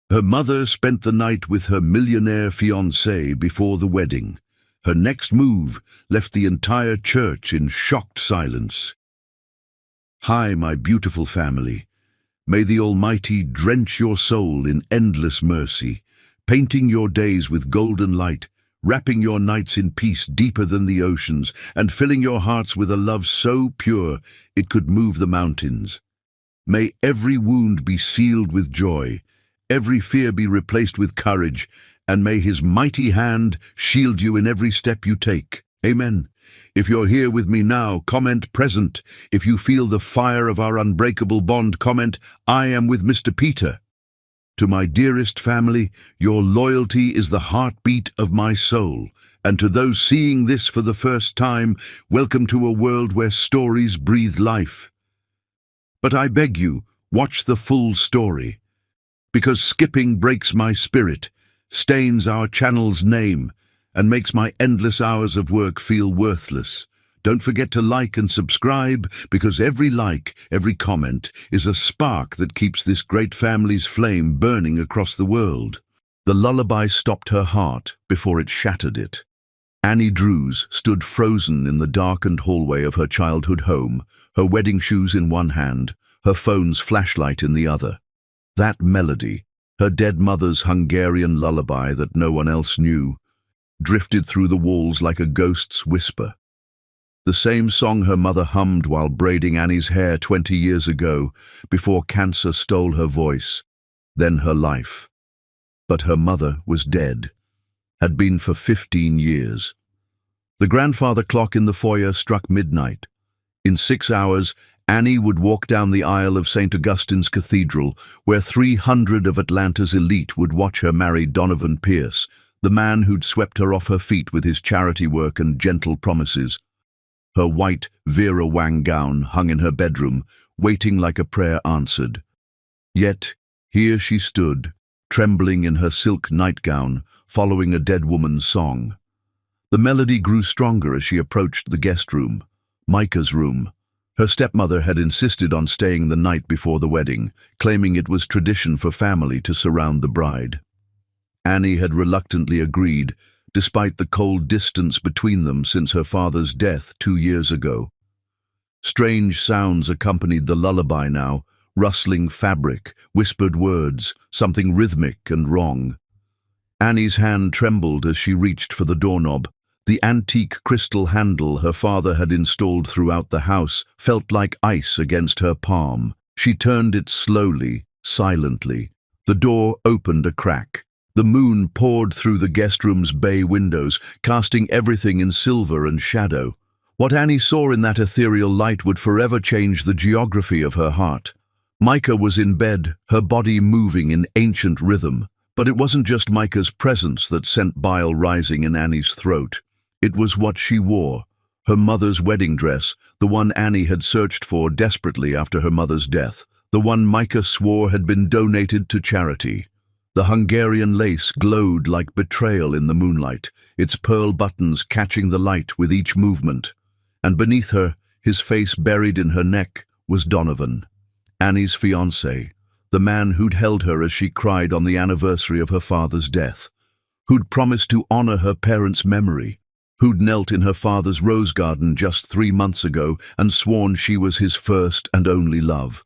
Her mother spent the night with her millionaire fiancé before the wedding. Her next move left the entire church in shocked silence. Hi, my beautiful family. May the Almighty drench your soul in endless mercy, painting your days with golden light, wrapping your nights in peace deeper than the oceans, and filling your hearts with a love so pure it could move the mountains. May every wound be sealed with joy, every fear be replaced with courage, and may His mighty hand shield you in every step you take. Amen. If you're here with me now, comment present. If you feel the fire of our unbreakable bond, comment, I am with Mr. Peter. To my dearest family, your loyalty is the heartbeat of my soul. And to those seeing this for the first time, welcome to a world where stories breathe life. But I beg you, watch the full story. Because skipping breaks my spirit, stains our channel's name, and makes my endless hours of work feel worthless. Don't forget to like and subscribe, because every like, every comment is a spark that keeps this great family's flame burning across the world. The lullaby stopped her heart before it shattered it. Annie Drews stood frozen in the darkened hallway of her childhood home, her wedding shoes in one hand, her phone's flashlight in the other. That melody, her dead mother's Hungarian lullaby that no one else knew, drifted through the walls like a ghost's whisper. The same song her mother hummed while braiding Annie's hair 20 years ago, before cancer stole her voice, then her life. But her mother was dead, had been for 15 years. The grandfather clock in the foyer struck midnight. In 6 hours, Annie would walk down the aisle of St. Augustine's Cathedral, where 300 of Atlanta's elite would watch her marry Donovan Pierce, the man who'd swept her off her feet with his charity work and gentle promises. Her white Vera Wang gown hung in her bedroom, waiting like a prayer answered. Yet, here she stood, trembling in her silk nightgown, following a dead woman's song. The melody grew stronger as she approached the guest room, Micah's room. Her stepmother had insisted on staying the night before the wedding, claiming it was tradition for family to surround the bride. Annie had reluctantly agreed, despite the cold distance between them since her father's death 2 years ago. Strange sounds accompanied the lullaby now, rustling fabric, whispered words, something rhythmic and wrong. Annie's hand trembled as she reached for the doorknob. The antique crystal handle her father had installed throughout the house felt like ice against her palm. She turned it slowly, silently. The door opened a crack. The moon poured through the guest room's bay windows, casting everything in silver and shadow. What Annie saw in that ethereal light would forever change the geography of her heart. Micah was in bed, her body moving in ancient rhythm. But it wasn't just Micah's presence that sent bile rising in Annie's throat. It was what she wore, her mother's wedding dress, the one Annie had searched for desperately after her mother's death, the one Micah swore had been donated to charity. The Hungarian lace glowed like betrayal in the moonlight, its pearl buttons catching the light with each movement. And beneath her, his face buried in her neck, was Donovan, Annie's fiancé, the man who'd held her as she cried on the anniversary of her father's death, who'd promised to honor her parents' memory, who'd knelt in her father's rose garden just 3 months ago and sworn she was his first and only love.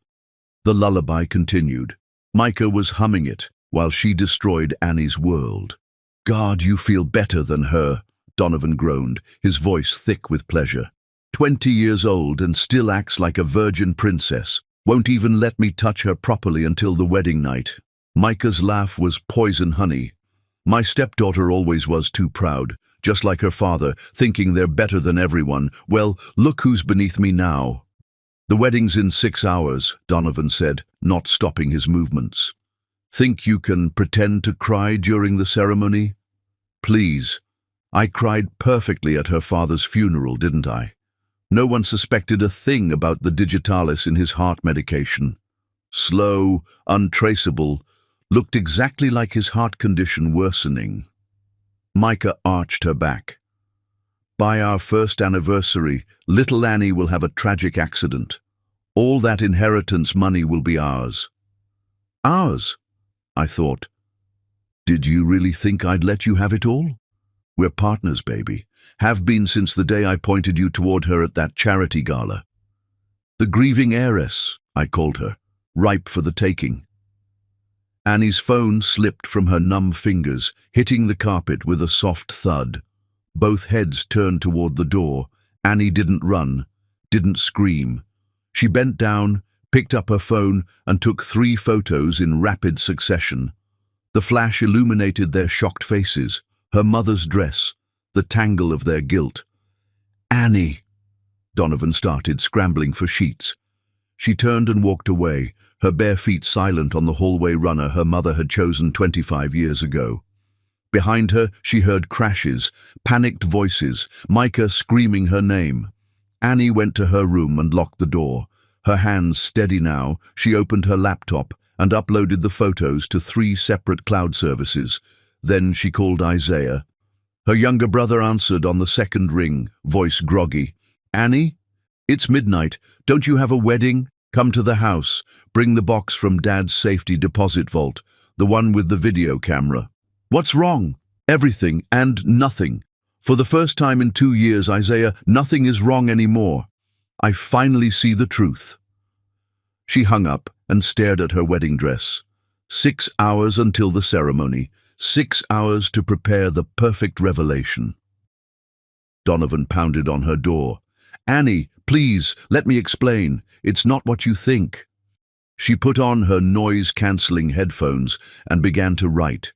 The lullaby continued. Micah was humming it while she destroyed Annie's world. God, you feel better than her, Donovan groaned, his voice thick with pleasure. 20 years old and still acts like a virgin princess. Won't even let me touch her properly until the wedding night. Micah's laugh was poison honey. My stepdaughter always was too proud, just like her father, thinking they're better than everyone. Well, look who's beneath me now. The wedding's in 6 hours, Donovan said, not stopping his movements. Think you can pretend to cry during the ceremony? Please. I cried perfectly at her father's funeral, didn't I? No one suspected a thing about the digitalis in his heart medication. Slow, untraceable, looked exactly like his heart condition worsening. Micah arched her back. By our first anniversary, little Annie will have a tragic accident. All that inheritance money will be ours. Ours, I thought, Did you really think I'd let you have it all? We're partners, baby. Have been since the day I pointed you toward her at that charity gala. The grieving heiress, I called her, ripe for the taking. Annie's phone slipped from her numb fingers, hitting the carpet with a soft thud. Both heads turned toward the door. Annie didn't run, didn't scream. She bent down, picked up her phone, and took 3 photos in rapid succession. The flash illuminated their shocked faces, her mother's dress, the tangle of their guilt. "Annie!" Donovan started, scrambling for sheets. She turned and walked away, her bare feet silent on the hallway runner her mother had chosen 25 years ago. Behind her, she heard crashes, panicked voices, Micah screaming her name. Annie went to her room and locked the door. Her hands steady now, she opened her laptop and uploaded the photos to 3 separate cloud services. Then she called Isaiah. Her younger brother answered on the second ring, voice groggy. "Annie? It's midnight. Don't you have a wedding? Come to the house. Bring the box from Dad's safety deposit vault, the one with the video camera." "What's wrong?" "Everything and nothing. For the first time in 2 years, Isaiah, nothing is wrong anymore. I finally see the truth." She hung up and stared at her wedding dress. 6 hours until the ceremony. 6 hours to prepare the perfect revelation. Donovan pounded on her door. "Annie, please, let me explain. It's not what you think." She put on her noise-canceling headphones and began to write.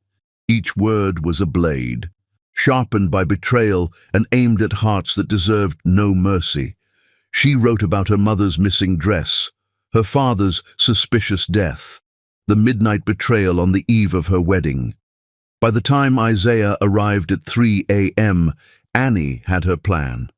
Each word was a blade, sharpened by betrayal and aimed at hearts that deserved no mercy. She wrote about her mother's missing dress, her father's suspicious death, the midnight betrayal on the eve of her wedding. By the time Isaiah arrived at 3 a.m., Annie had her plan.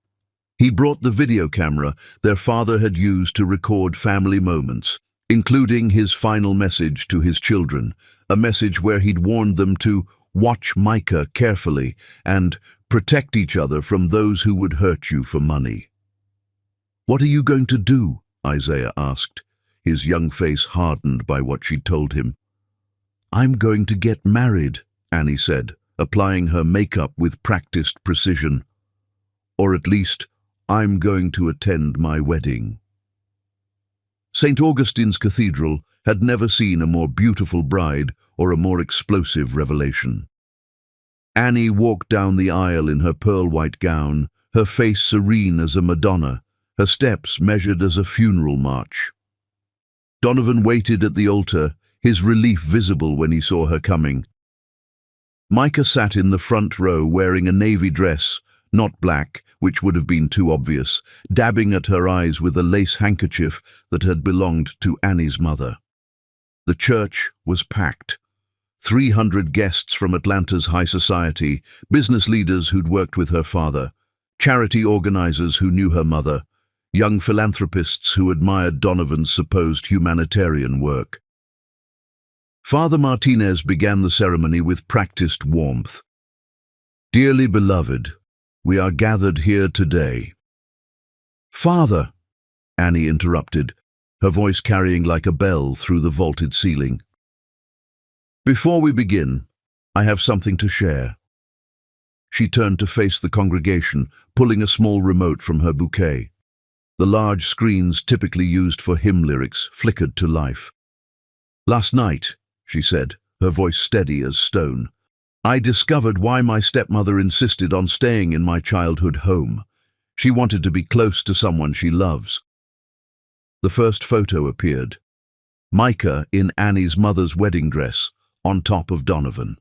He brought the video camera their father had used to record family moments, including his final message to his children, a message where he'd warned them to watch Micah carefully and protect each other from those who would hurt you for money. "What are you going to do?" Isaiah asked, his young face hardened by what she'd told him. "I'm going to get married," Annie said, applying her makeup with practiced precision. "Or at least, I'm going to attend my wedding." St. Augustine's Cathedral had never seen a more beautiful bride or a more explosive revelation. Annie walked down the aisle in her pearl-white gown, her face serene as a Madonna, her steps measured as a funeral march. Donovan waited at the altar, his relief visible when he saw her coming. Micah sat in the front row wearing a navy dress, not black, which would have been too obvious, dabbing at her eyes with a lace handkerchief that had belonged to Annie's mother. The church was packed. 300 guests from Atlanta's high society, business leaders who'd worked with her father, charity organizers who knew her mother, young philanthropists who admired Donovan's supposed humanitarian work. Father Martinez began the ceremony with practiced warmth. "Dearly beloved, we are gathered here today." "Father," Annie interrupted, her voice carrying like a bell through the vaulted ceiling. "Before we begin, I have something to share." She turned to face the congregation, pulling a small remote from her bouquet. The large screens typically used for hymn lyrics flickered to life. "Last night," she said, her voice steady as stone, "I discovered why my stepmother insisted on staying in my childhood home. She wanted to be close to someone she loves." The first photo appeared. Micah in Annie's mother's wedding dress, on top of Donovan.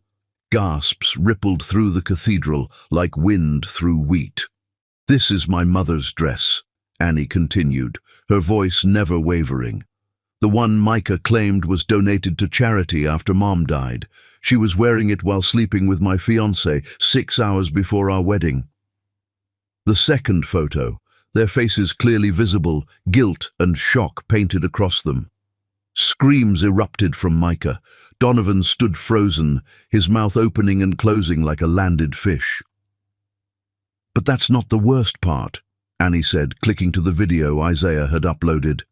Gasps rippled through the cathedral like wind through wheat. "This is my mother's dress," Annie continued, her voice never wavering. "The one Micah claimed was donated to charity after Mom died. She was wearing it while sleeping with my fiancé 6 hours before our wedding." The second photo, their faces clearly visible, guilt and shock painted across them. Screams erupted from Micah. Donovan stood frozen, his mouth opening and closing like a landed fish. "But that's not the worst part," Annie said, clicking to the video Isaiah had uploaded.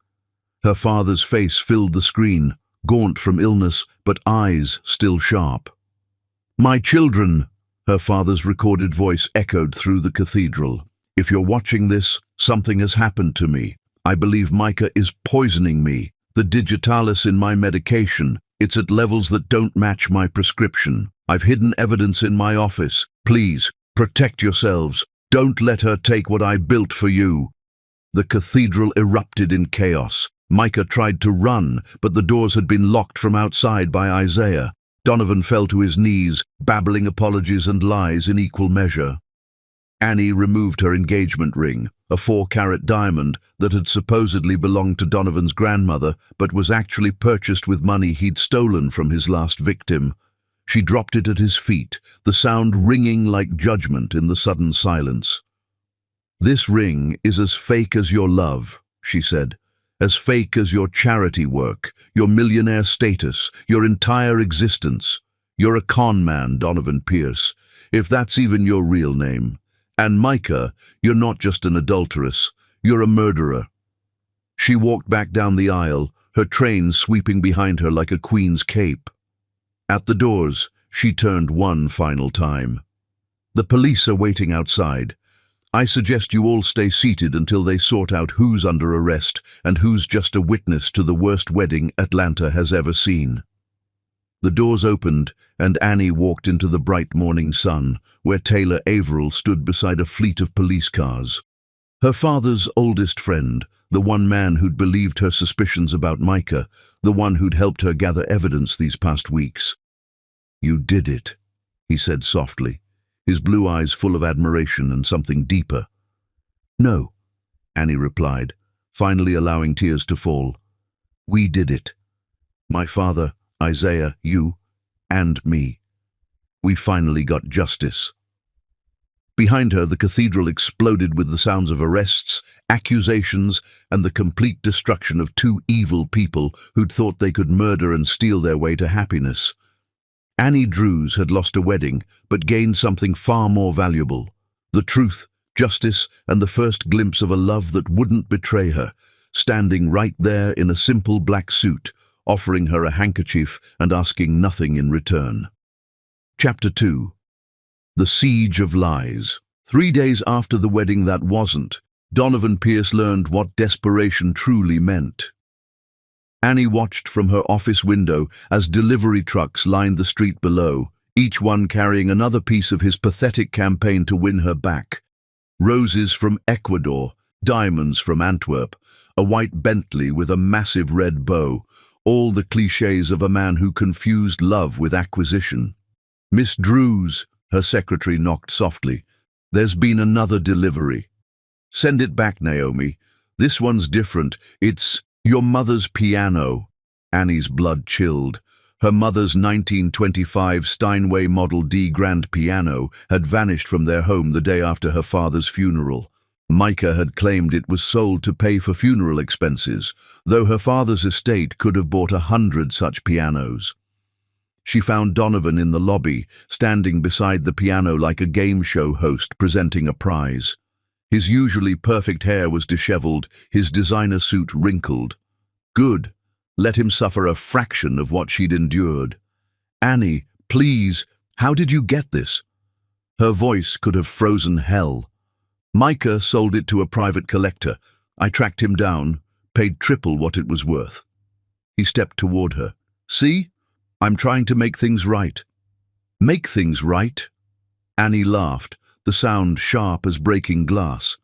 Her father's face filled the screen, gaunt from illness, but eyes still sharp. My children, her father's recorded voice echoed through the cathedral. If you're watching this, something has happened to me. I believe Micah is poisoning me. The digitalis in my medication, it's at levels that don't match my prescription. I've hidden evidence in my office. Please, protect yourselves. Don't let her take what I built for you. The cathedral erupted in chaos. Micah tried to run, but the doors had been locked from outside by Isaiah. Donovan fell to his knees, babbling apologies and lies in equal measure. Annie removed her engagement ring, a 4-carat diamond that had supposedly belonged to Donovan's grandmother, but was actually purchased with money he'd stolen from his last victim. She dropped it at his feet, the sound ringing like judgment in the sudden silence. This ring is as fake as your love, she said, as fake as your charity work, your millionaire status, your entire existence. You're a con man, Donovan Pierce, if that's even your real name. And Micah, you're not just an adulteress, you're a murderer. She walked back down the aisle, her train sweeping behind her like a queen's cape. At the doors, she turned one final time. The police are waiting outside. I suggest you all stay seated until they sort out who's under arrest and who's just a witness to the worst wedding Atlanta has ever seen. The doors opened, and Annie walked into the bright morning sun, where Taylor Averill stood beside a fleet of police cars. Her father's oldest friend, the one man who'd believed her suspicions about Micah, the one who'd helped her gather evidence these past weeks. "You did it," he said softly, his blue eyes full of admiration and something deeper. "No," Annie replied, finally allowing tears to fall. "We did it. My father, Isaiah, you, and me. We finally got justice." Behind her, the cathedral exploded with the sounds of arrests, accusations, and the complete destruction of two evil people who'd thought they could murder and steal their way to happiness. Annie Drews had lost a wedding, but gained something far more valuable: the truth, justice, and the first glimpse of a love that wouldn't betray her, standing right there in a simple black suit, offering her a handkerchief and asking nothing in return. Chapter 2. The Siege of Lies. 3 days after the wedding that wasn't, Donovan Pierce learned what desperation truly meant. Annie watched from her office window as delivery trucks lined the street below, each one carrying another piece of his pathetic campaign to win her back. Roses from Ecuador, diamonds from Antwerp, a white Bentley with a massive red bow, all the clichés of a man who confused love with acquisition. "Miss Drews," her secretary knocked softly. "There's been another delivery." "Send it back, Naomi. This one's different. It's your mother's piano." Annie's blood chilled. Her mother's 1925 Steinway Model D grand piano had vanished from their home the day after her father's funeral. Micah had claimed it was sold to pay for funeral expenses, though her father's estate could have bought 100 such pianos. She found Donovan in the lobby, standing beside the piano like a game show host presenting a prize. His usually perfect hair was disheveled, his designer suit wrinkled. Good. Let him suffer a fraction of what she'd endured. "Annie, please, how did you get this?" Her voice could have frozen hell. "Micah sold it to a private collector. I tracked him down, paid triple what it was worth." He stepped toward her. "See? I'm trying to make things right." "Make things right?" Annie laughed, the sound sharp as breaking glass.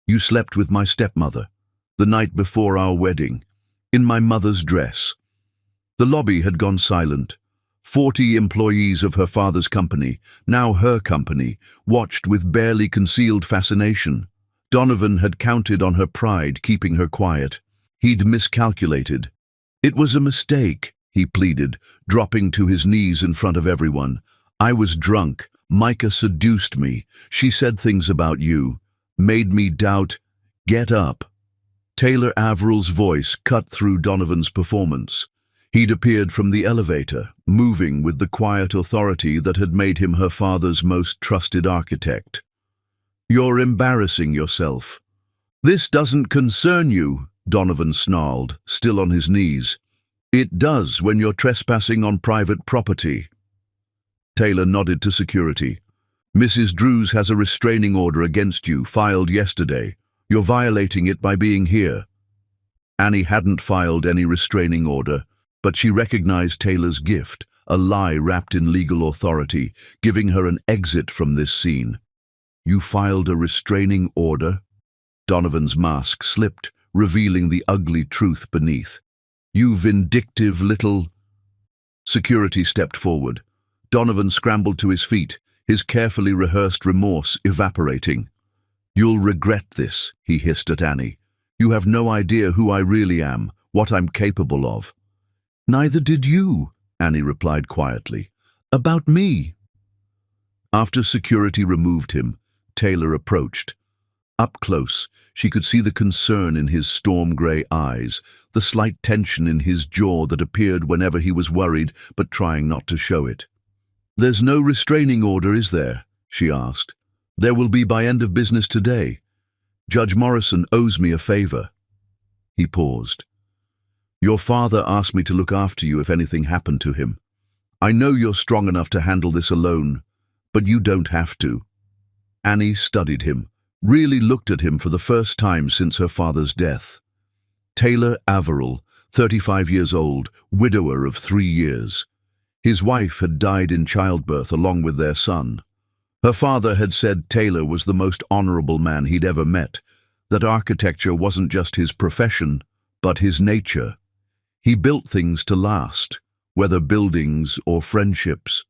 "You slept with my stepmother, the night before our wedding, in my mother's dress." The lobby had gone silent. 40 employees of her father's company, now her company, watched with barely concealed fascination. Donovan had counted on her pride, keeping her quiet. He'd miscalculated. "It was a mistake," he pleaded, dropping to his knees in front of everyone. "I was drunk. Micah seduced me. She said things about you. Made me doubt. Get up." Taylor Averill's voice cut through Donovan's performance. He'd appeared from the elevator, moving with the quiet authority that had made him her father's most trusted architect. "You're embarrassing yourself." "This doesn't concern you," Donovan snarled, still on his knees. "It does when you're trespassing on private property." Taylor nodded to security. Mrs. Drews has a restraining order against you, filed yesterday. You're violating it by being here. Annie hadn't filed any restraining order, but she recognized Taylor's gift, a lie wrapped in legal authority, giving her an exit from this scene. You filed a restraining order? Donovan's mask slipped, revealing the ugly truth beneath. You vindictive little... Security stepped forward. Donovan scrambled to his feet, his carefully rehearsed remorse evaporating. You'll regret this, he hissed at Annie. You have no idea who I really am, what I'm capable of. Neither did you, Annie replied quietly. About me. After security removed him, Taylor approached. Up close, she could see the concern in his storm-grey eyes, the slight tension in his jaw that appeared whenever he was worried, but trying not to show it. There's no restraining order, is there? She asked. There will be by end of business today. Judge Morrison owes me a favor. He paused. Your father asked me to look after you if anything happened to him. I know you're strong enough to handle this alone, but you don't have to. Annie studied him, really looked at him for the first time since her father's death. Taylor Averill, 35 years old, widower of 3 years. His wife had died in childbirth along with their son. Her father had said Taylor was the most honorable man he'd ever met, that architecture wasn't just his profession, but his nature. He built things to last, whether buildings or friendships.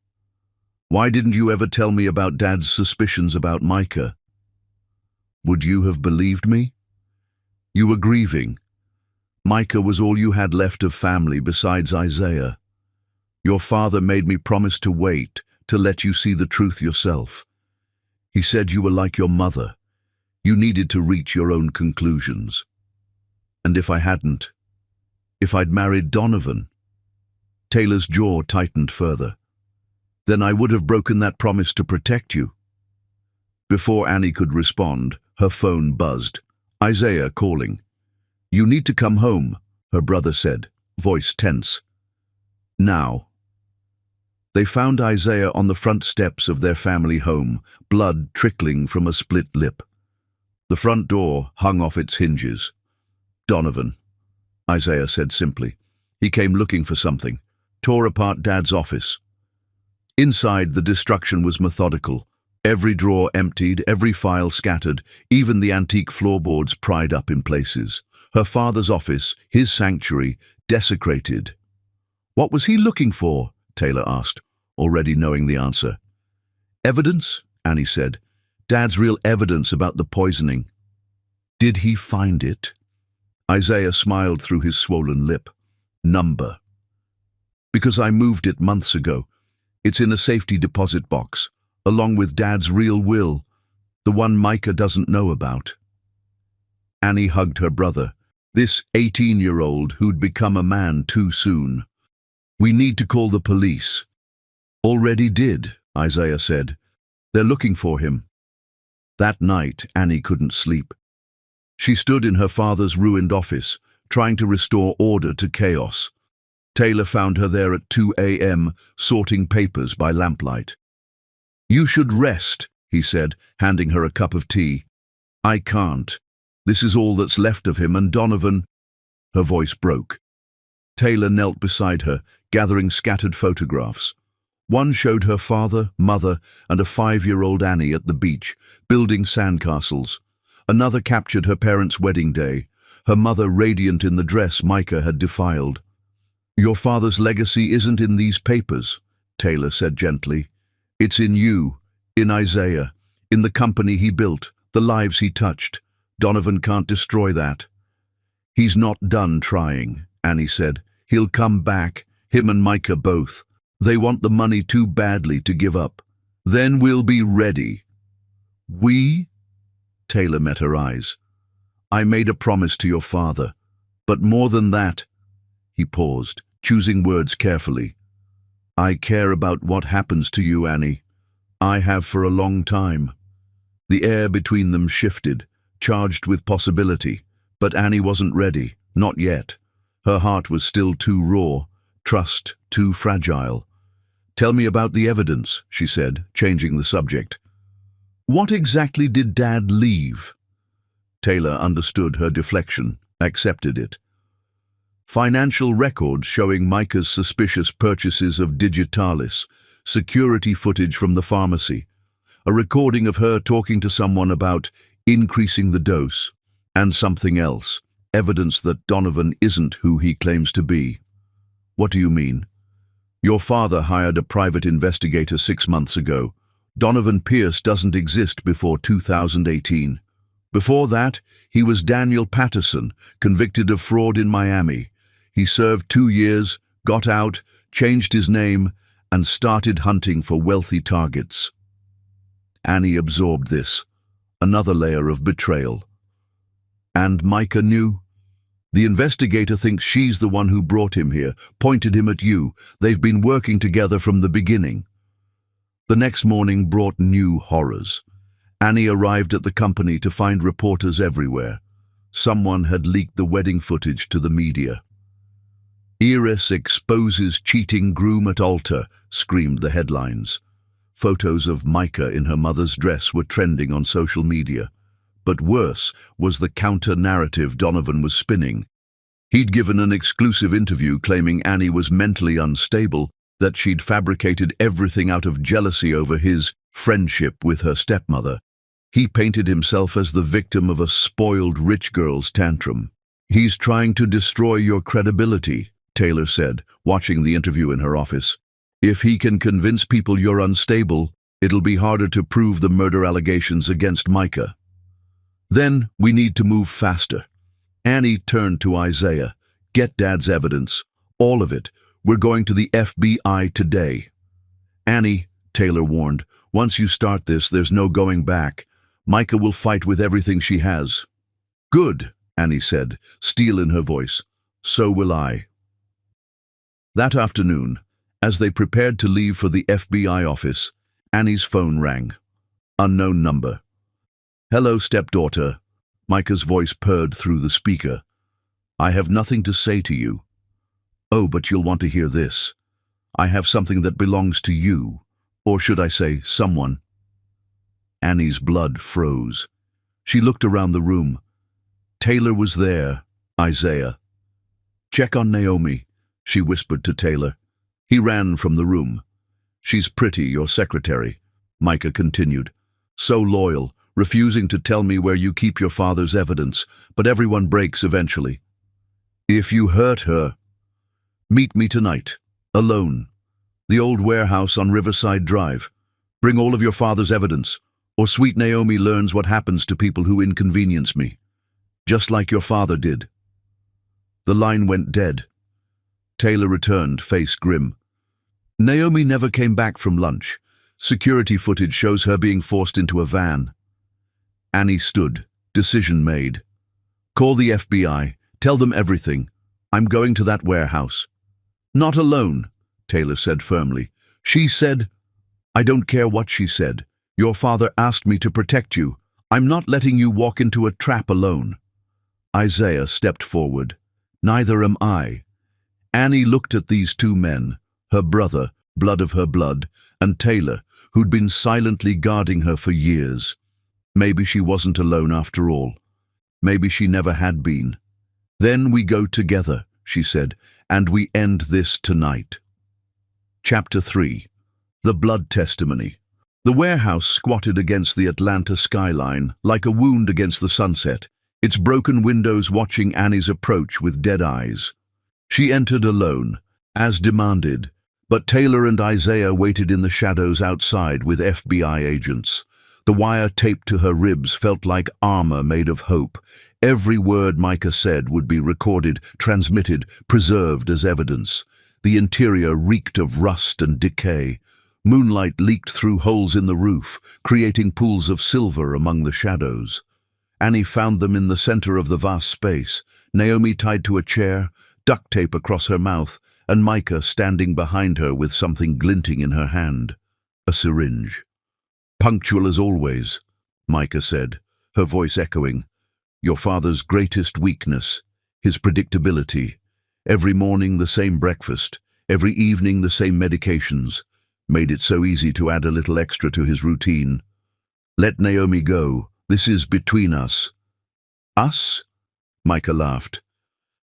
Why didn't you ever tell me about Dad's suspicions about Micah? Would you have believed me? You were grieving. Micah was all you had left of family besides Isaiah. Your father made me promise to wait, to let you see the truth yourself. He said you were like your mother. You needed to reach your own conclusions. And if I hadn't, if I'd married Donovan, Taylor's jaw tightened further, then I would have broken that promise to protect you. Before Annie could respond, her phone buzzed. Isaiah calling. You need to come home, her brother said, voice tense. Now. They found Isaiah on the front steps of their family home, blood trickling from a split lip. The front door hung off its hinges. Donovan, Isaiah said simply. He came looking for something, tore apart Dad's office. Inside, the destruction was methodical. Every drawer emptied, every file scattered, even the antique floorboards pried up in places. Her father's office, his sanctuary, desecrated. What was he looking for? Taylor asked, already knowing the answer. Evidence, Annie said. Dad's real evidence about the poisoning. Did he find it? Isaiah smiled through his swollen lip. Number. Because I moved it months ago. It's in a safety deposit box, along with Dad's real will, the one Micah doesn't know about. Annie hugged her brother, this 18-year-old who'd become a man too soon. We need to call the police. Already did, Isaiah said. They're looking for him. That night, Annie couldn't sleep. She stood in her father's ruined office, trying to restore order to chaos. Taylor found her there at 2 a.m., sorting papers by lamplight. You should rest, he said, handing her a cup of tea. I can't. This is all that's left of him, and Donovan... Her voice broke. Taylor knelt beside her, gathering scattered photographs. One showed her father, mother, and a 5-year-old Annie at the beach, building sandcastles. Another captured her parents' wedding day, her mother radiant in the dress Micah had defiled. Your father's legacy isn't in these papers, Taylor said gently. It's in you, in Isaiah, in the company he built, the lives he touched. Donovan can't destroy that. He's not done trying, Annie said. He'll come back, him and Micah both. They want the money too badly to give up. Then we'll be ready. We? Taylor met her eyes. I made a promise to your father, but more than that, he paused, choosing words carefully. I care about what happens to you, Annie. I have for a long time. The air between them shifted, charged with possibility, but Annie wasn't ready, not yet. Her heart was still too raw, trust too fragile. Tell me about the evidence, she said, changing the subject. What exactly did Dad leave? Taylor understood her deflection, accepted it. Financial records showing Micah's suspicious purchases of digitalis, security footage from the pharmacy, a recording of her talking to someone about increasing the dose, and something else, evidence that Donovan isn't who he claims to be. What do you mean? Your father hired a private investigator 6 months ago. Donovan Pierce doesn't exist before 2018. Before that, he was Daniel Patterson, convicted of fraud in Miami. He served 2 years, got out, changed his name, and started hunting for wealthy targets. Annie absorbed this, another layer of betrayal. And Micah knew? The investigator thinks she's the one who brought him here, pointed him at you. They've been working together from the beginning. The next morning brought new horrors. Annie arrived at the company to find reporters everywhere. Someone had leaked the wedding footage to the media. "Iris exposes cheating groom at altar," screamed the headlines. Photos of Micah in her mother's dress were trending on social media. But worse was the counter-narrative Donovan was spinning. He'd given an exclusive interview claiming Annie was mentally unstable, that she'd fabricated everything out of jealousy over his friendship with her stepmother. He painted himself as the victim of a spoiled rich girl's tantrum. "He's trying to destroy your credibility," Taylor said, watching the interview in her office. "If he can convince people you're unstable, it'll be harder to prove the murder allegations against Micah. Then we need to move faster." Annie turned to Isaiah. "Get Dad's evidence. All of it. We're going to the FBI today." "Annie," Taylor warned, "once you start this, there's no going back. Micah will fight with everything she has." "Good," Annie said, steel in her voice. "So will I." That afternoon, as they prepared to leave for the FBI office, Annie's phone rang. Unknown number. "Hello, stepdaughter." Micah's voice purred through the speaker. "I have nothing to say to you." "Oh, but you'll want to hear this. I have something that belongs to you. Or should I say, someone." Annie's blood froze. She looked around the room. Taylor was there, Isaiah. "Check on Naomi," she whispered to Taylor. He ran from the room. "She's pretty, your secretary," Micah continued. "So loyal, refusing to tell me where you keep your father's evidence, but everyone breaks eventually. If you hurt her, meet me tonight, alone. The old warehouse on Riverside Drive. Bring all of your father's evidence, or sweet Naomi learns what happens to people who inconvenience me. Just like your father did." The line went dead. Taylor returned, face grim. "Naomi never came back from lunch. Security footage shows her being forced into a van." Annie stood, decision made. "Call the FBI. Tell them everything. I'm going to that warehouse." "Not alone," Taylor said firmly. "She said—" "I don't care what she said. Your father asked me to protect you. I'm not letting you walk into a trap alone." Isaiah stepped forward. "Neither am I." Annie looked at these two men, her brother, blood of her blood, and Taylor, who'd been silently guarding her for years. Maybe she wasn't alone after all. Maybe she never had been. "Then we go together," she said, "and we end this tonight." Chapter 3. The Blood Testimony. The warehouse squatted against the Atlanta skyline, like a wound against the sunset, its broken windows watching Annie's approach with dead eyes. She entered alone, as demanded, but Taylor and Isaiah waited in the shadows outside with FBI agents. The wire taped to her ribs felt like armor made of hope. Every word Micah said would be recorded, transmitted, preserved as evidence. The interior reeked of rust and decay. Moonlight leaked through holes in the roof, creating pools of silver among the shadows. Annie found them in the center of the vast space, Naomi tied to a chair, duct tape across her mouth, and Micah standing behind her with something glinting in her hand. A syringe. "Punctual as always," Micah said, her voice echoing. "Your father's greatest weakness, his predictability. Every morning the same breakfast, every evening the same medications. made it so easy to add a little extra to his routine. "Let Naomi go. This is between us." "Us?" Micah laughed.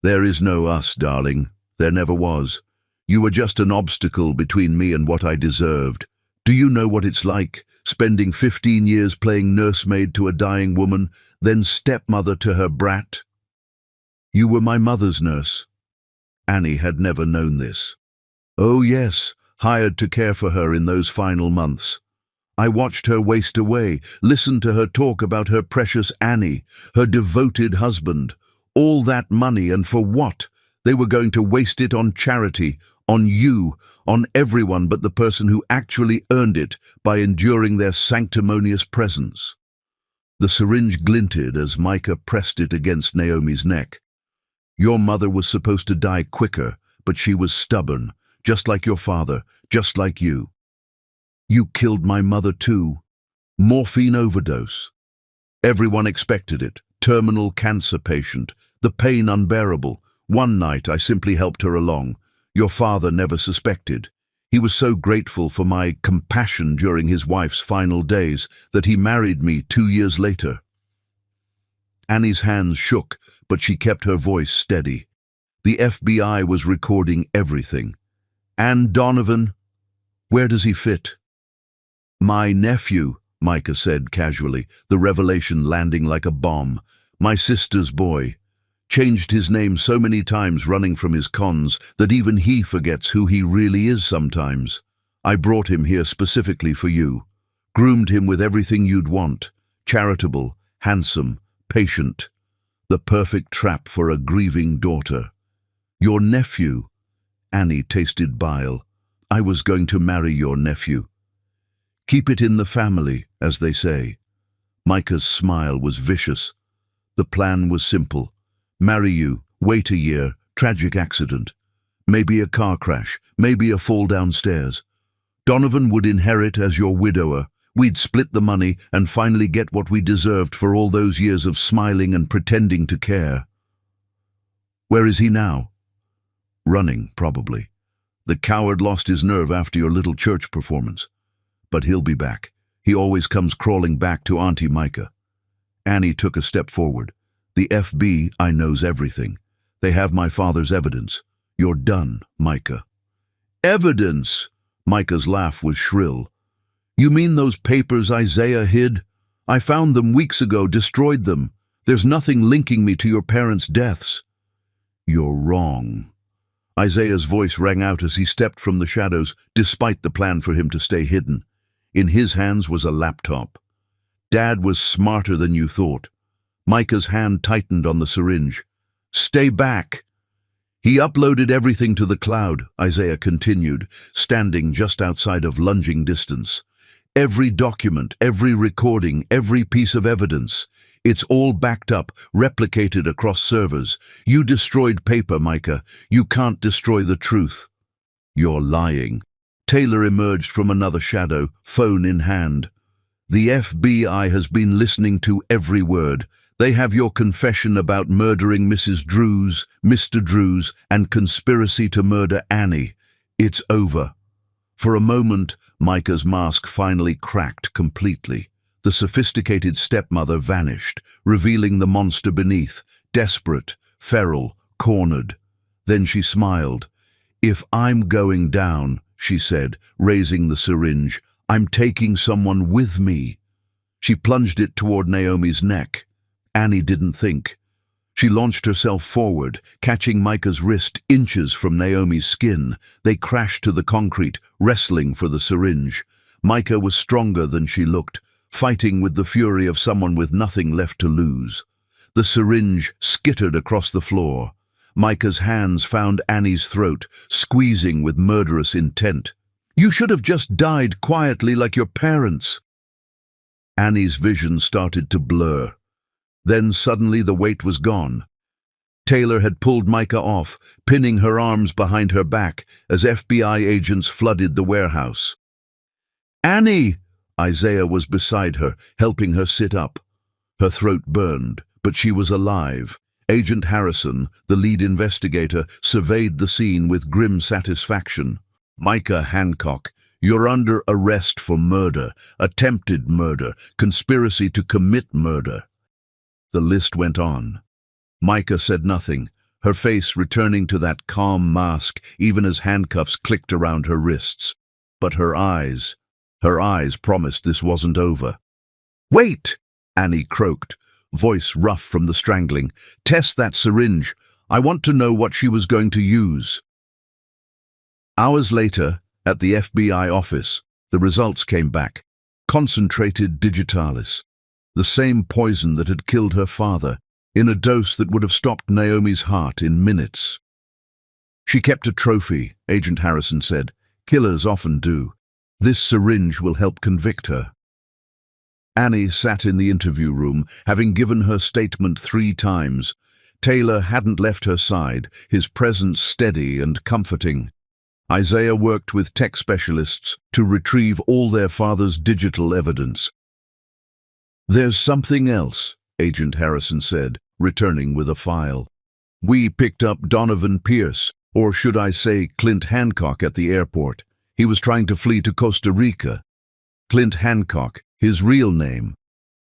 "There is no us, darling. There never was. You were just an obstacle between me and what I deserved. Do you know what it's like, spending 15 years playing nursemaid to a dying woman, then stepmother to her brat? You were my mother's nurse." Annie had never known this. "Oh yes, hired to care for her in those final months. I watched her waste away, listened to her talk about her precious Annie, her devoted husband. All that money, and for what? They were going to waste it on charity, on you, on everyone but the person who actually earned it by enduring their sanctimonious presence." The syringe glinted as Micah pressed it against Naomi's neck. "Your mother was supposed to die quicker, but she was stubborn, just like your father, just like you. You killed my mother too. Morphine overdose. Everyone expected it. Terminal cancer patient. The pain unbearable. One night I simply helped her along. Your father never suspected. He was so grateful for my compassion during his wife's final days that he married me 2 years later." Annie's hands shook, but she kept her voice steady. The FBI was recording everything. "And Donovan, where does he fit?" "My nephew," Micah said casually, the revelation landing like a bomb. "My sister's boy. Changed his name so many times running from his cons that even he forgets who he really is sometimes. I brought him here specifically for you. Groomed him with everything you'd want. Charitable, handsome, patient. The perfect trap for a grieving daughter. Your nephew." Annie tasted bile. "I was going to marry your nephew." "Keep it in the family, as they say." Micah's smile was vicious. The plan was simple. Marry you, wait a year, tragic accident. Maybe a car crash, maybe a fall downstairs. Donovan would inherit as your widower. We'd split the money and finally get what we deserved for all those years of smiling and pretending to care. Where is he now? Running, probably. The coward lost his nerve after your little church performance. But he'll be back. He always comes crawling back to Auntie Micah. Annie took a step forward. "The FBI knows everything. They have my father's evidence. You're done, Micah." "Evidence?" Micah's laugh was shrill. "You mean those papers Isaiah hid? I found them weeks ago, destroyed them. There's nothing linking me to your parents' deaths." "You're wrong." Isaiah's voice rang out as he stepped from the shadows, despite the plan for him to stay hidden. In his hands was a laptop. "Dad was smarter than you thought." Micah's hand tightened on the syringe. "Stay back." "He uploaded everything to the cloud," Isaiah continued, standing just outside of lunging distance. "Every document, every recording, every piece of evidence. It's all backed up, replicated across servers. You destroyed paper, Micah. You can't destroy the truth." "You're lying." Taylor emerged from another shadow, phone in hand. "The FBI has been listening to every word. They have your confession about murdering Mrs. Drews, Mr. Drews, and conspiracy to murder Annie. It's over." For a moment, Micah's mask finally cracked completely. The sophisticated stepmother vanished, revealing the monster beneath, desperate, feral, cornered. Then she smiled. "If I'm going down," she said, raising the syringe, "I'm taking someone with me." She plunged it toward Naomi's neck. Annie didn't think. She launched herself forward, catching Micah's wrist inches from Naomi's skin. They crashed to the concrete, wrestling for the syringe. Micah was stronger than she looked, fighting with the fury of someone with nothing left to lose. The syringe skittered across the floor. Micah's hands found Annie's throat, squeezing with murderous intent. "You should have just died quietly like your parents." Annie's vision started to blur. Then suddenly the weight was gone. Taylor had pulled Micah off, pinning her arms behind her back as FBI agents flooded the warehouse. "Annie!" Isaiah was beside her, helping her sit up. Her throat burned, but she was alive. Agent Harrison, the lead investigator, surveyed the scene with grim satisfaction. "Micah Hancock, You're under arrest for murder, attempted murder, conspiracy to commit murder." The list went on. Micah said nothing, her face returning to that calm mask even as handcuffs clicked around her wrists. But her eyes promised this wasn't over. "Wait!" Annie croaked, voice rough from the strangling. "Test that syringe. I want to know what she was going to use." Hours later, at the FBI office, the results came back. Concentrated digitalis. The same poison that had killed her father, in a dose that would have stopped Naomi's heart in minutes. "She kept a trophy," Agent Harrison said. "Killers often do. This syringe will help convict her." Annie sat in the interview room, having given her statement 3 times. Taylor hadn't left her side, his presence steady and comforting. Isaiah worked with tech specialists to retrieve all their father's digital evidence. "There's something else," Agent Harrison said, returning with a file. "We picked up Donovan Pierce, or should I say Clint Hancock, at the airport. He was trying to flee to Costa Rica. Clint Hancock, his real name.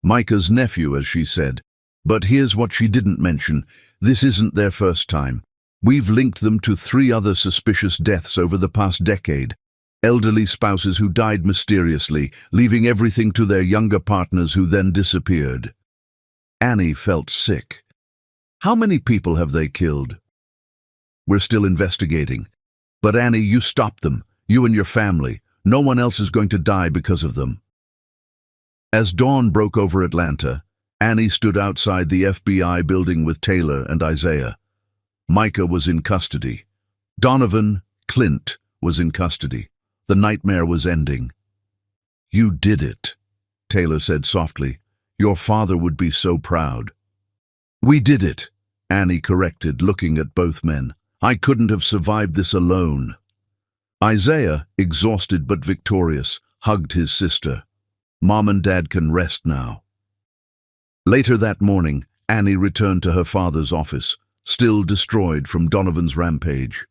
Micah's nephew, as she said. But here's what she didn't mention. This isn't their first time. We've linked them to 3 other suspicious deaths over the past decade. Elderly spouses who died mysteriously, leaving everything to their younger partners who then disappeared." Annie felt sick. "How many people have they killed?" "We're still investigating. But Annie, you stopped them, you and your family. No one else is going to die because of them." As dawn broke over Atlanta, Annie stood outside the FBI building with Taylor and Isaiah. Micah was in custody. Donovan, Clint, was in custody. The nightmare was ending. "You did it," Taylor said softly. "Your father would be so proud." "We did it," Annie corrected, looking at both men. "I couldn't have survived this alone." Isaiah, exhausted but victorious, hugged his sister. "Mom and Dad can rest now." Later that morning, Annie returned to her father's office, still destroyed from Donovan's rampage.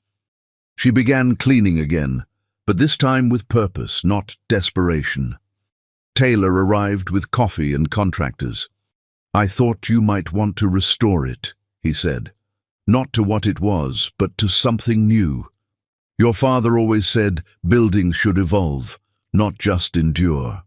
She began cleaning again, but this time with purpose, not desperation. Taylor arrived with coffee and contractors. "I thought you might want to restore it," he said. "Not to what it was, but to something new. Your father always said buildings should evolve, not just endure."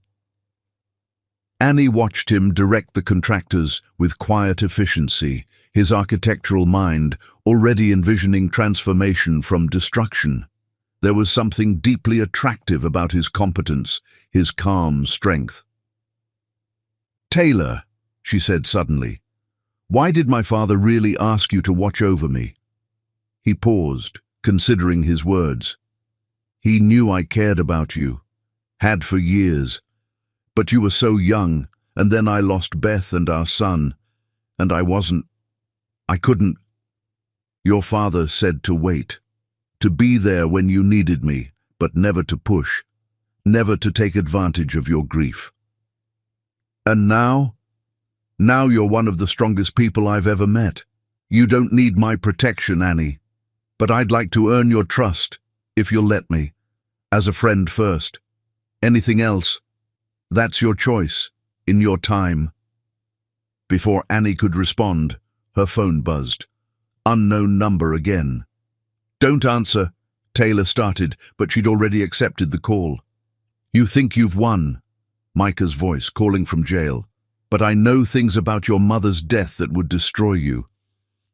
Annie watched him direct the contractors with quiet efficiency, his architectural mind already envisioning transformation from destruction. There was something deeply attractive about his competence, his calm strength. "Taylor," she said suddenly, "why did my father really ask you to watch over me?" He paused, considering his words. "He knew I cared about you, had for years. But you were so young, and then I lost Beth and our son, and I couldn't." "Your father said to wait, to be there when you needed me, but never to push, never to take advantage of your grief. And now? Now you're one of the strongest people I've ever met. You don't need my protection, Annie, but I'd like to earn your trust, if you'll let me, as a friend first. Anything else? That's your choice, in your time." Before Annie could respond, her phone buzzed. Unknown number again. "Don't answer," Taylor started, but she'd already accepted the call. "You think you've won," Micah's voice calling from jail, "but I know things about your mother's death that would destroy you.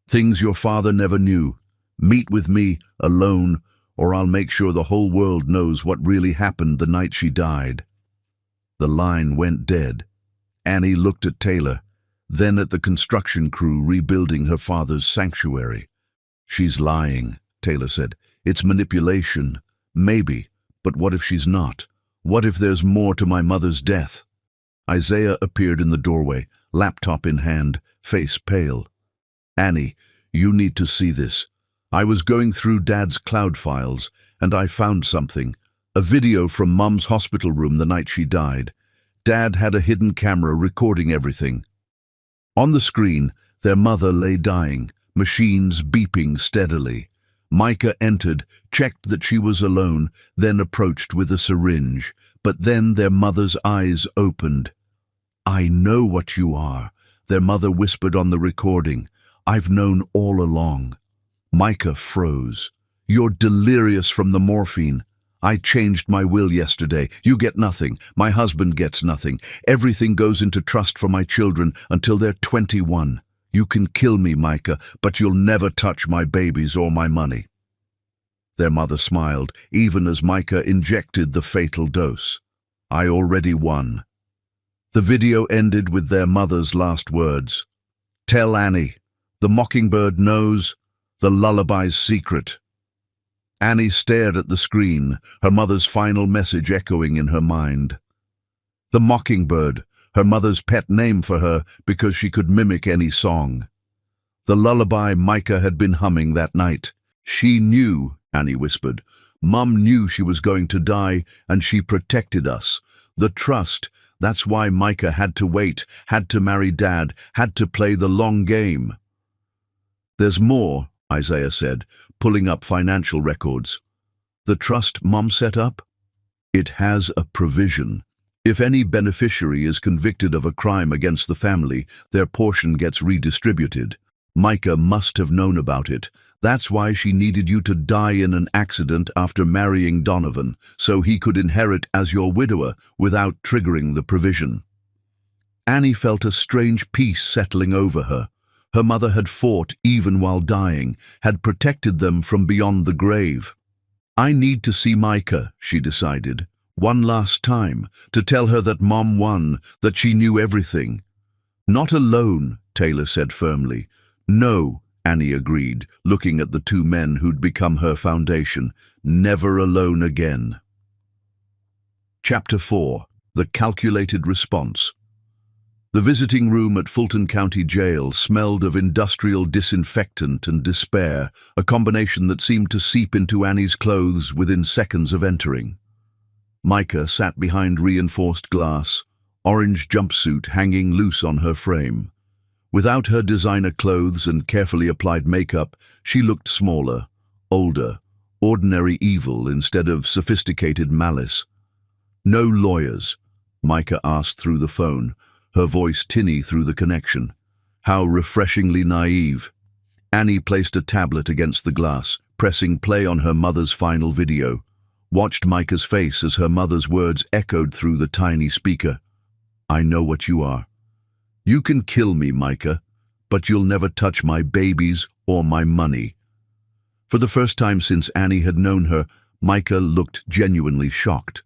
Things your father never knew. Meet with me, alone, or I'll make sure the whole world knows what really happened the night she died." The line went dead. Annie looked at Taylor, then at the construction crew rebuilding her father's sanctuary. "She's lying," Taylor said. "It's manipulation. Maybe, but what if she's not? What if there's more to my mother's death?" Isaiah appeared in the doorway, laptop in hand, face pale. "Annie, you need to see this. I was going through Dad's cloud files, and I found something. A video from Mum's hospital room the night she died. Dad had a hidden camera recording everything. On the screen, their mother lay dying, machines beeping steadily. Micah entered, checked that she was alone, then approached with a syringe. But then their mother's eyes opened. "I know what you are," their mother whispered on the recording. "I've known all along." Micah froze. "You're delirious from the morphine. I changed my will yesterday. You get nothing. My husband gets nothing. Everything goes into trust for my children until they're 21. You can kill me, Micah, but you'll never touch my babies or my money." Their mother smiled, even as Micah injected the fatal dose. "I already won." The video ended with their mother's last words. "Tell Annie. The mockingbird knows the lullaby's secret." Annie stared at the screen, her mother's final message echoing in her mind. The mockingbird, her mother's pet name for her because she could mimic any song. The lullaby Micah had been humming that night. "She knew," Annie whispered. "Mum knew she was going to die, and she protected us. The trust, that's why Micah had to wait, had to marry Dad, had to play the long game." "There's more," Isaiah said, pulling up financial records. "The trust Mum set up? It has a provision. If any beneficiary is convicted of a crime against the family, their portion gets redistributed. Micah must have known about it. That's why she needed you to die in an accident after marrying Donovan, so he could inherit as your widower without triggering the provision." Annie felt a strange peace settling over her. Her mother had fought even while dying, had protected them from beyond the grave. "I need to see Micah," she decided, "one last time, to tell her that Mom won, that she knew everything." "Not alone," Taylor said firmly. "No," Annie agreed, looking at the two men who'd become her foundation. "Never alone again." Chapter 4. The Calculated Response. The visiting room at Fulton County Jail smelled of industrial disinfectant and despair, a combination that seemed to seep into Annie's clothes within seconds of entering. Micah sat behind reinforced glass, orange jumpsuit hanging loose on her frame. Without her designer clothes and carefully applied makeup, she looked smaller, older, ordinary evil instead of sophisticated malice. "No lawyers?" Micah asked through the phone, her voice tinny through the connection. How refreshingly naive. Annie placed a tablet against the glass, pressing play on her mother's final video, watched Micah's face as her mother's words echoed through the tiny speaker. "I know what you are. You can kill me, Micah, but you'll never touch my babies or my money." For the first time since Annie had known her, Micah looked genuinely shocked.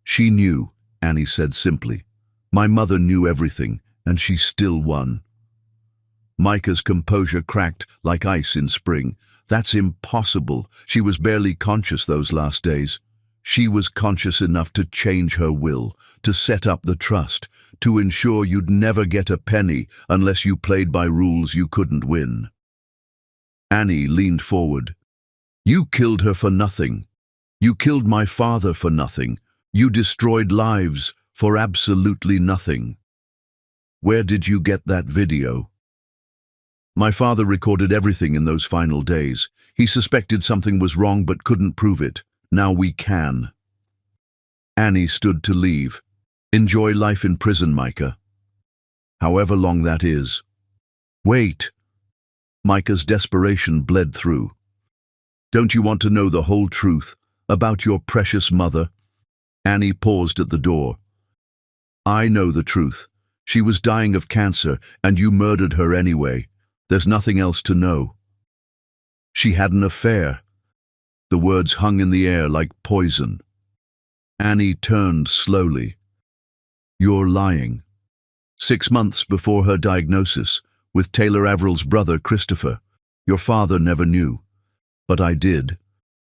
"She knew," Annie said simply. "My mother knew everything, and she still won." Micah's composure cracked like ice in spring. "That's impossible. She was barely conscious those last days." "She was conscious enough to change her will, to set up the trust, to ensure you'd never get a penny unless you played by rules you couldn't win." Annie leaned forward. "You killed her for nothing. You killed my father for nothing. You destroyed lives for absolutely nothing. Where did you get that video?" "My father recorded everything in those final days. He suspected something was wrong but couldn't prove it. Now we can." Annie stood to leave. "Enjoy life in prison, Micah. However long that is." "Wait." Micah's desperation bled through. "Don't you want to know the whole truth about your precious mother?" Annie paused at the door. "I know the truth. She was dying of cancer, and you murdered her anyway. There's nothing else to know." "She had an affair." The words hung in the air like poison. Annie turned slowly. "You're lying." 6 months before her diagnosis, with Taylor Averill's brother, Christopher. Your father never knew. But I did.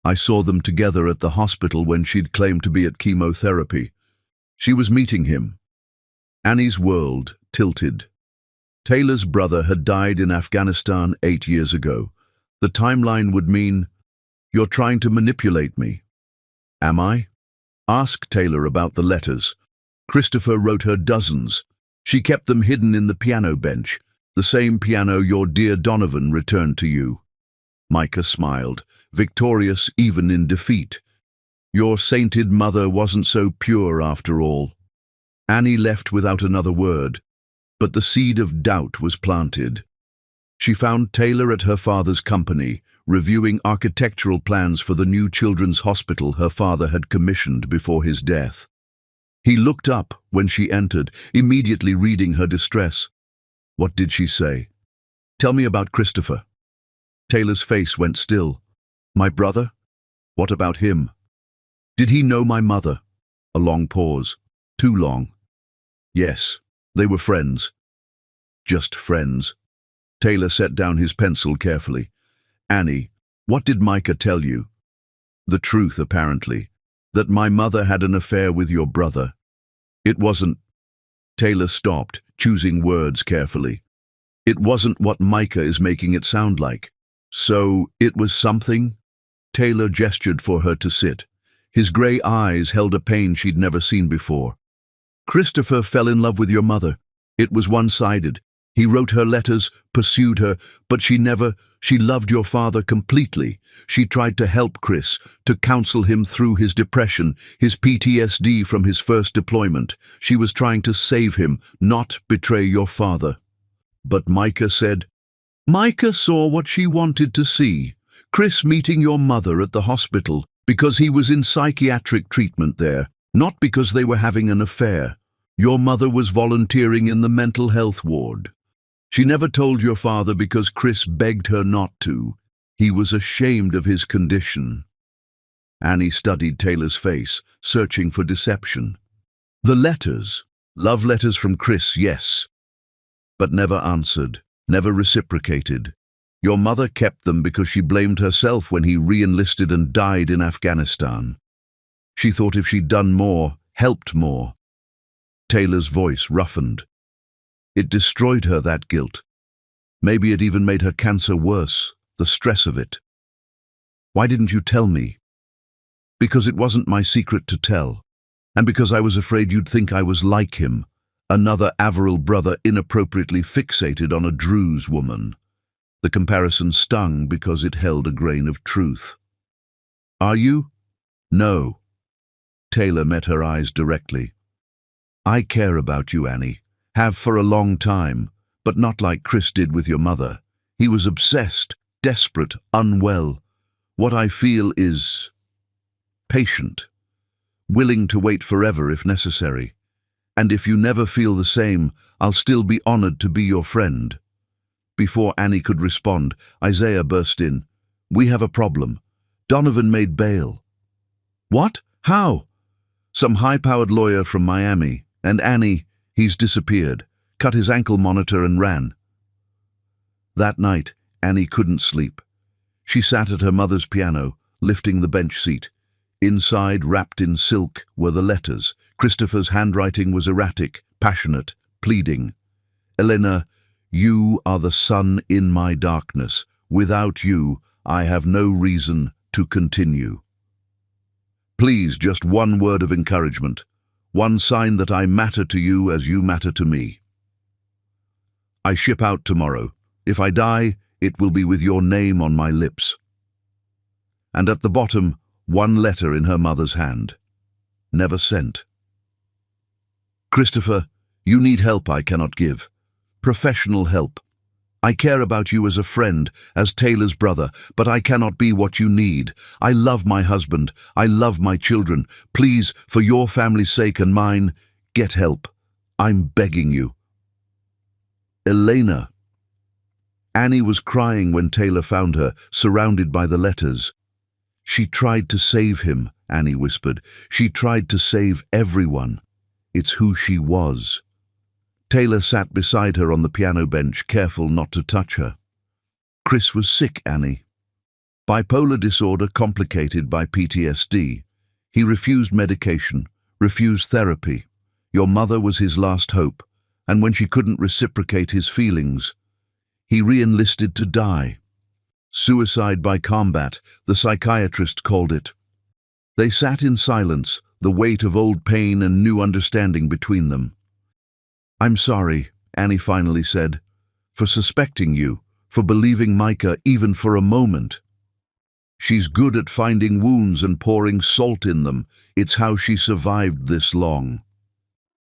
I saw them together at the hospital when she'd claimed to be at chemotherapy. She was meeting him. Annie's world tilted. Taylor's brother had died in Afghanistan 8 years ago. The timeline would mean, "You're trying to manipulate me." "Am I?" "Ask Taylor about the letters. Christopher wrote her dozens. She kept them hidden in the piano bench, the same piano your dear Donovan returned to you." Micah smiled, victorious even in defeat. Your sainted mother wasn't so pure after all. Annie left without another word, but the seed of doubt was planted. She found Taylor at her father's company, reviewing architectural plans for the new children's hospital her father had commissioned before his death. He looked up when she entered, immediately reading her distress. What did she say? Tell me about Christopher. Taylor's face went still. My brother? What about him? Did he know my mother? A long pause. Too long. Yes, they were friends. Just friends. Taylor set down his pencil carefully. Annie, what did Micah tell you? The truth, apparently. That my mother had an affair with your brother. It wasn't... Taylor stopped, choosing words carefully. It wasn't what Micah is making it sound like. So, it was something? Taylor gestured for her to sit. His grey eyes held a pain she'd never seen before. Christopher fell in love with your mother. It was one-sided. He wrote her letters, pursued her, but she loved your father completely. She tried to help Chris, to counsel him through his depression, his PTSD from his first deployment. She was trying to save him, not betray your father. But Micah said, Micah saw what she wanted to see. Chris meeting your mother at the hospital because he was in psychiatric treatment there, not because they were having an affair. Your mother was volunteering in the mental health ward. She never told your father because Chris begged her not to. He was ashamed of his condition. Annie studied Taylor's face, searching for deception. The letters, love letters from Chris, yes, but never answered, never reciprocated. Your mother kept them because she blamed herself when he re-enlisted and died in Afghanistan. She thought if she'd done more, helped more. Taylor's voice roughened. It destroyed her, that guilt. Maybe it even made her cancer worse, the stress of it. Why didn't you tell me? Because it wasn't my secret to tell, and because I was afraid you'd think I was like him, another Averill brother inappropriately fixated on a Druze woman. The comparison stung because it held a grain of truth. Are you? No. Taylor met her eyes directly. I care about you, Annie. Have for a long time, but not like Chris did with your mother. He was obsessed, desperate, unwell. What I feel is patient, willing to wait forever if necessary. And if you never feel the same, I'll still be honored to be your friend. Before Annie could respond, Isaiah burst in. We have a problem. Donovan made bail. What? How? Some high-powered lawyer from Miami, and Annie, he's disappeared, cut his ankle monitor and ran. That night, Annie couldn't sleep. She sat at her mother's piano, lifting the bench seat. Inside, wrapped in silk, were the letters. Christopher's handwriting was erratic, passionate, pleading. Elena, you are the sun in my darkness. Without you, I have no reason to continue. Please, just one word of encouragement. One sign that I matter to you as you matter to me. I ship out tomorrow. If I die, it will be with your name on my lips. And at the bottom, one letter in her mother's hand. Never sent. Christopher, you need help I cannot give. Professional help. I care about you as a friend, as Taylor's brother, but I cannot be what you need. I love my husband. I love my children. Please, for your family's sake and mine, get help. I'm begging you. Elena. Annie was crying when Taylor found her, surrounded by the letters. She tried to save him, Annie whispered. She tried to save everyone. It's who she was. Taylor sat beside her on the piano bench, careful not to touch her. Chris was sick, Annie. Bipolar disorder complicated by PTSD. He refused medication, refused therapy. Your mother was his last hope, and when she couldn't reciprocate his feelings, he re-enlisted to die. Suicide by combat, the psychiatrist called it. They sat in silence, the weight of old pain and new understanding between them. I'm sorry, Annie finally said, for suspecting you, for believing Micah even for a moment. She's good at finding wounds and pouring salt in them. It's how she survived this long.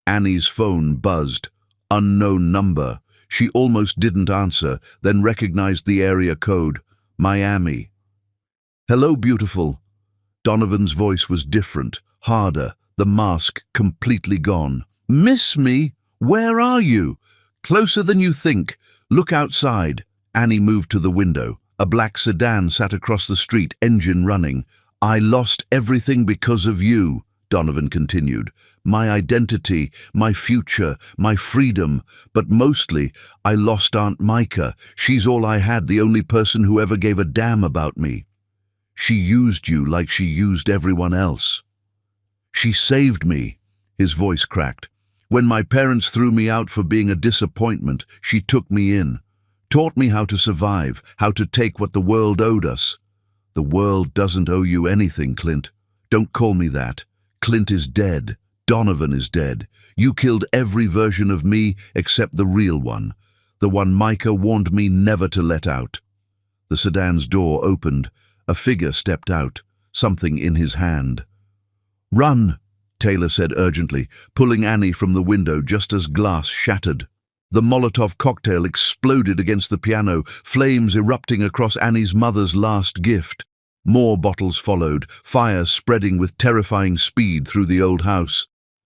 Annie's phone buzzed. Unknown number. She almost didn't answer, then recognized the area code. Miami. "Hello, beautiful." Donovan's voice was different, harder, the mask completely gone. "Miss me? Where are you?" "Closer than you think. Look outside." Annie moved to the window. A black sedan sat across the street, engine running. "I lost everything because of you," Donovan continued. "My identity, my future, my freedom. But mostly, I lost Aunt Micah. She's all I had, the only person who ever gave a damn about me. She used you like she used everyone else. She saved me." His voice cracked. "When my parents threw me out for being a disappointment, she took me in. Taught me how to survive, how to take what the world owed us." "The world doesn't owe you anything, Clint. Don't call me that. Clint is dead. Donovan is dead. You killed every version of me except the real one. The one Micah warned me never to let out." The sedan's door opened. A figure stepped out, something in his hand. "Run," Taylor said urgently, pulling Annie from the window just as glass shattered. The Molotov cocktail exploded against the piano, flames erupting across Annie's mother's last gift. More bottles followed, fire spreading with terrifying speed through the old house.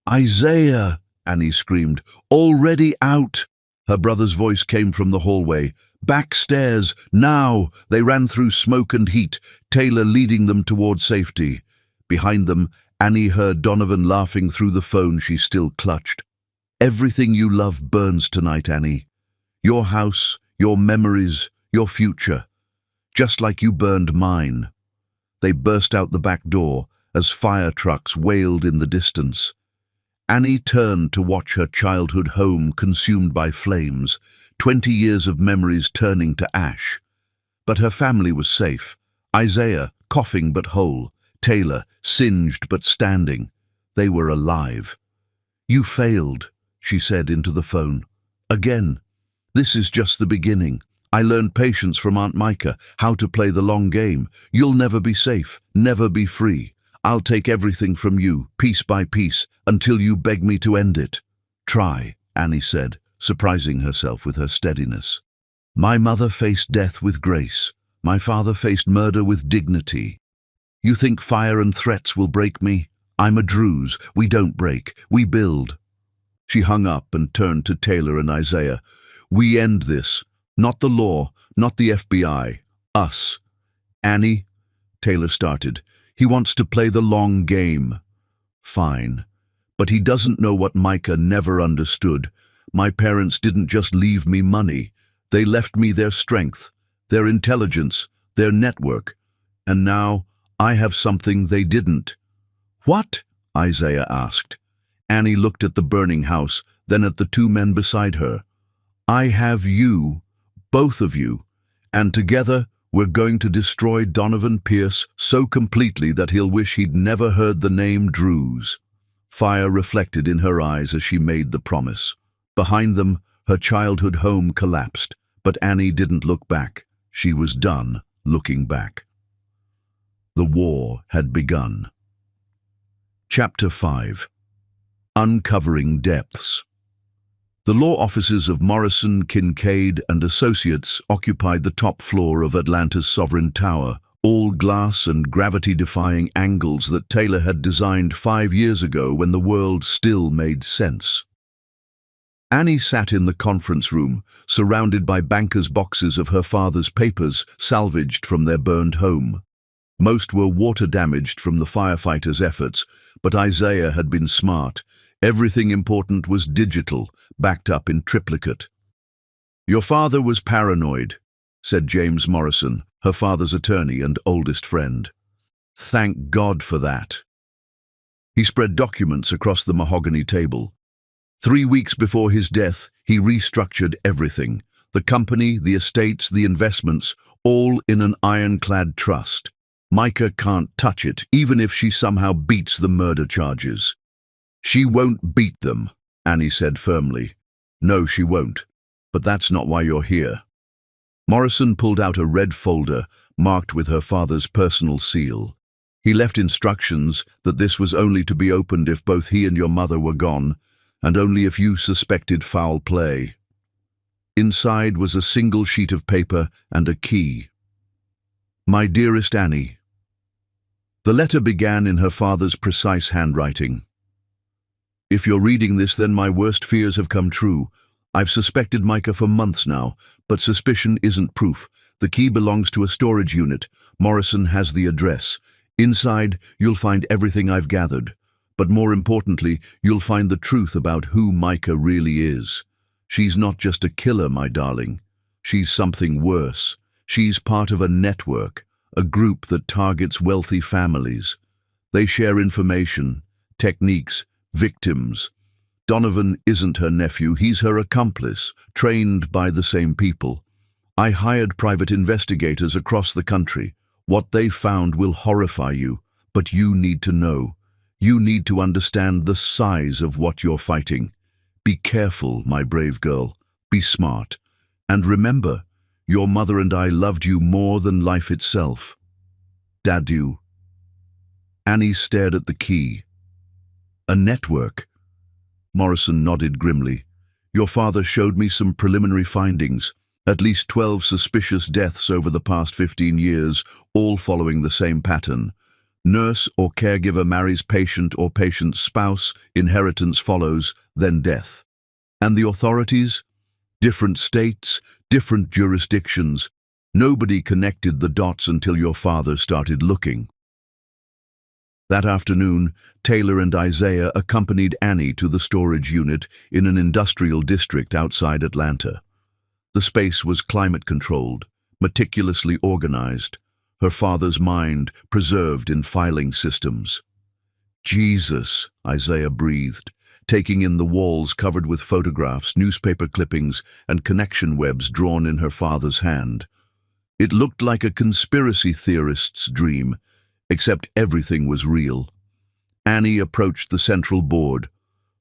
"Isaiah!" Annie screamed. "Already out!" Her brother's voice came from the hallway. "Backstairs, now!" They ran through smoke and heat, Taylor leading them toward safety. Behind them, Annie heard Donovan laughing through the phone she still clutched. "Everything you love burns tonight, Annie. Your house, your memories, your future. Just like you burned mine." They burst out the back door as fire trucks wailed in the distance. Annie turned to watch her childhood home consumed by flames, 20 years of memories turning to ash. But her family was safe. Isaiah, coughing but whole. Taylor, singed but standing. They were alive. "You failed," she said into the phone. "Again. This is just the beginning. I learned patience from Aunt Micah, how to play the long game. You'll never be safe, never be free. I'll take everything from you, piece by piece, until you beg me to end it." "Try," Annie said, surprising herself with her steadiness. "My mother faced death with grace. My father faced murder with dignity. You think fire and threats will break me? I'm a Druze. We don't break, we build." She hung up and turned to Taylor and Isaiah. "We end this. Not the law, not the FBI. Us." "Annie," Taylor started, "he wants to play the long game." "Fine. But he doesn't know what Micah never understood. My parents didn't just leave me money. They left me their strength, their intelligence, their network. And now I have something they didn't." "What?" Isaiah asked. Annie looked at the burning house, then at the two men beside her. "I have you, both of you, and together we're going to destroy Donovan Pierce so completely that he'll wish he'd never heard the name Druze." Fire reflected in her eyes as she made the promise. Behind them, her childhood home collapsed, but Annie didn't look back. She was done looking back. The war had begun. Chapter 5. Uncovering Depths. The law offices of Morrison, Kincaid and Associates occupied the top floor of Atlanta's Sovereign Tower, all glass and gravity-defying angles that Taylor had designed 5 years ago when the world still made sense. Annie sat in the conference room, surrounded by bankers' boxes of her father's papers salvaged from their burned home. Most were water-damaged from the firefighters' efforts, but Isaiah had been smart. Everything important was digital, backed up in triplicate. "Your father was paranoid," said James Morrison, her father's attorney and oldest friend. "Thank God for that." He spread documents across the mahogany table. 3 weeks before his death, he restructured everything. The company, the estates, the investments, all in an ironclad trust. Micah can't touch it, even if she somehow beats the murder charges. "She won't beat them," Annie said firmly. "No, she won't. But that's not why you're here." Morrison pulled out a red folder marked with her father's personal seal. He left instructions that this was only to be opened if both he and your mother were gone, and only if you suspected foul play. Inside was a single sheet of paper and a key. My dearest Annie. The letter began in her father's precise handwriting. If you're reading this, then my worst fears have come true. I've suspected Micah for months now, but suspicion isn't proof. The key belongs to a storage unit. Morrison has the address. Inside, you'll find everything I've gathered. But more importantly, you'll find the truth about who Micah really is. She's not just a killer, my darling. She's something worse. She's part of a network, a group that targets wealthy families. They share information, techniques, victims. Donovan isn't her nephew, he's her accomplice, trained by the same people. I hired private investigators across the country. What they found will horrify you, but you need to know. You need to understand the size of what you're fighting. Be careful, my brave girl. Be smart. And remember, your mother and I loved you more than life itself. Dadu. Annie stared at the key. A network. Morrison nodded grimly. Your father showed me some preliminary findings. At least 12 suspicious deaths over the past 15 years, all following the same pattern. Nurse or caregiver marries patient or patient's spouse, inheritance follows, then death. And the authorities? Different states, different jurisdictions. Nobody connected the dots until your father started looking. That afternoon, Taylor and Isaiah accompanied Annie to the storage unit in an industrial district outside Atlanta. The space was climate-controlled, meticulously organized, her father's mind preserved in filing systems. Jesus, Isaiah breathed, taking in the walls covered with photographs, newspaper clippings, and connection webs drawn in her father's hand. It looked like a conspiracy theorist's dream, except everything was real. Annie approached the central board.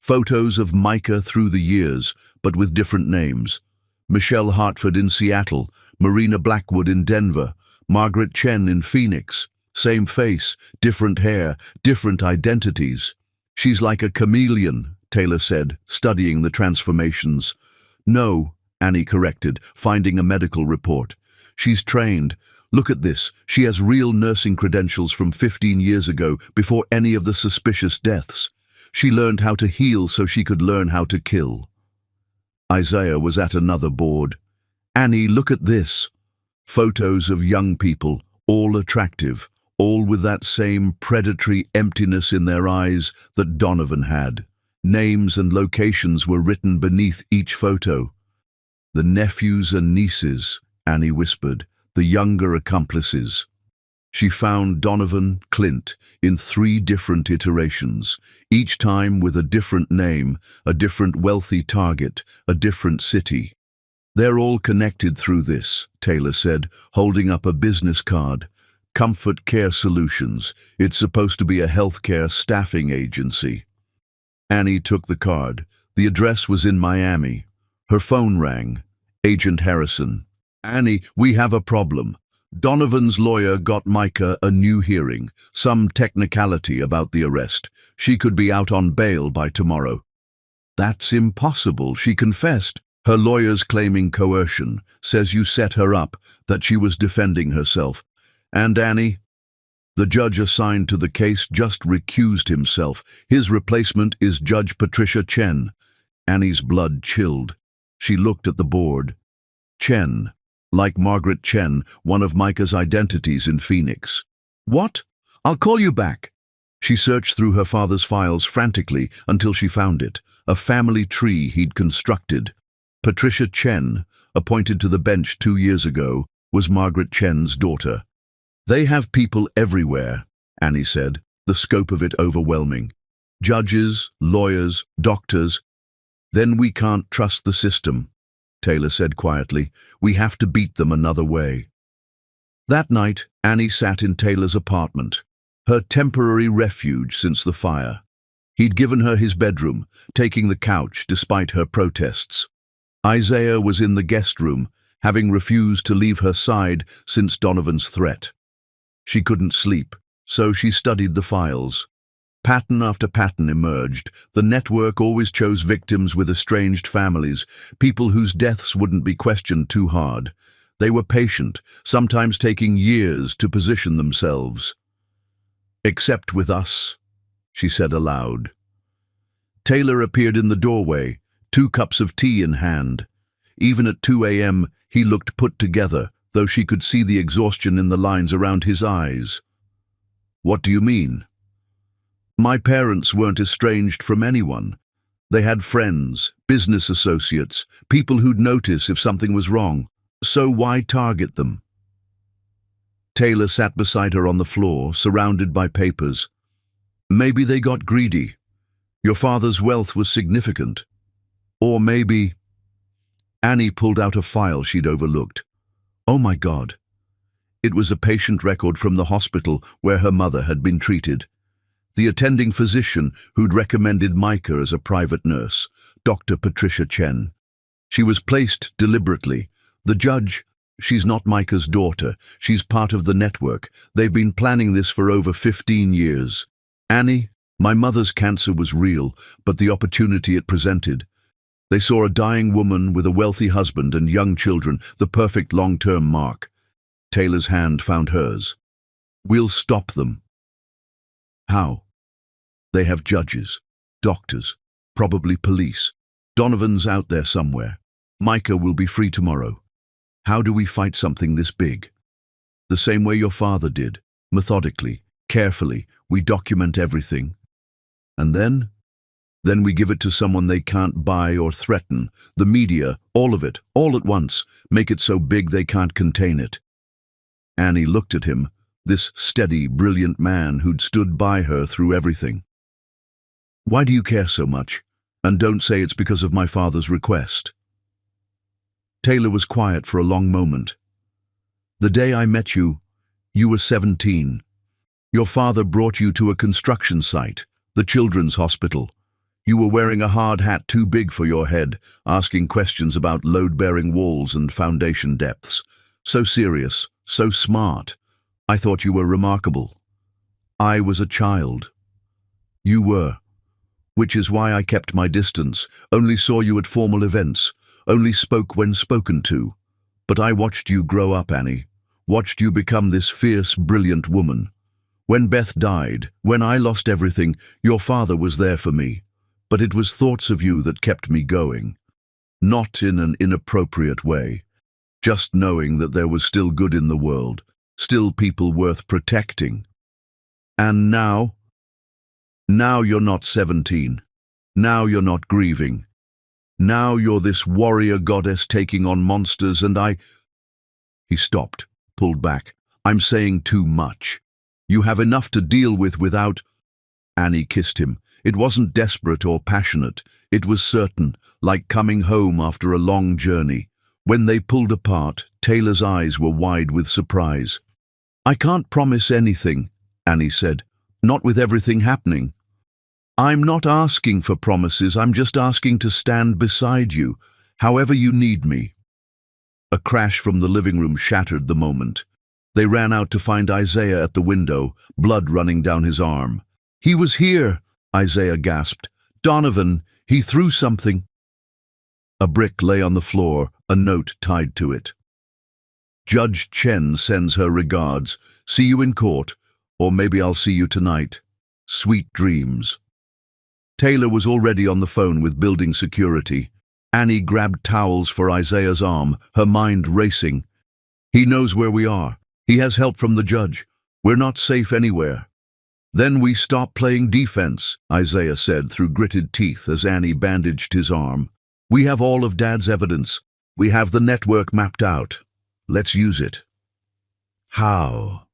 Photos of Micah through the years, but with different names. Michelle Hartford in Seattle, Marina Blackwood in Denver, Margaret Chen in Phoenix. Same face, different hair, different identities. She's like a chameleon, Taylor said, studying the transformations. No, Annie corrected, finding a medical report. She's trained. Look at this. She has real nursing credentials from 15 years ago, before any of the suspicious deaths. She learned how to heal so she could learn how to kill. Isaiah was at another board. Annie, look at this. Photos of young people, all attractive, all with that same predatory emptiness in their eyes that Donovan had. Names and locations were written beneath each photo. The nephews and nieces, Annie whispered, the younger accomplices. She found Donovan, Clint, in 3 different iterations, each time with a different name, a different wealthy target, a different city. They're all connected through this, Taylor said, holding up a business card. Comfort Care Solutions. It's supposed to be a healthcare staffing agency. Annie took the card. The address was in Miami. Her phone rang. Agent Harrison. Annie, we have a problem. Donovan's lawyer got Micah a new hearing, some technicality about the arrest. She could be out on bail by tomorrow. That's impossible, she confessed. Her lawyer's claiming coercion, says you set her up, that she was defending herself. And Annie? The judge assigned to the case just recused himself. His replacement is Judge Patricia Chen. Annie's blood chilled. She looked at the board. Chen. Like Margaret Chen, one of Micah's identities in Phoenix. What? I'll call you back. She searched through her father's files frantically until she found it, a family tree he'd constructed. Patricia Chen, appointed to the bench 2 years ago, was Margaret Chen's daughter. They have people everywhere, Annie said, the scope of it overwhelming. Judges, lawyers, doctors. Then we can't trust the system, Taylor said quietly. We have to beat them another way. That night, Annie sat in Taylor's apartment, her temporary refuge since the fire. He'd given her his bedroom, taking the couch despite her protests. Isaiah was in the guest room, having refused to leave her side since Donovan's threat. She couldn't sleep, so she studied the files. Pattern after pattern emerged. The network always chose victims with estranged families, people whose deaths wouldn't be questioned too hard. They were patient, sometimes taking years to position themselves. "Except with us," she said aloud. Taylor appeared in the doorway, 2 cups of tea in hand. Even at 2 a.m., he looked put together, though she could see the exhaustion in the lines around his eyes. "What do you mean?" "My parents weren't estranged from anyone. They had friends, business associates, people who'd notice if something was wrong. So why target them?" Taylor sat beside her on the floor, surrounded by papers. "Maybe they got greedy. Your father's wealth was significant. Or maybe—" Annie pulled out a file she'd overlooked. Oh my God. It was a patient record from the hospital where her mother had been treated. The attending physician who'd recommended Micah as a private nurse, Dr. Patricia Chen. She was placed deliberately. The judge, "She's not Micah's daughter. She's part of the network. They've been planning this for over 15 years. Annie, my mother's cancer was real, but the opportunity it presented. They saw a dying woman with a wealthy husband and young children, the perfect long-term mark." Taylor's hand found hers. "We'll stop them." "How?" "They have judges, doctors, probably police. Donovan's out there somewhere. Micah will be free tomorrow. How do we fight something this big?" "The same way your father did, methodically, carefully. We document everything. And then we give it to someone they can't buy or threaten. The media, all of it, all at once, make it so big they can't contain it." Annie looked at him, this steady, brilliant man who'd stood by her through everything. "Why do you care so much? And don't say it's because of my father's request." Taylor was quiet for a long moment. "The day I met you, you were 17. Your father brought you to a construction site, the children's hospital. You were wearing a hard hat too big for your head, asking questions about load-bearing walls and foundation depths. So serious, so smart. I thought you were remarkable. I was a child. You were. Which is why I kept my distance, only saw you at formal events, only spoke when spoken to. But I watched you grow up, Annie. Watched you become this fierce, brilliant woman. When Beth died, when I lost everything, your father was there for me. But it was thoughts of you that kept me going. Not in an inappropriate way. Just knowing that there was still good in the world, still people worth protecting. And now? Now you're not 17. Now you're not grieving. Now you're this warrior goddess taking on monsters and I—" He stopped, pulled back. "I'm saying too much. You have enough to deal with without—" Annie kissed him. It wasn't desperate or passionate. It was certain, like coming home after a long journey. When they pulled apart, Taylor's eyes were wide with surprise. "I can't promise anything," Annie said. "Not with everything happening. I'm not asking for promises, I'm just asking to stand beside you, however you need me." A crash from the living room shattered the moment. They ran out to find Isaiah at the window, blood running down his arm. "He was here," Isaiah gasped. "Donovan, he threw something." A brick lay on the floor, a note tied to it. "Judge Chen sends her regards. See you in court, or maybe I'll see you tonight. Sweet dreams." Taylor was already on the phone with building security. Annie grabbed towels for Isaiah's arm, her mind racing. "He knows where we are. He has help from the judge. We're not safe anywhere." "Then we stop playing defense," Isaiah said through gritted teeth as Annie bandaged his arm. "We have all of Dad's evidence. We have the network mapped out. Let's use it." "How?"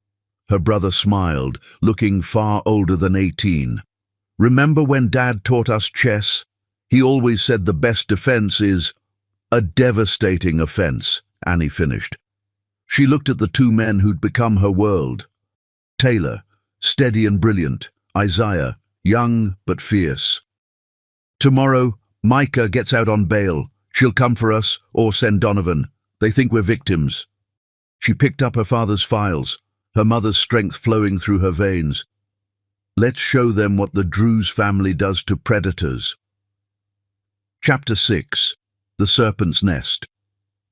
Her brother smiled, looking far older than 18. "Remember when Dad taught us chess? He always said the best defense is a devastating offense," Annie finished. She looked at the two men who'd become her world. Taylor, steady and brilliant. Isaiah, young but fierce. "Tomorrow, Micah gets out on bail. She'll come for us or send Donovan. They think we're victims." She picked up her father's files, her mother's strength flowing through her veins. "Let's show them what the Drews family does to predators." Chapter 6. The Serpent's Nest.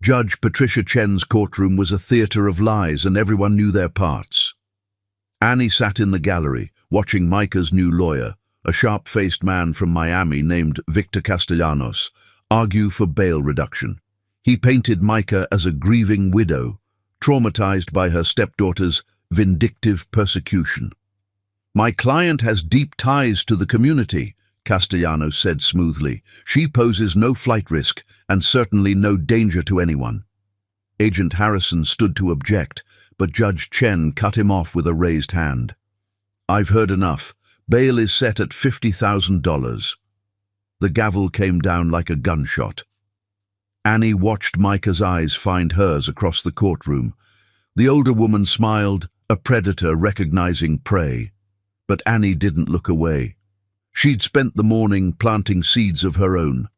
Judge Patricia Chen's courtroom was a theatre of lies, and everyone knew their parts. Annie sat in the gallery, watching Micah's new lawyer, a sharp-faced man from Miami named Victor Castellanos, argue for bail reduction. He painted Micah as a grieving widow, traumatized by her stepdaughter's vindictive persecution. "My client has deep ties to the community," Castellanos said smoothly. "She poses no flight risk and certainly no danger to anyone." Agent Harrison stood to object, but Judge Chen cut him off with a raised hand. "I've heard enough. Bail is set at $50,000. The gavel came down like a gunshot. Annie watched Micah's eyes find hers across the courtroom. The older woman smiled, a predator recognizing prey. But Annie didn't look away. She'd spent the morning planting seeds of her own.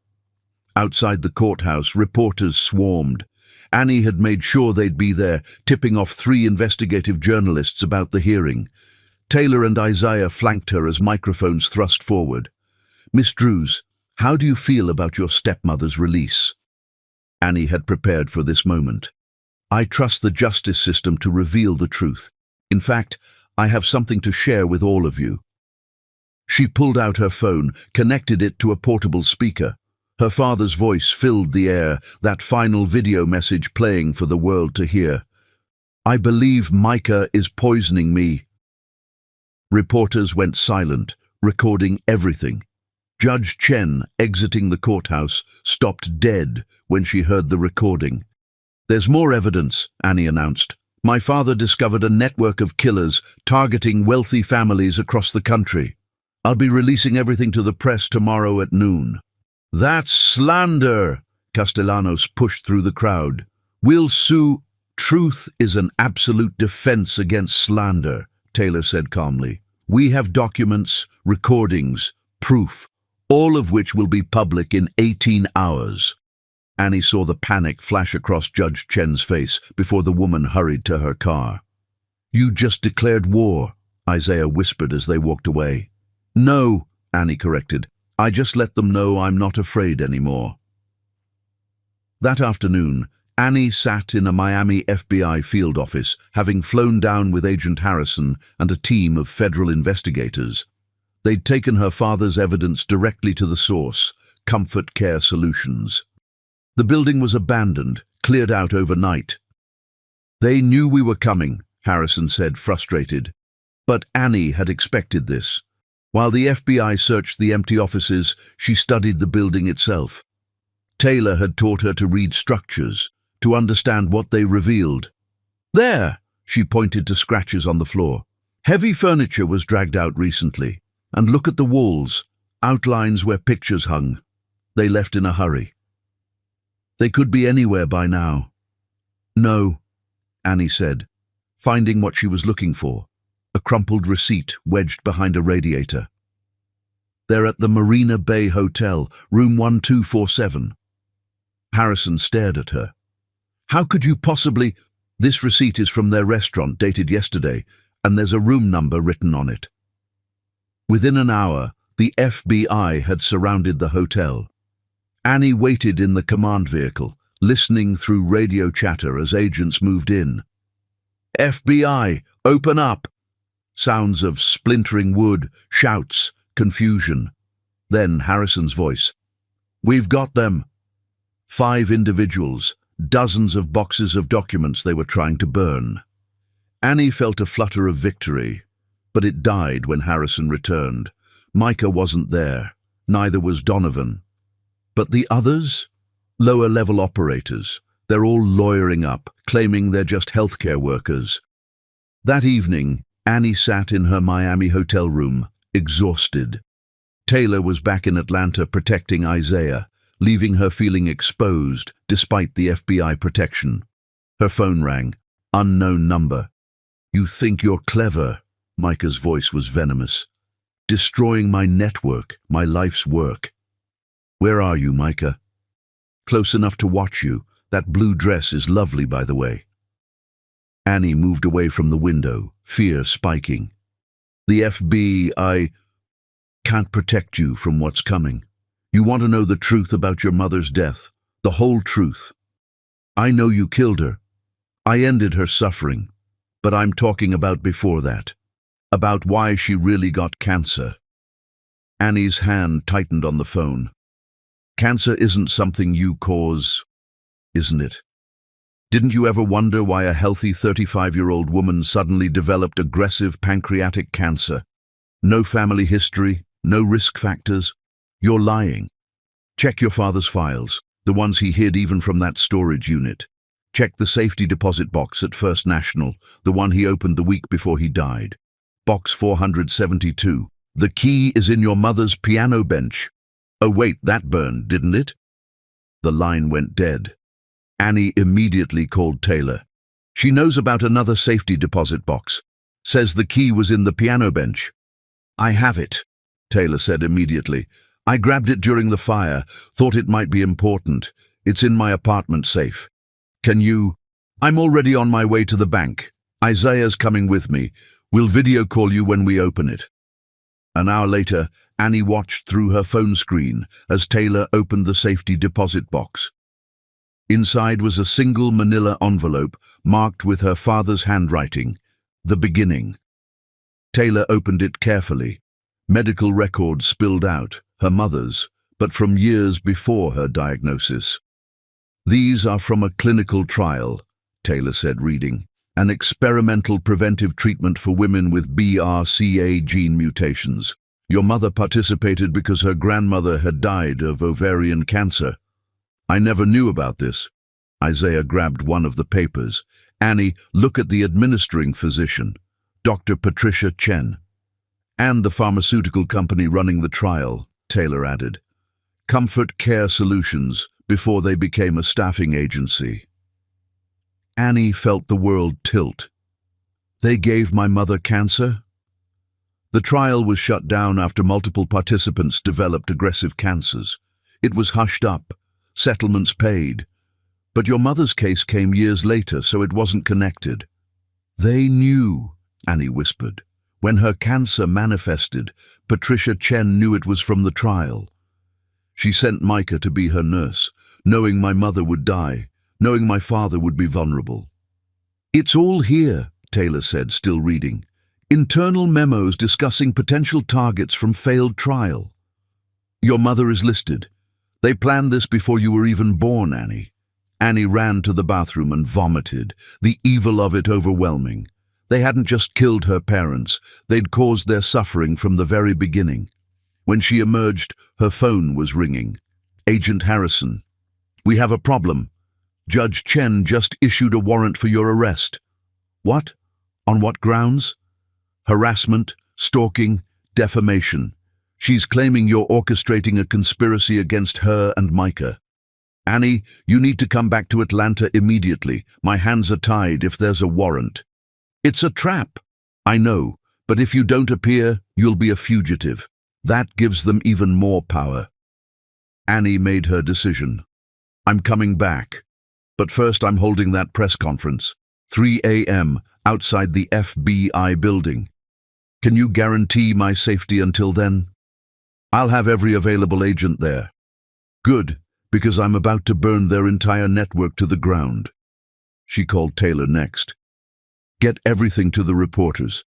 Outside the courthouse, reporters swarmed. Annie had made sure they'd be there, tipping off 3 investigative journalists about the hearing. Taylor and Isaiah flanked her as microphones thrust forward. "Miss Drews, how do you feel about your stepmother's release?" Annie had prepared for this moment. "I trust the justice system to reveal the truth. In fact, I have something to share with all of you." She pulled out her phone, connected it to a portable speaker. Her father's voice filled the air, that final video message playing for the world to hear. "I believe Micah is poisoning me." Reporters went silent, recording everything. Judge Chen, exiting the courthouse, stopped dead when she heard the recording. "There's more evidence," Annie announced. "My father discovered a network of killers targeting wealthy families across the country. I'll be releasing everything to the press tomorrow at noon." "That's slander!" Castellanos pushed through the crowd. "We'll sue." "Truth is an absolute defense against slander," Taylor said calmly. "We have documents, recordings, proof, all of which will be public in 18 hours. Annie saw the panic flash across Judge Chen's face before the woman hurried to her car. "You just declared war," Isaiah whispered as they walked away. "No," Annie corrected. "I just let them know I'm not afraid anymore." That afternoon, Annie sat in a Miami FBI field office, having flown down with Agent Harrison and a team of federal investigators. They'd taken her father's evidence directly to the source, Comfort Care Solutions. The building was abandoned, cleared out overnight. "They knew we were coming," Harrison said, frustrated. But Annie had expected this. While the FBI searched the empty offices, she studied the building itself. Taylor had taught her to read structures, to understand what they revealed. "There!" She pointed to scratches on the floor. "Heavy furniture was dragged out recently. And look at the walls, outlines where pictures hung. They left in a hurry. They could be anywhere by now." "No," Annie said, finding what she was looking for, a crumpled receipt wedged behind a radiator. "They're at the Marina Bay Hotel, room 1247. Harrison stared at her. "How could you possibly—" "This receipt is from their restaurant, dated yesterday, and there's a room number written on it." Within an hour, the FBI had surrounded the hotel. Annie waited in the command vehicle, listening through radio chatter as agents moved in. "FBI, open up!" Sounds of splintering wood, shouts, confusion. Then Harrison's voice. "We've got them." 5 individuals, dozens of boxes of documents they were trying to burn. Annie felt a flutter of victory, but it died when Harrison returned. Micah wasn't there, neither was Donovan. But the others? Lower-level operators. They're all lawyering up, claiming they're just healthcare workers. That evening, Annie sat in her Miami hotel room, exhausted. Taylor was back in Atlanta protecting Isaiah, leaving her feeling exposed despite the FBI protection. Her phone rang. Unknown number. "You think you're clever?" Micah's voice was venomous. "Destroying my network, my life's work." "Where are you, Micah?" "Close enough to watch you. That blue dress is lovely, by the way. Annie moved away from the window, fear spiking. The FBI can't protect you from what's coming. You want to know the truth about your mother's death, the whole truth. I know you killed her. I ended her suffering, but I'm talking about before that, about why she really got cancer. Annie's hand tightened on the phone. Cancer isn't something you cause, isn't it? Didn't you ever wonder why a healthy 35-year-old woman suddenly developed aggressive pancreatic cancer? No family history, no risk factors. You're lying. Check your father's files, the ones he hid even from that storage unit. Check the safety deposit box at First National, the one he opened the week before he died. Box 472. The key is in your mother's piano bench. Oh wait, that burned, didn't it? The line went dead. Annie immediately called Taylor. She knows about another safety deposit box. Says the key was in the piano bench. I have it, Taylor said immediately. I grabbed it during the fire, thought it might be important. It's in my apartment safe. Can you? I'm already on my way to the bank. Isaiah's coming with me. We'll video call you when we open it. An hour later, Annie watched through her phone screen as Taylor opened the safety deposit box. Inside was a single manila envelope marked with her father's handwriting, The Beginning. Taylor opened it carefully. Medical records spilled out, her mother's, but from years before her diagnosis. These are from a clinical trial, Taylor said, reading. An experimental preventive treatment for women with BRCA gene mutations. Your mother participated because her grandmother had died of ovarian cancer. I never knew about this. Isaiah grabbed one of the papers. Annie, look at the administering physician, Dr. Patricia Chen. And the pharmaceutical company running the trial, Taylor added. Comfort Care Solutions, before they became a staffing agency. Annie felt the world tilt. They gave my mother cancer? The trial was shut down after multiple participants developed aggressive cancers. It was hushed up. Settlements paid. But your mother's case came years later, so it wasn't connected. They knew, Annie whispered. When her cancer manifested, Patricia Chen knew it was from the trial. She sent Micah to be her nurse, knowing my mother would die, knowing my father would be vulnerable. It's all here, Taylor said, still reading. Internal memos discussing potential targets from failed trial. Your mother is listed. They planned this before you were even born, Annie. Annie ran to the bathroom and vomited, the evil of it overwhelming. They hadn't just killed her parents, they'd caused their suffering from the very beginning. When she emerged, her phone was ringing. Agent Harrison. We have a problem. Judge Chen just issued a warrant for your arrest. What? On what grounds? Harassment, stalking, defamation. She's claiming you're orchestrating a conspiracy against her and Micah. Annie, you need to come back to Atlanta immediately. My hands are tied if there's a warrant. It's a trap. I know, but if you don't appear, you'll be a fugitive. That gives them even more power. Annie made her decision. I'm coming back. But first I'm holding that press conference. 3 a.m. outside the FBI building. Can you guarantee my safety until then? I'll have every available agent there. Good, because I'm about to burn their entire network to the ground. She called Taylor next. Get everything to the reporters.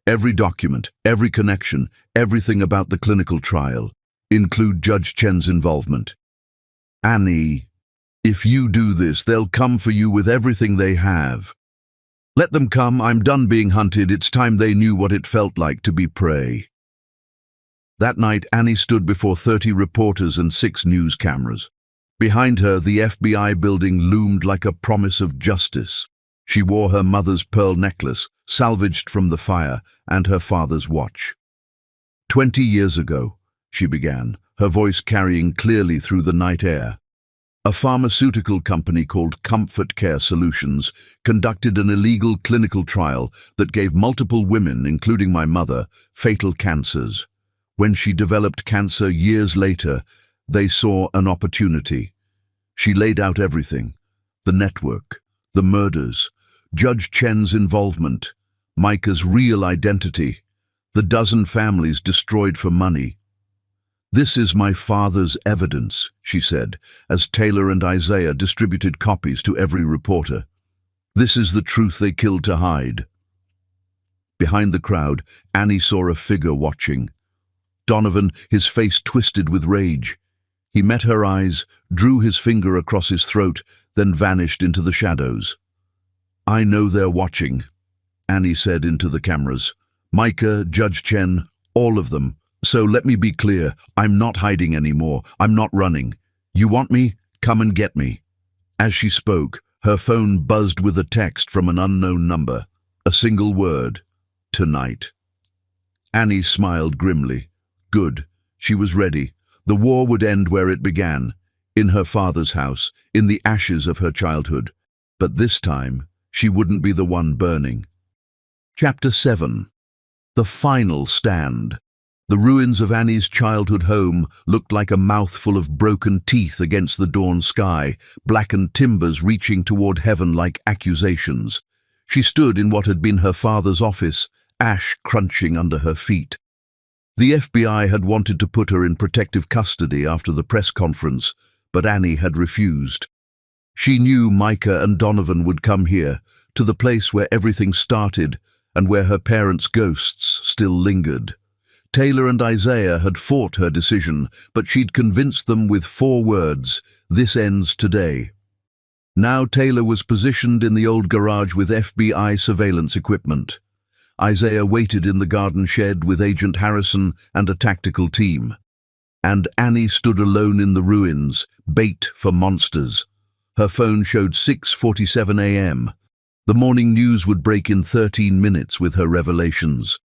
Every document, every connection, everything about the clinical trial. Include Judge Chen's involvement. Annie, if you do this, they'll come for you with everything they have. Let them come. I'm done being hunted. It's time they knew what it felt like to be prey. That night, Annie stood before 30 reporters and 6 news cameras. Behind her, the FBI building loomed like a promise of justice. She wore her mother's pearl necklace, salvaged from the fire, and her father's watch. 20 years ago, she began, her voice carrying clearly through the night air. A pharmaceutical company called Comfort Care Solutions conducted an illegal clinical trial that gave multiple women, including my mother, fatal cancers. When she developed cancer years later, they saw an opportunity. She laid out everything. The network, the murders, Judge Chen's involvement, Micah's real identity, the dozen families destroyed for money. "This is my father's evidence," she said, as Taylor and Isaiah distributed copies to every reporter. "This is the truth they killed to hide." Behind the crowd, Annie saw a figure watching. Donovan, his face twisted with rage. He met her eyes, drew his finger across his throat, then vanished into the shadows. "I know they're watching," Annie said into the cameras. "Micah, Judge Chen, all of them. So let me be clear, I'm not hiding anymore. I'm not running. You want me? Come and get me." As she spoke, her phone buzzed with a text from an unknown number. A single word: tonight. Annie smiled grimly. Good. She was ready. The war would end where it began, in her father's house, in the ashes of her childhood. But this time, she wouldn't be the one burning. Chapter 7. The Final Stand. The ruins of Annie's childhood home looked like a mouthful of broken teeth against the dawn sky, blackened timbers reaching toward heaven like accusations. She stood in what had been her father's office, ash crunching under her feet. The FBI had wanted to put her in protective custody after the press conference, but Annie had refused. She knew Micah and Donovan would come here, to the place where everything started and where her parents' ghosts still lingered. Taylor and Isaiah had fought her decision, but she'd convinced them with 4 words: "This ends today." Now Taylor was positioned in the old garage with FBI surveillance equipment. Isaiah waited in the garden shed with Agent Harrison and a tactical team. And Annie stood alone in the ruins, bait for monsters. Her phone showed 6:47 a.m. The morning news would break in 13 minutes with her revelations.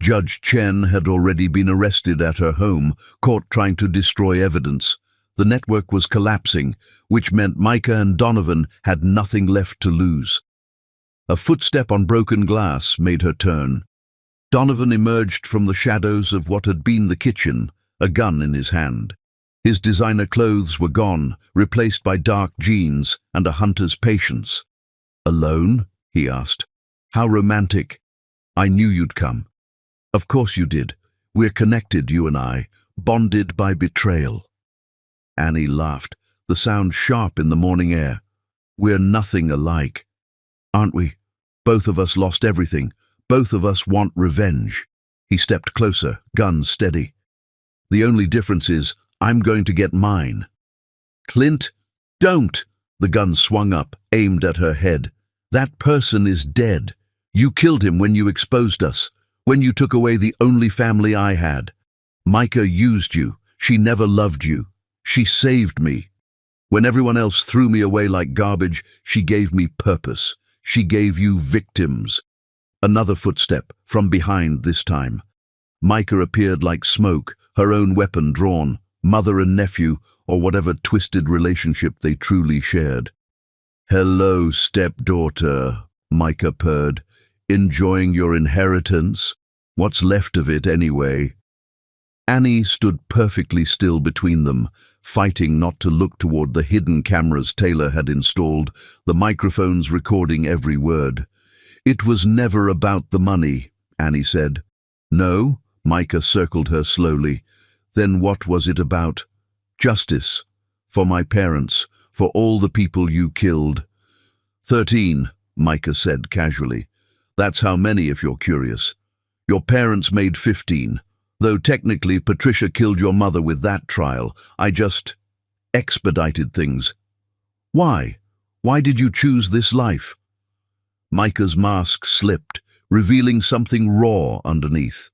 Judge Chen had already been arrested at her home, caught trying to destroy evidence. The network was collapsing, which meant Micah and Donovan had nothing left to lose. A footstep on broken glass made her turn. Donovan emerged from the shadows of what had been the kitchen, a gun in his hand. His designer clothes were gone, replaced by dark jeans and a hunter's patience. "Alone?" he asked. "How romantic. I knew you'd come." "Of course you did. We're connected, you and I, bonded by betrayal." Annie laughed, the sound sharp in the morning air. "We're nothing alike. Aren't we? Both of us lost everything. Both of us want revenge." He stepped closer, gun steady. "The only difference is, I'm going to get mine." "Clint, don't!" The gun swung up, aimed at her head. "That person is dead. You killed him when you exposed us, when you took away the only family I had. Micah used you. She never loved you. She saved me. When everyone else threw me away like garbage, she gave me purpose. She gave you victims." Another footstep, from behind this time. Micah appeared like smoke, her own weapon drawn, mother and nephew, or whatever twisted relationship they truly shared. "Hello, stepdaughter," Micah purred. "Enjoying your inheritance? What's left of it, anyway?" Annie stood perfectly still between them, fighting not to look toward the hidden cameras Taylor had installed, the microphones recording every word. "It was never about the money," Annie said. "No?" Micah circled her slowly. "Then what was it about?" "Justice. For my parents, for all the people you killed." 13, Micah said casually. "That's how many, if you're curious. Your parents made 15. Though technically Patricia killed your mother with that trial. I just expedited things." "Why? Why did you choose this life?" Micah's mask slipped, revealing something raw underneath.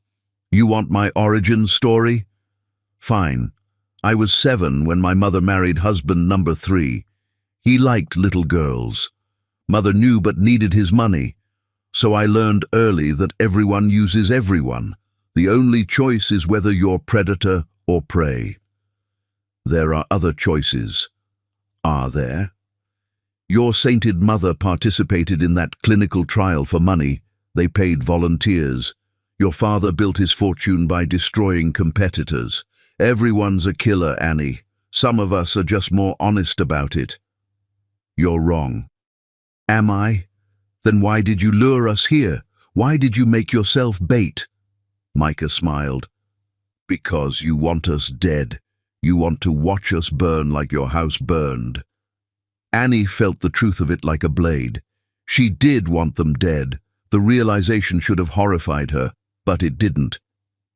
"You want my origin story? Fine. I was 7 when my mother married husband number 3. He liked little girls. Mother knew but needed his money. So I learned early that everyone uses everyone. The only choice is whether you're predator or prey. There are other choices. Are there? Your sainted mother participated in that clinical trial for money. They paid volunteers. Your father built his fortune by destroying competitors. Everyone's a killer, Annie. Some of us are just more honest about it. You're wrong. Am I? Then why did you lure us here? Why did you make yourself bait? Micah smiled. Because you want us dead. You want to watch us burn like your house burned. Annie felt the truth of it like a blade. She did want them dead. The realization should have horrified her, but it didn't.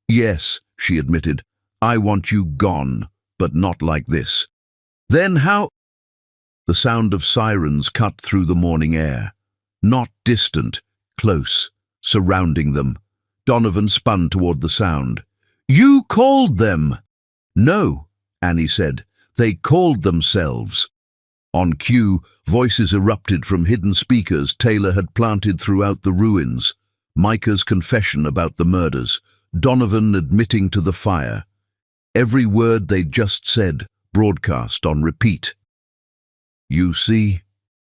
Yes, she admitted, I want you gone, but not like this. Then how? The sound of sirens cut through the morning air. Not distant, close, surrounding them. Donovan spun toward the sound. You called them! No, Annie said. They called themselves. On cue, voices erupted from hidden speakers Taylor had planted throughout the ruins. Micah's confession about the murders. Donovan admitting to the fire. Every word they'd just said, broadcast on repeat. You see,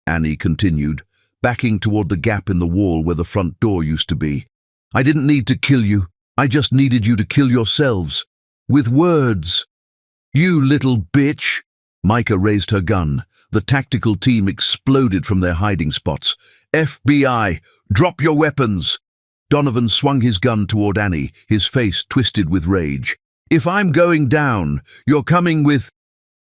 Annie continued, backing toward the gap in the wall where the front door used to be. I didn't need to kill you. I just needed you to kill yourselves. With words. You little bitch. Micah raised her gun. The tactical team exploded from their hiding spots. FBI, drop your weapons. Donovan swung his gun toward Annie, his face twisted with rage. If I'm going down, you're coming with...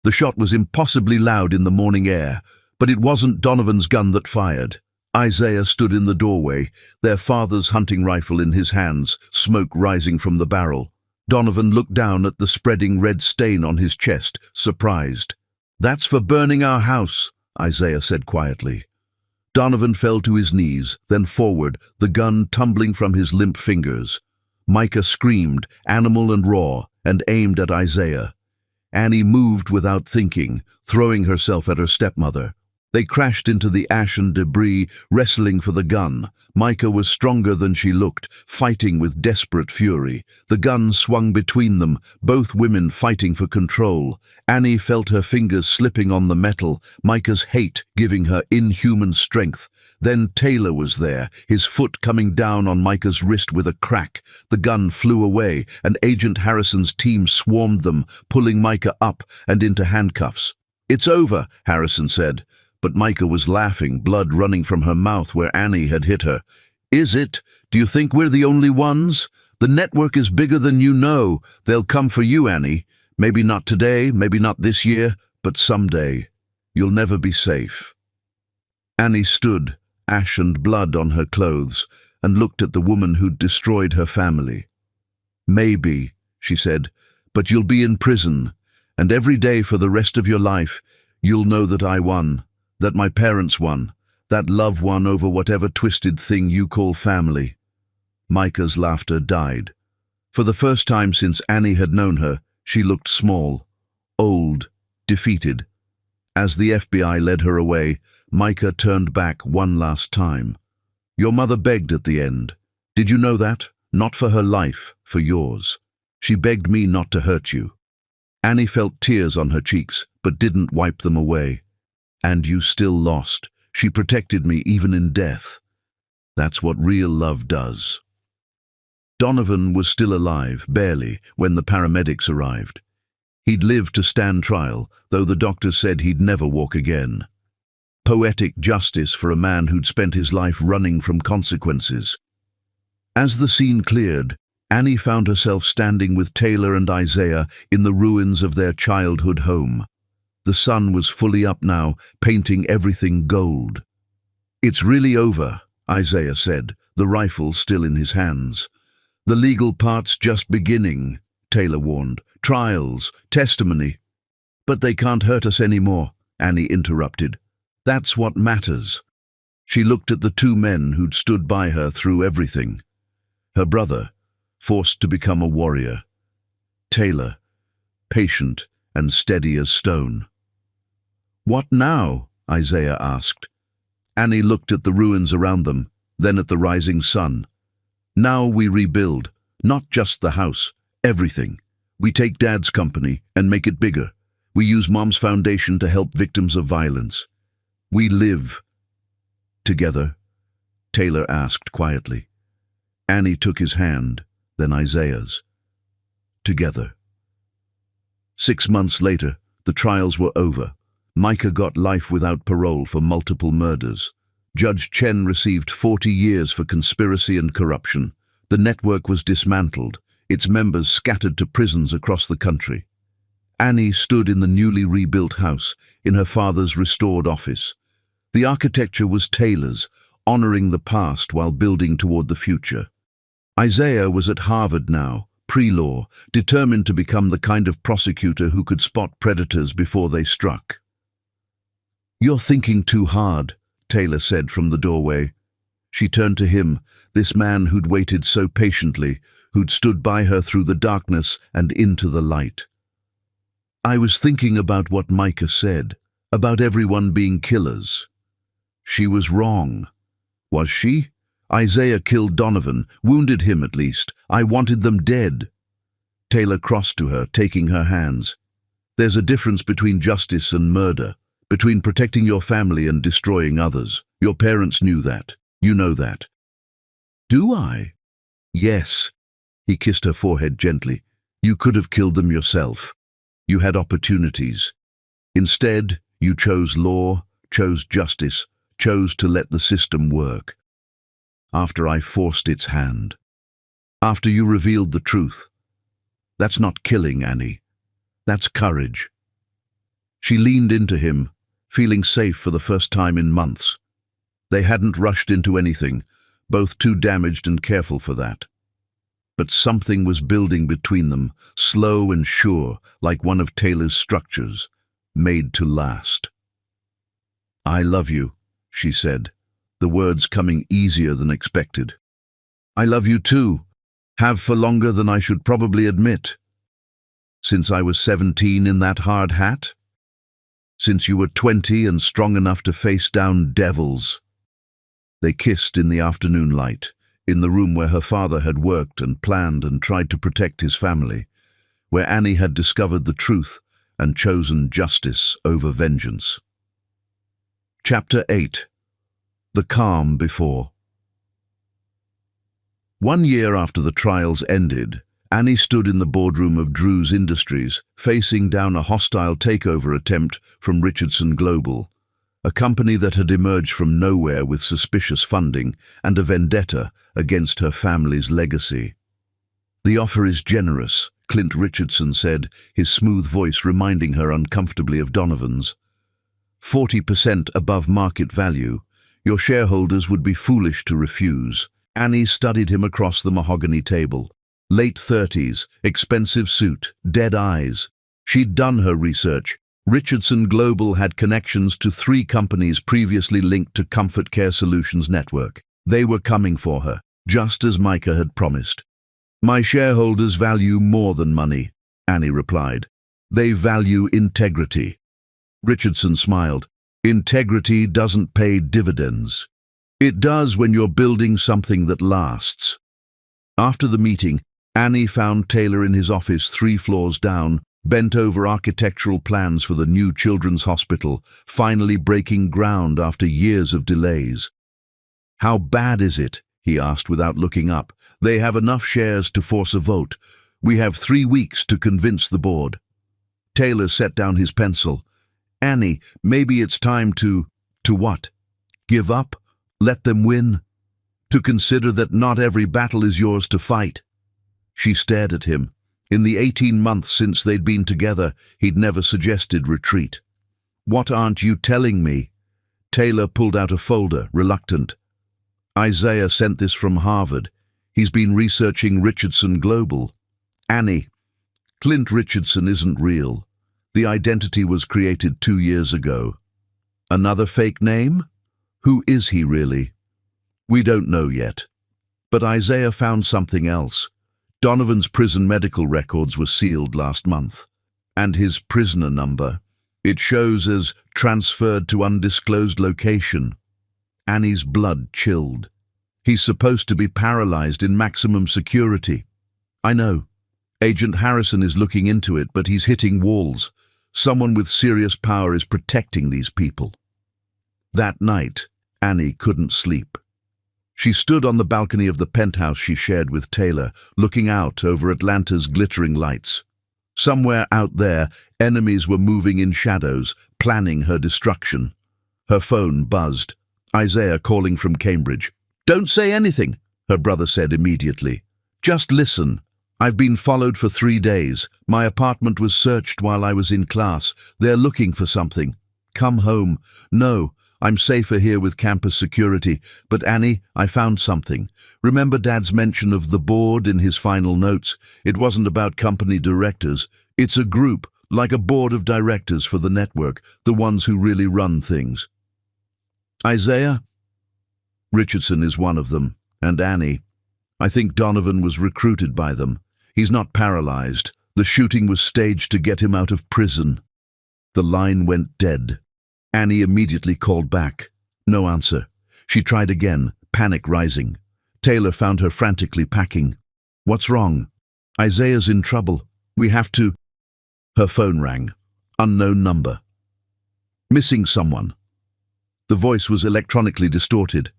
The shot was impossibly loud in the morning air, but it wasn't Donovan's gun that fired. Isaiah stood in the doorway, their father's hunting rifle in his hands, smoke rising from the barrel. Donovan looked down at the spreading red stain on his chest, surprised. That's for burning our house, Isaiah said quietly. Donovan fell to his knees, then forward, the gun tumbling from his limp fingers. Micah screamed, animal and raw, and aimed at Isaiah. Annie moved without thinking, throwing herself at her stepmother. They crashed into the ash and debris, wrestling for the gun. Micah was stronger than she looked, fighting with desperate fury. The gun swung between them, both women fighting for control. Annie felt her fingers slipping on the metal, Micah's hate giving her inhuman strength. Then Taylor was there, his foot coming down on Micah's wrist with a crack. The gun flew away, and Agent Harrison's team swarmed them, pulling Micah up and into handcuffs. It's over, Harrison said. But Micah was laughing, blood running from her mouth where Annie had hit her. Is it? Do you think we're the only ones? The network is bigger than you know. They'll come for you, Annie. Maybe not today, maybe not this year, but someday. You'll never be safe. Annie stood, ash and blood on her clothes, and looked at the woman who'd destroyed her family. Maybe, she said, but you'll be in prison, and every day for the rest of your life, you'll know that I won. That my parents won, that love won over whatever twisted thing you call family. Micah's laughter died. For the first time since Annie had known her, she looked small, old, defeated. As the FBI led her away, Micah turned back one last time. Your mother begged at the end. Did you know that? Not for her life, for yours. She begged me not to hurt you. Annie felt tears on her cheeks, but didn't wipe them away. And you still lost. She protected me even in death. That's what real love does. Donovan was still alive, barely, when the paramedics arrived. He'd lived to stand trial, though the doctors said he'd never walk again. Poetic justice for a man who'd spent his life running from consequences. As the scene cleared, Annie found herself standing with Taylor and Isaiah in the ruins of their childhood home. The sun was fully up now, painting everything gold. It's really over, Isaiah said, the rifle still in his hands. The legal part's just beginning, Taylor warned. Trials, testimony. But they can't hurt us anymore, Annie interrupted. That's what matters. She looked at the two men who'd stood by her through everything. Her brother, forced to become a warrior. Taylor, patient and steady as stone. What now? Isaiah asked. Annie looked at the ruins around them, then at the rising sun. Now we rebuild, not just the house, everything. We take Dad's company and make it bigger. We use Mom's foundation to help victims of violence. We live. Together? Taylor asked quietly. Annie took his hand, then Isaiah's. Together. 6 months later, the trials were over. Micah got life without parole for multiple murders. Judge Chen received 40 years for conspiracy and corruption. The network was dismantled, its members scattered to prisons across the country. Annie stood in the newly rebuilt house, in her father's restored office. The architecture was Taylor's, honoring the past while building toward the future. Isaiah was at Harvard now, pre-law, determined to become the kind of prosecutor who could spot predators before they struck. "You're thinking too hard," Taylor said from the doorway. She turned to him, this man who'd waited so patiently, who'd stood by her through the darkness and into the light. "I was thinking about what Micah said, about everyone being killers." She was wrong. Was she? Isaiah killed Donovan, wounded him at least. I wanted them dead. Taylor crossed to her, taking her hands. "There's a difference between justice and murder, between protecting your family and destroying others. Your parents knew that. You know that." "Do I?" "Yes." He kissed her forehead gently. "You could have killed them yourself. You had opportunities. Instead, you chose law, chose justice, chose to let the system work. After I forced its hand. After you revealed the truth. That's not killing, Annie. That's courage." She leaned into him, feeling safe for the first time in months. They hadn't rushed into anything, both too damaged and careful for that. But something was building between them, slow and sure, like one of Taylor's structures, made to last. "I love you," she said, the words coming easier than expected. "I love you too, have for longer than I should probably admit. Since I was 17 in that hard hat? Since you were 20 and strong enough to face down devils." They kissed in the afternoon light, in the room where her father had worked and planned and tried to protect his family, where Annie had discovered the truth and chosen justice over vengeance. Chapter 8. The Calm Before. 1 year after the trials ended, Annie stood in the boardroom of Drew's Industries, facing down a hostile takeover attempt from Richardson Global, a company that had emerged from nowhere with suspicious funding and a vendetta against her family's legacy. "The offer is generous," Clint Richardson said, his smooth voice reminding her uncomfortably of Donovan's. 40% above market value. Your shareholders would be foolish to refuse." Annie studied him across the mahogany table. Late 30s, expensive suit, dead eyes. She'd done her research. Richardson Global had connections to 3 companies previously linked to Comfort Care Solutions network. They were coming for her, just as Micah had promised. "My shareholders value more than money," Annie replied. "They value integrity." Richardson smiled. "Integrity doesn't pay dividends. It does when you're building something that lasts." After the meeting, Annie found Taylor in his office 3 floors down, bent over architectural plans for the new children's hospital, finally breaking ground after years of delays. "How bad is it?" he asked without looking up. "They have enough shares to force a vote. We have 3 weeks to convince the board." Taylor set down his pencil. "Annie, maybe it's time to what? Give up? Let them win? To consider that not every battle is yours to fight?" She stared at him. In the 18 months since they'd been together, he'd never suggested retreat. "What aren't you telling me?" Taylor pulled out a folder, reluctant. "Isaiah sent this from Harvard. He's been researching Richardson Global." "Annie, Clint Richardson isn't real. The identity was created 2 years ago." "Another fake name? Who is he really?" "We don't know yet." But Isaiah found something else. Donovan's prison medical records were sealed last month. And his prisoner number. It shows as transferred to undisclosed location. Annie's blood chilled. "He's supposed to be paralyzed in maximum security." "I know. Agent Harrison is looking into it, but he's hitting walls. Someone with serious power is protecting these people." That night, Annie couldn't sleep. She stood on the balcony of the penthouse she shared with Taylor, looking out over Atlanta's glittering lights. Somewhere out there, enemies were moving in shadows, planning her destruction. Her phone buzzed. Isaiah calling from Cambridge. "Don't say anything," her brother said immediately. "Just listen. I've been followed for 3 days. My apartment was searched while I was in class. They're looking for something. Come home." "No, I'm safer here with campus security. But Annie, I found something. Remember Dad's mention of the board in his final notes? It wasn't about company directors. It's a group, like a board of directors for the network, the ones who really run things." "Isaiah?" "Richardson is one of them. And Annie. I think Donovan was recruited by them. He's not paralyzed. The shooting was staged to get him out of prison." The line went dead. Annie immediately called back. No answer. She tried again, panic rising. Taylor found her frantically packing. "What's wrong?" "Isaiah's in trouble. We have to—" Her phone rang. Unknown number. "Missing someone." The voice was electronically distorted.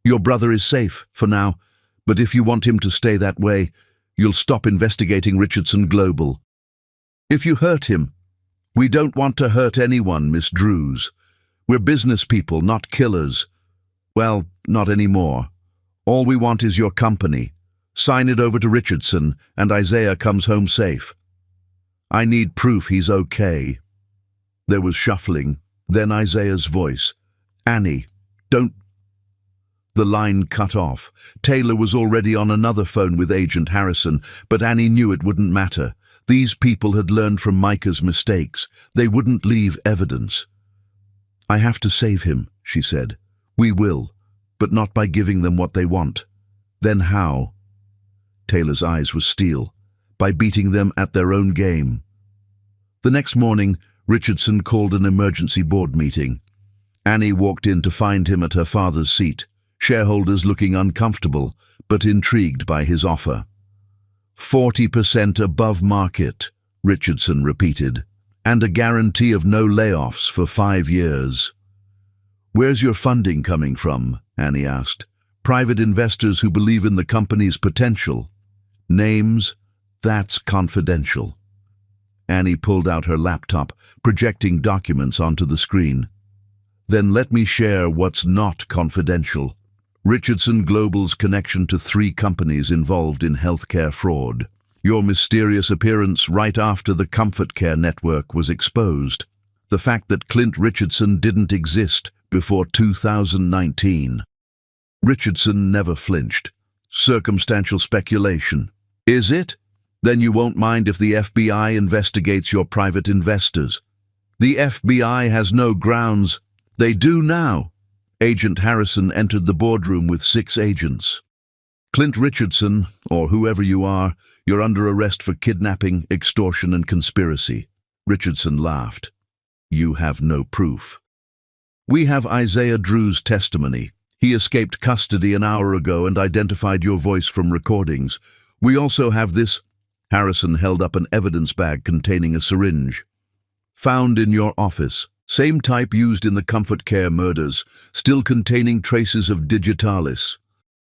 "Your brother is safe, for now, but if you want him to stay that way, you'll stop investigating Richardson Global. If you hurt him—" "We don't want to hurt anyone, Miss Drews. We're business people, not killers. Well, not anymore. All we want is your company. Sign it over to Richardson, and Isaiah comes home safe. I need proof he's okay." There was shuffling, then Isaiah's voice. "Annie, don't—" The line cut off. Taylor was already on another phone with Agent Harrison, but Annie knew it wouldn't matter. These people had learned from Micah's mistakes. They wouldn't leave evidence. "I have to save him," she said. "We will, but not by giving them what they want." "Then how?" Taylor's eyes were steel. "By beating them at their own game." The next morning, Richardson called an emergency board meeting. Annie walked in to find him at her father's seat, shareholders looking uncomfortable, but intrigued by his offer. 40% above market, Richardson repeated, and a guarantee of no layoffs for 5 years. "Where's your funding coming from?" Annie asked. "Private investors who believe in the company's potential." "Names? That's confidential." Annie pulled out her laptop, projecting documents onto the screen. "Then let me share what's not confidential. Richardson Global's connection to 3 companies involved in healthcare fraud. Your mysterious appearance right after the Comfort Care network was exposed. The fact that Clint Richardson didn't exist before 2019. Richardson never flinched. "Circumstantial speculation. Is it? Then you won't mind if the FBI investigates your private investors." "The FBI has no grounds." "They do now." Agent Harrison entered the boardroom with 6 agents. "Clint Richardson, or whoever you are, you're under arrest for kidnapping, extortion, and conspiracy." Richardson laughed. "You have no proof." "We have Isaiah Drew's testimony. He escaped custody an hour ago and identified your voice from recordings. We also have this—" Harrison held up an evidence bag containing a syringe. "Found in your office. Same type used in the Comfort Care murders, still containing traces of digitalis."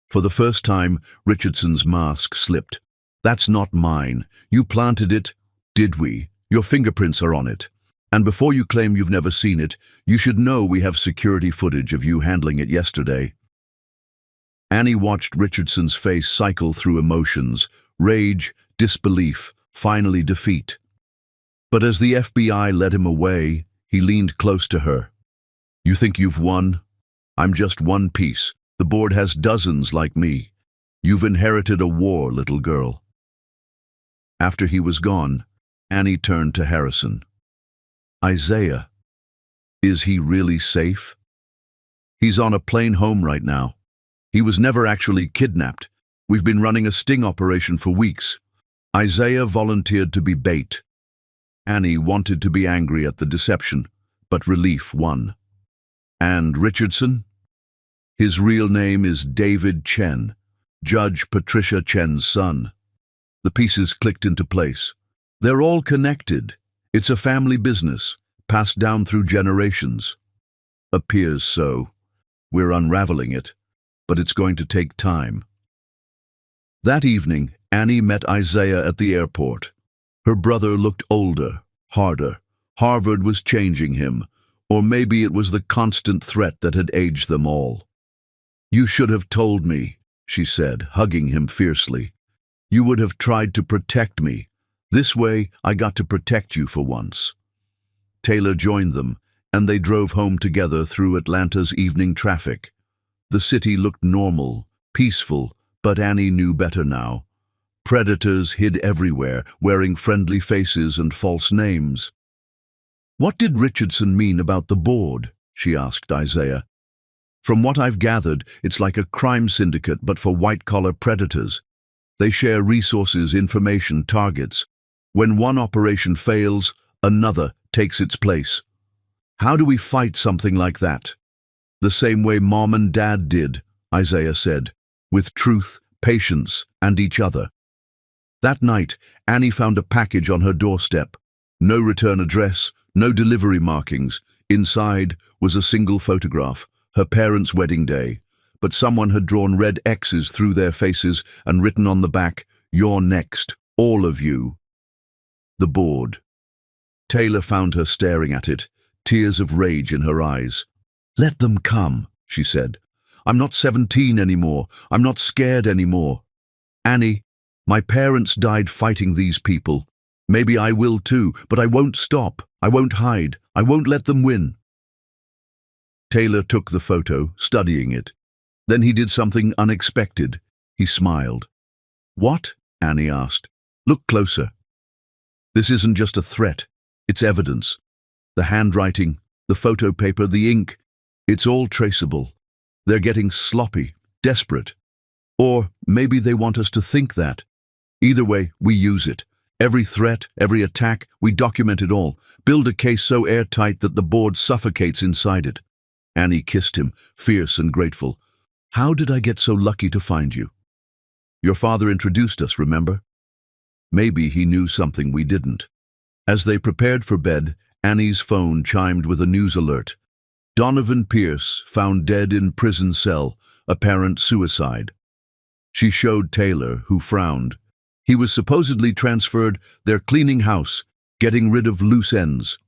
For the first time, Richardson's mask slipped. "That's not mine. You planted it." "Did we? Your fingerprints are on it. And before you claim you've never seen it, you should know we have security footage of you handling it yesterday." Annie watched Richardson's face cycle through emotions: rage, disbelief, finally defeat. But as the FBI led him away, he leaned close to her. "You think you've won? I'm just one piece. The board has dozens like me. You've inherited a war, little girl." After he was gone, Annie turned to Harrison. "Isaiah, is he really safe?" "He's on a plane home right now. He was never actually kidnapped. We've been running a sting operation for weeks. Isaiah volunteered to be bait." Annie wanted to be angry at the deception, but relief won. "And Richardson? His real name is David Chen, Judge Patricia Chen's son." The pieces clicked into place. "They're all connected. It's a family business, passed down through generations." "Appears so. We're unraveling it, but it's going to take time." That evening, Annie met Isaiah at the airport. Her brother looked older, harder, Harvard was changing him, or maybe it was the constant threat that had aged them all. "You should have told me," she said, hugging him fiercely. "You would have tried to protect me. This way, I got to protect you for once." Taylor joined them, and they drove home together through Atlanta's evening traffic. The city looked normal, peaceful, but Annie knew better now. Predators hid everywhere, wearing friendly faces and false names. "What did Richardson mean about the board?" she asked Isaiah. "From what I've gathered, it's like a crime syndicate but for white-collar predators. They share resources, information, targets. When one operation fails, another takes its place. How do we fight something like that?" "The same way Mom and Dad did," Isaiah said, "with truth, patience, and each other." That night, Annie found a package on her doorstep. No return address, no delivery markings. Inside was a single photograph, her parents' wedding day, but someone had drawn red X's through their faces and written on the back, "You're next, all of you." The board. Taylor found her staring at it, tears of rage in her eyes. "Let them come," she said. "I'm not 17 anymore. I'm not scared anymore. Annie, my parents died fighting these people. Maybe I will too, but I won't stop. I won't hide. I won't let them win." Taylor took the photo, studying it. Then he did something unexpected. He smiled. "What?" Annie asked. "Look closer. This isn't just a threat. It's evidence. The handwriting, the photo paper, the ink. It's all traceable. They're getting sloppy, desperate. Or maybe they want us to think that. Either way, we use it. Every threat, every attack, we document it all. Build a case so airtight that the board suffocates inside it." Annie kissed him, fierce and grateful. "How did I get so lucky to find you? Your father introduced us, remember? Maybe he knew something we didn't." As they prepared for bed, Annie's phone chimed with a news alert. Donovan Pierce found dead in prison cell, apparent suicide. She showed Taylor, who frowned. He was supposedly transferred. They're cleaning house, getting rid of loose ends.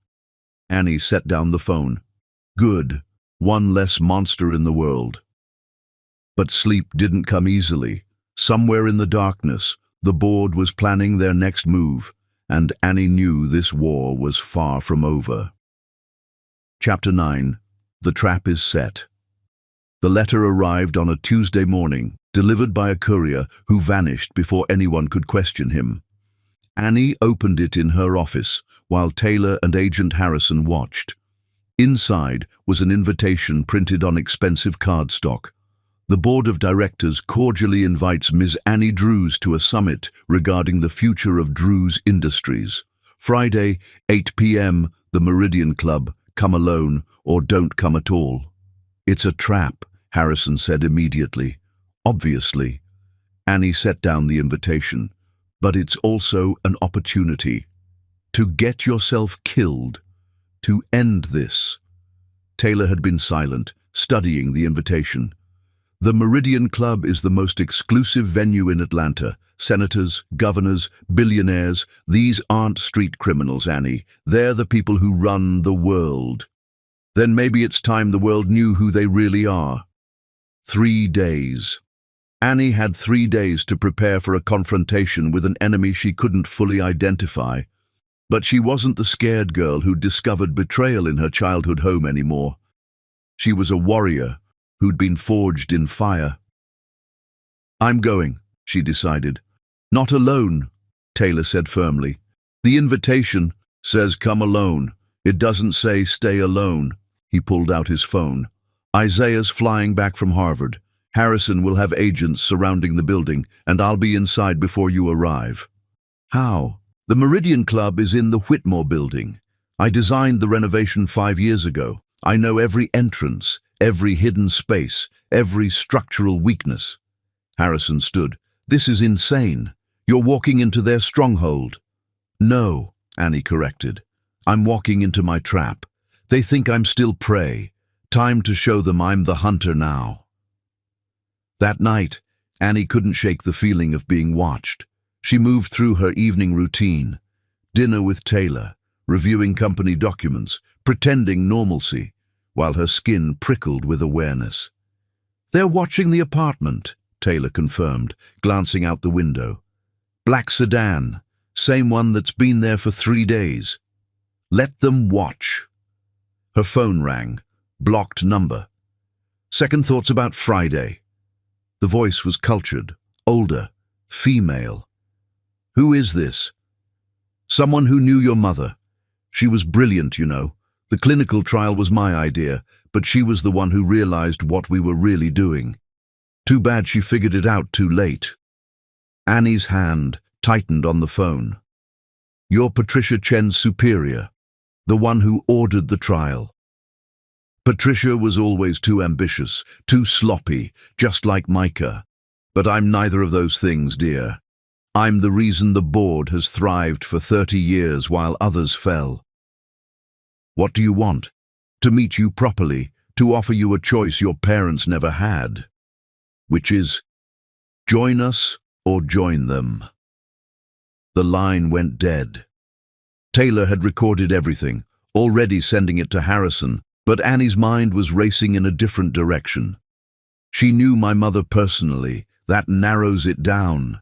Annie set down the phone. Good, one less monster in the world. But sleep didn't come easily. Somewhere in the darkness, the board was planning their next move, and Annie knew this war was far from over. Chapter 9. The trap is set. The letter arrived on a Tuesday morning, delivered by a courier who vanished before anyone could question him. Annie opened it in her office, while Taylor and Agent Harrison watched. Inside was an invitation printed on expensive cardstock. The board of directors cordially invites Ms. Annie Drews to a summit regarding the future of Drews Industries. Friday, 8 p.m., the Meridian Club. Come alone or don't come at all. It's a trap, Harrison said immediately. Obviously. Annie set down the invitation. But it's also an opportunity. To get yourself killed. To end this. Taylor had been silent, studying the invitation. The Meridian Club is the most exclusive venue in Atlanta. Senators, governors, billionaires, these aren't street criminals, Annie. They're the people who run the world. Then maybe it's time the world knew who they really are. 3 days. Annie had 3 days to prepare for a confrontation with an enemy she couldn't fully identify. But she wasn't the scared girl who'd discovered betrayal in her childhood home anymore. She was a warrior who'd been forged in fire. I'm going, she decided. Not alone, Taylor said firmly. The invitation says come alone. It doesn't say stay alone. He pulled out his phone. Isaiah's flying back from Harvard. Harrison will have agents surrounding the building, and I'll be inside before you arrive. How? The Meridian Club is in the Whitmore building. I designed the renovation 5 years ago. I know every entrance, every hidden space, every structural weakness. Harrison stood. This is insane. You're walking into their stronghold. No, Annie corrected. I'm walking into my trap. They think I'm still prey. Time to show them I'm the hunter now. That night, Annie couldn't shake the feeling of being watched. She moved through her evening routine. Dinner with Taylor, reviewing company documents, pretending normalcy, while her skin prickled with awareness. "They're watching the apartment," Taylor confirmed, glancing out the window. "Black sedan, same one that's been there for 3 days. Let them watch." Her phone rang. Blocked number. "Second thoughts about Friday." The voice was cultured, older, female. "Who is this?" "Someone who knew your mother. She was brilliant, you know. The clinical trial was my idea, but she was the one who realized what we were really doing. Too bad she figured it out too late." Annie's hand tightened on the phone. "You're Patricia Chen's superior, the one who ordered the trial." Patricia was always too ambitious, too sloppy, just like Micah. "But I'm neither of those things, dear. I'm the reason the board has thrived for 30 years while others fell." "What do you want?" "To meet you properly, to offer you a choice your parents never had. Which is, join us or join them." The line went dead. Taylor had recorded everything, already sending it to Harrison, but Annie's mind was racing in a different direction. "She knew my mother personally. That narrows it down."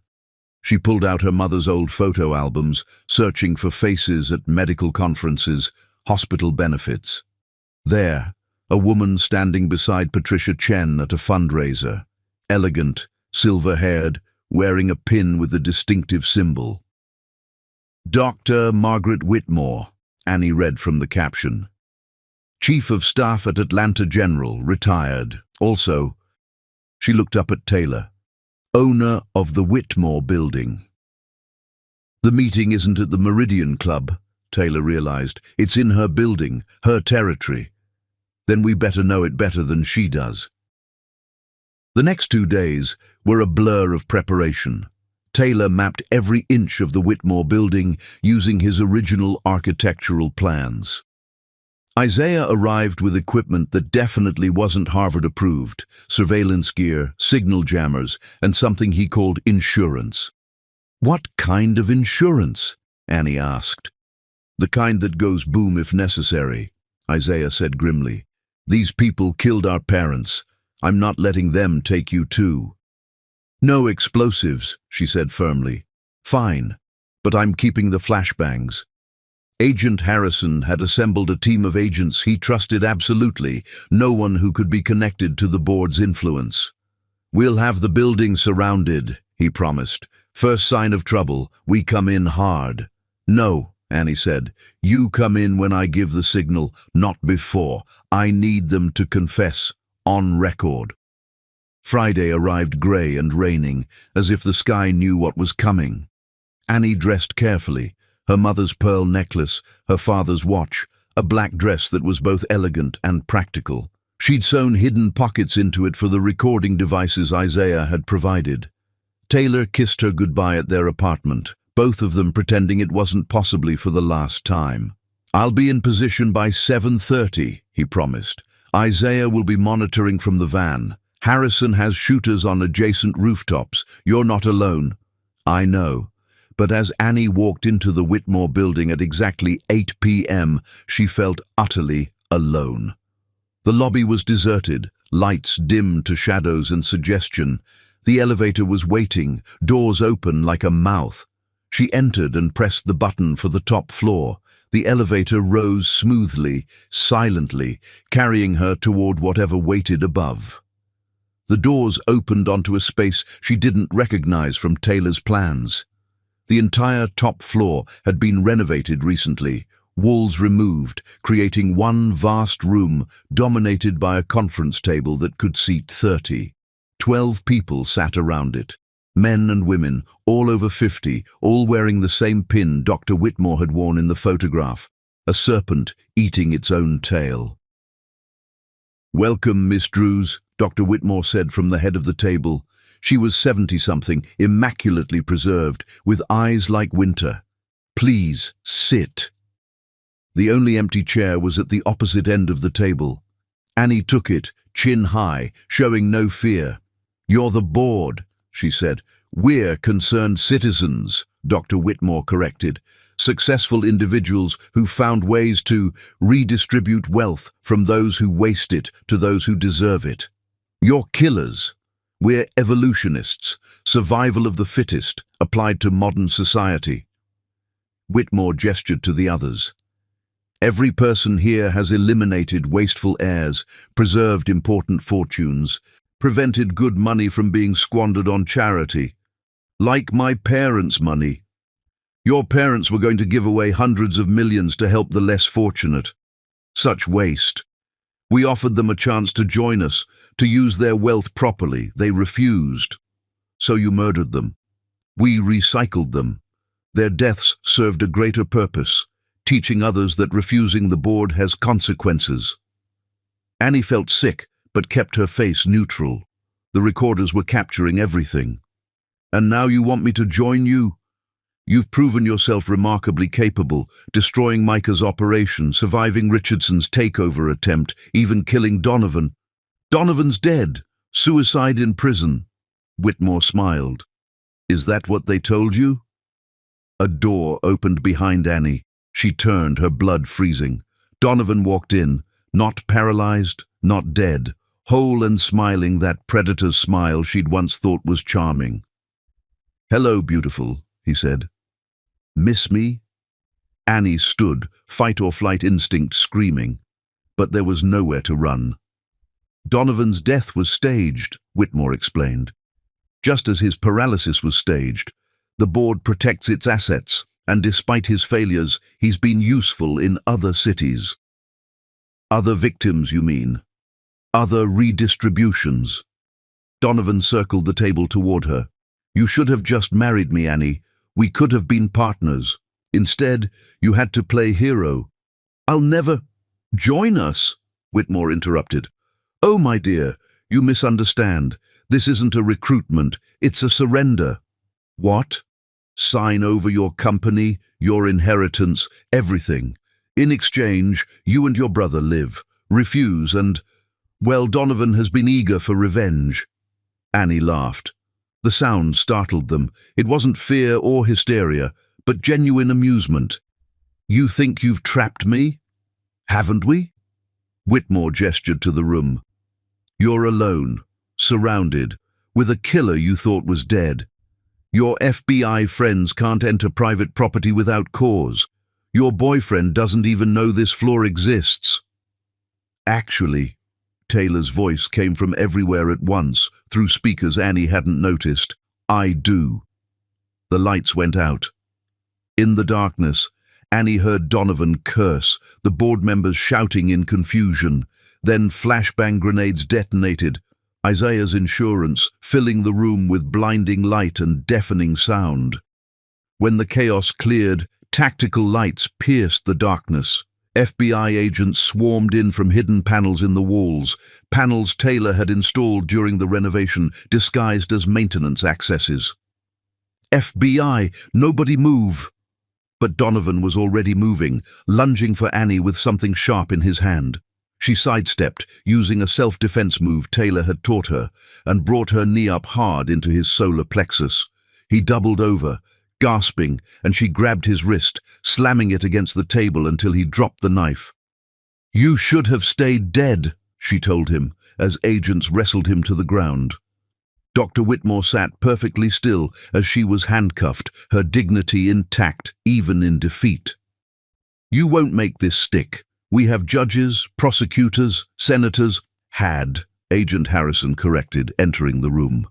She pulled out her mother's old photo albums, searching for faces at medical conferences, hospital benefits. There, a woman standing beside Patricia Chen at a fundraiser, elegant, silver-haired, wearing a pin with a distinctive symbol. "Dr. Margaret Whitmore," Annie read from the caption. "Chief of Staff at Atlanta General, retired. Also," she looked up at Taylor, "owner of the Whitmore building." "The meeting isn't at the Meridian Club," Taylor realized. "It's in her building, her territory. Then we better know it better than she does." The next 2 days were a blur of preparation. Taylor mapped every inch of the Whitmore building using his original architectural plans. Isaiah arrived with equipment that definitely wasn't Harvard-approved: surveillance gear, signal jammers, and something he called insurance. "What kind of insurance?" Annie asked. "The kind that goes boom if necessary," Isaiah said grimly. "These people killed our parents. I'm not letting them take you too." "No explosives," she said firmly. "Fine, but I'm keeping the flashbangs." Agent Harrison had assembled a team of agents he trusted absolutely, no one who could be connected to the board's influence. "We'll have the building surrounded," he promised. "First sign of trouble, we come in hard." "No," Annie said. "You come in when I give the signal, not before. I need them to confess, on record." Friday arrived grey and raining, as if the sky knew what was coming. Annie dressed carefully, her mother's pearl necklace, her father's watch, a black dress that was both elegant and practical. She'd sewn hidden pockets into it for the recording devices Isaiah had provided. Taylor kissed her goodbye at their apartment, both of them pretending it wasn't possibly for the last time. "I'll be in position by 7:30, he promised. "Isaiah will be monitoring from the van. Harrison has shooters on adjacent rooftops. You're not alone." "I know." But as Annie walked into the Whitmore building at exactly 8 p.m., she felt utterly alone. The lobby was deserted, lights dimmed to shadows and suggestion. The elevator was waiting, doors open like a mouth. She entered and pressed the button for the top floor. The elevator rose smoothly, silently, carrying her toward whatever waited above. The doors opened onto a space she didn't recognize from Taylor's plans. The entire top floor had been renovated recently, walls removed, creating one vast room dominated by a conference table that could seat 30. 12 people sat around it. Men and women, all over 50, all wearing the same pin Dr. Whitmore had worn in the photograph, a serpent eating its own tail. "Welcome, Miss Drews," Dr. Whitmore said from the head of the table. She was 70-something, immaculately preserved, with eyes like winter. "Please, sit." The only empty chair was at the opposite end of the table. Annie took it, chin high, showing no fear. "You're the board," she said. "We're concerned citizens," Dr. Whitmore corrected. successful individuals who found ways to redistribute wealth from those who waste it to those who deserve it. You're killers. We're evolutionists, survival of the fittest, applied to modern society. Whitmore gestured to the others. Every person here has eliminated wasteful heirs, preserved important fortunes, prevented good money from being squandered on charity. Like my parents' money. Your parents were going to give away hundreds of millions to help the less fortunate. Such waste. We offered them a chance to join us, to use their wealth properly. They refused. So you murdered them. We recycled them. Their deaths served a greater purpose, teaching others that refusing the board has consequences. Annie felt sick, but kept her face neutral. The recorders were capturing everything. And now you want me to join you? You've proven yourself remarkably capable, destroying Micah's operation, surviving Richardson's takeover attempt, even killing Donovan. Donovan's dead. Suicide in prison. Whitmore smiled. Is that what they told you? A door opened behind Annie. She turned, her blood freezing. Donovan walked in, not paralyzed, not dead, whole and smiling that predator's smile she'd once thought was charming. Hello, beautiful, he said. Miss me? Annie stood, fight-or-flight instinct screaming, but there was nowhere to run. Donovan's death was staged, Whitmore explained. Just as his paralysis was staged, the board protects its assets, and despite his failures, he's been useful in other cities. Other victims, you mean? Other redistributions? Donovan circled the table toward her. You should have just married me, Annie. We could have been partners. Instead, you had to play hero. I'll never... Join us, Whitmore interrupted. Oh, my dear, you misunderstand. This isn't a recruitment, it's a surrender. What? Sign over your company, your inheritance, everything. In exchange, you and your brother live. Refuse and... Well, Donovan has been eager for revenge. Annie laughed. The sound startled them. It wasn't fear or hysteria, but genuine amusement. You think you've trapped me? Haven't we? Whitmore gestured to the room. You're alone, surrounded, with a killer you thought was dead. Your FBI friends can't enter private property without cause. Your boyfriend doesn't even know this floor exists. Actually, Taylor's voice came from everywhere at once, through speakers Annie hadn't noticed. I do. The lights went out. In the darkness, Annie heard Donovan curse, the board members shouting in confusion. Then flashbang grenades detonated, Isaiah's insurance filling the room with blinding light and deafening sound. When the chaos cleared, tactical lights pierced the darkness. FBI agents swarmed in from hidden panels in the walls, panels Taylor had installed during the renovation, disguised as maintenance accesses. FBI, nobody move! But Donovan was already moving, lunging for Annie with something sharp in his hand. She sidestepped, using a self-defense move Taylor had taught her, and brought her knee up hard into his solar plexus. He doubled over, gasping, and she grabbed his wrist, slamming it against the table until he dropped the knife. You should have stayed dead, she told him, as agents wrestled him to the ground. Dr. Whitmore sat perfectly still as she was handcuffed, her dignity intact, even in defeat. You won't make this stick. We have judges, prosecutors, senators. Had, Agent Harrison corrected, entering the room.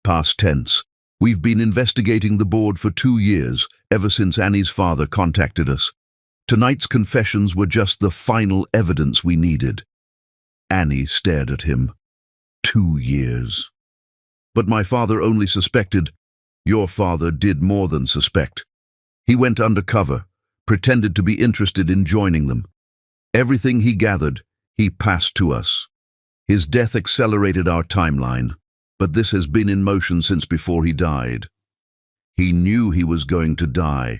Past tense. We've been investigating the board for 2 years, ever since Annie's father contacted us. Tonight's confessions were just the final evidence we needed. Annie stared at him. 2 years. But my father only suspected. Your father did more than suspect. He went undercover, pretended to be interested in joining them. Everything he gathered, he passed to us. His death accelerated our timeline, but this has been in motion since before he died. He knew he was going to die.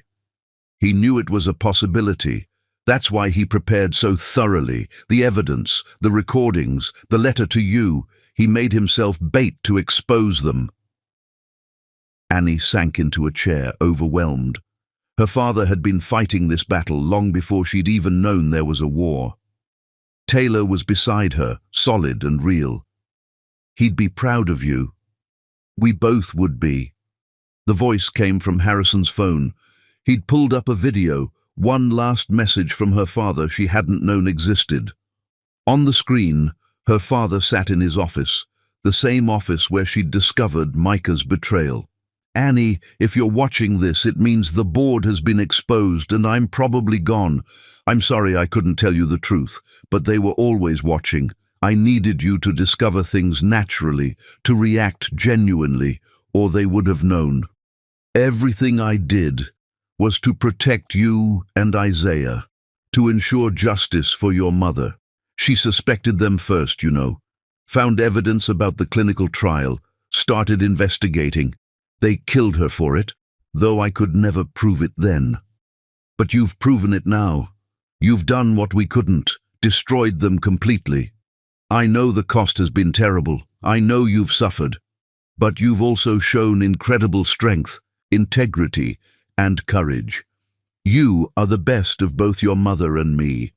He knew it was a possibility. That's why he prepared so thoroughly. The evidence, the recordings, the letter to you. He made himself bait to expose them. Annie sank into a chair, overwhelmed. Her father had been fighting this battle long before she'd even known there was a war. Taylor was beside her, solid and real. "He'd be proud of you. We both would be." The voice came from Harrison's phone. He'd pulled up a video, one last message from her father she hadn't known existed. On the screen, her father sat in his office, the same office where she'd discovered Micah's betrayal. "Annie, if you're watching this, it means the board has been exposed and I'm probably gone. I'm sorry I couldn't tell you the truth, but they were always watching. I needed you to discover things naturally, to react genuinely, or they would have known. Everything I did was to protect you and Isaiah, to ensure justice for your mother. She suspected them first, you know. Found evidence about the clinical trial, started investigating. They killed her for it, though I could never prove it then. But you've proven it now. You've done what we couldn't, destroyed them completely. I know the cost has been terrible. I know you've suffered. But you've also shown incredible strength, integrity, and courage. You are the best of both your mother and me.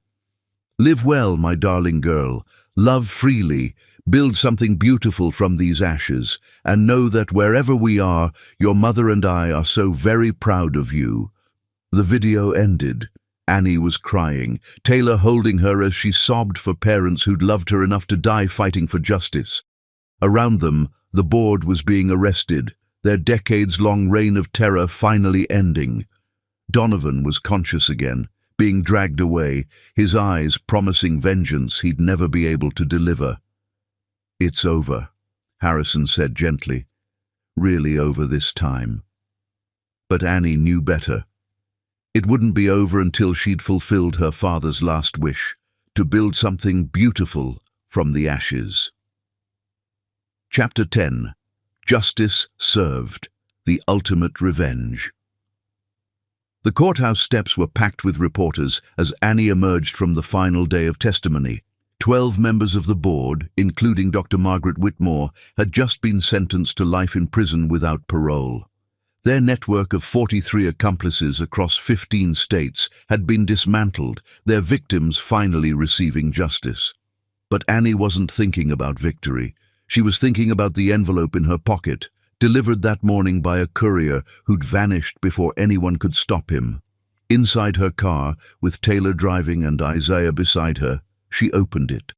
Live well, my darling girl. Love freely. Build something beautiful from these ashes, and know that wherever we are, your mother and I are so very proud of you." The video ended. Annie was crying, Taylor holding her as she sobbed for parents who'd loved her enough to die fighting for justice. Around them, the board was being arrested, their decades-long reign of terror finally ending. Donovan was conscious again, being dragged away, his eyes promising vengeance he'd never be able to deliver. "It's over," Harrison said gently. "Really over this time." But Annie knew better. It wouldn't be over until she'd fulfilled her father's last wish, to build something beautiful from the ashes. Chapter 10. Justice Served. The Ultimate Revenge. The courthouse steps were packed with reporters as Annie emerged from the final day of testimony. 12 members of the board, including Dr. Margaret Whitmore, had just been sentenced to life in prison without parole. Their network of 43 accomplices across 15 states had been dismantled, their victims finally receiving justice. But Annie wasn't thinking about victory. She was thinking about the envelope in her pocket, delivered that morning by a courier who'd vanished before anyone could stop him. Inside her car, with Taylor driving and Isaiah beside her, she opened it.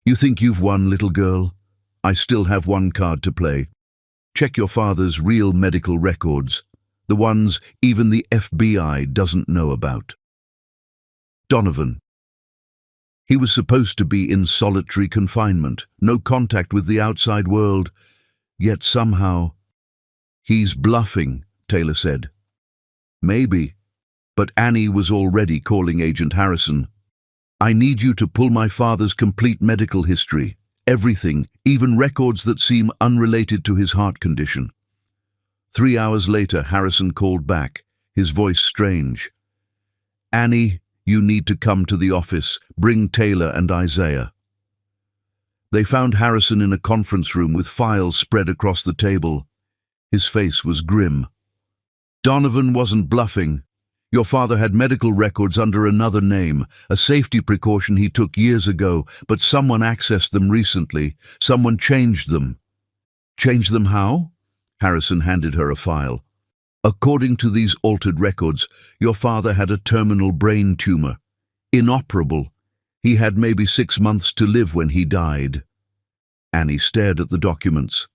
"You think you've won, little girl? I still have one card to play. Check your father's real medical records, the ones even the FBI doesn't know about." Donovan. He was supposed to be in solitary confinement, no contact with the outside world, yet somehow... "He's bluffing," Taylor said. "Maybe." But Annie was already calling Agent Harrison. "I need you to pull my father's complete medical history. Everything, even records that seem unrelated to his heart condition." 3 hours later, Harrison called back, his voice strange. "Annie, you need to come to the office. Bring Taylor and Isaiah." They found Harrison in a conference room with files spread across the table. His face was grim. "Donovan wasn't bluffing. Your father had medical records under another name, a safety precaution he took years ago, but someone accessed them recently. Someone changed them." "Changed them how?" Harrison handed her a file. "According to these altered records, your father had a terminal brain tumor. Inoperable. He had maybe 6 months to live when he died." Annie stared at the documents.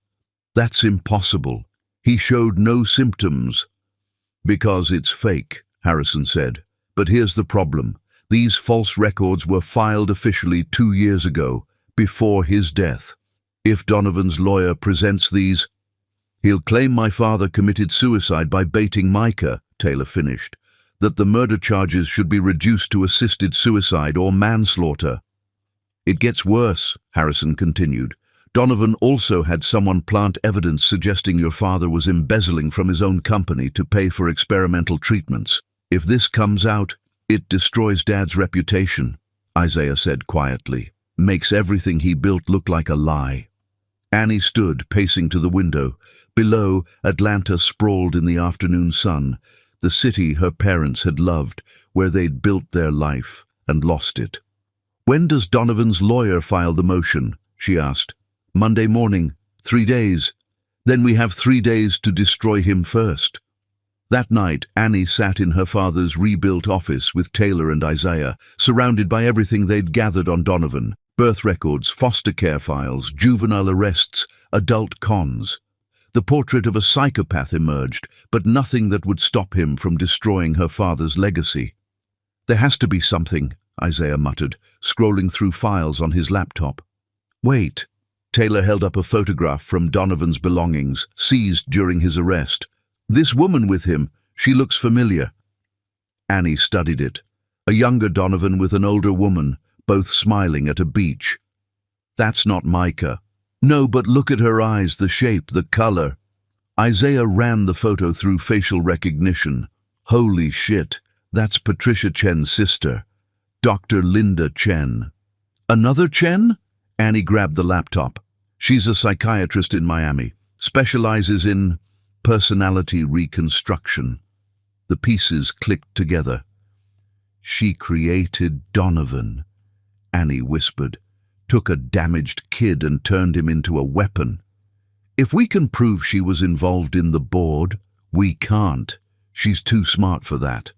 "That's impossible. He showed no symptoms." "Because it's fake," Harrison said. "But here's the problem. These false records were filed officially 2 years ago, before his death. If Donovan's lawyer presents these, he'll claim my father committed suicide by baiting Micah," Taylor finished, "that the murder charges should be reduced to assisted suicide or manslaughter." "It gets worse," Harrison continued. "Donovan also had someone plant evidence suggesting your father was embezzling from his own company to pay for experimental treatments. If this comes out, it destroys Dad's reputation," Isaiah said quietly. "Makes everything he built look like a lie." Annie stood, pacing to the window. Below, Atlanta sprawled in the afternoon sun. the city her parents had loved, where they'd built their life and lost it. "When does Donovan's lawyer file the motion?" she asked. "Monday morning. 3 days. Then we have 3 days to destroy him first." That night, Annie sat in her father's rebuilt office with Taylor and Isaiah, surrounded by everything they'd gathered on Donovan: birth records, foster care files, juvenile arrests, adult cons. The portrait of a psychopath emerged, but nothing that would stop him from destroying her father's legacy. "There has to be something," Isaiah muttered, scrolling through files on his laptop. "Wait." Taylor held up a photograph from Donovan's belongings, seized during his arrest. "This woman with him, she looks familiar." Annie studied it. A younger Donovan with an older woman, both smiling at a beach. "That's not Micah." "No, but look at her eyes, the shape, the color." Isaiah ran the photo through facial recognition. "Holy shit, that's Patricia Chen's sister, Dr. Linda Chen." "Another Chen?" Annie grabbed the laptop. "She's a psychiatrist in Miami, specializes in personality reconstruction." The pieces clicked together. "She created Donovan," Annie whispered, "took a damaged kid and turned him into a weapon. If we can prove she was involved in the board, we can't. She's too smart for that."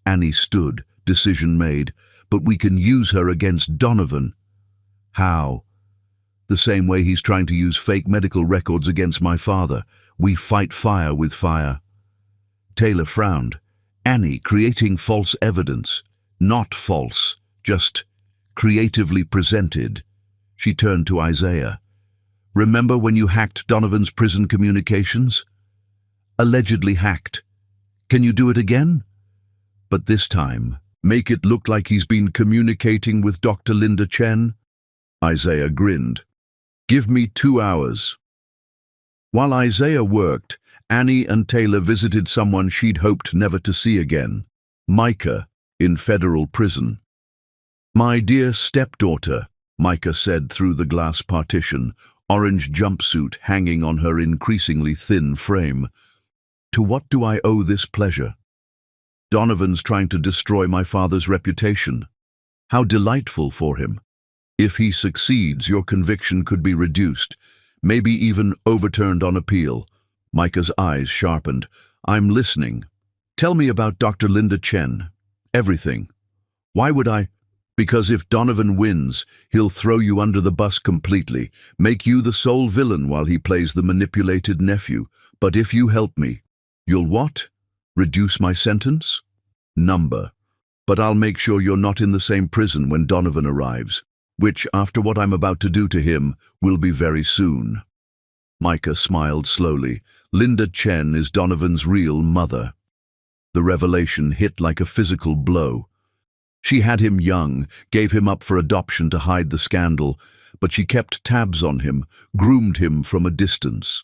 Annie stood, decision made. "But we can use her against Donovan." "How?" "The same way he's trying to use fake medical records against my father. We fight fire with fire." Taylor frowned. Annie creating false evidence. Not false, just creatively presented. She turned to Isaiah. "Remember when you hacked Donovan's prison communications?" "Allegedly hacked. Can you do it again?" "But this time, make it look like he's been communicating with Dr. Linda Chen?" Isaiah grinned. "Give me 2 hours." While Isaiah worked, Annie and Taylor visited someone she'd hoped never to see again, Micah, in federal prison. "My dear stepdaughter," Micah said through the glass partition, orange jumpsuit hanging on her increasingly thin frame. "To what do I owe this pleasure? Donovan's trying to destroy my father's reputation. How delightful for him. If he succeeds, your conviction could be reduced, maybe even overturned on appeal." Micah's eyes sharpened. "I'm listening. Tell me about Dr. Linda Chen. Everything." "Why would I?" "Because if Donovan wins, he'll throw you under the bus completely, make you the sole villain while he plays the manipulated nephew. But if you help me, you'll what? Reduce my sentence?" "Number. But I'll make sure you're not in the same prison when Donovan arrives, which, after what I'm about to do to him, will be very soon." Micah smiled slowly. "Linda Chen is Donovan's real mother." The revelation hit like a physical blow. She had him young, gave him up for adoption to hide the scandal, but she kept tabs on him, groomed him from a distance.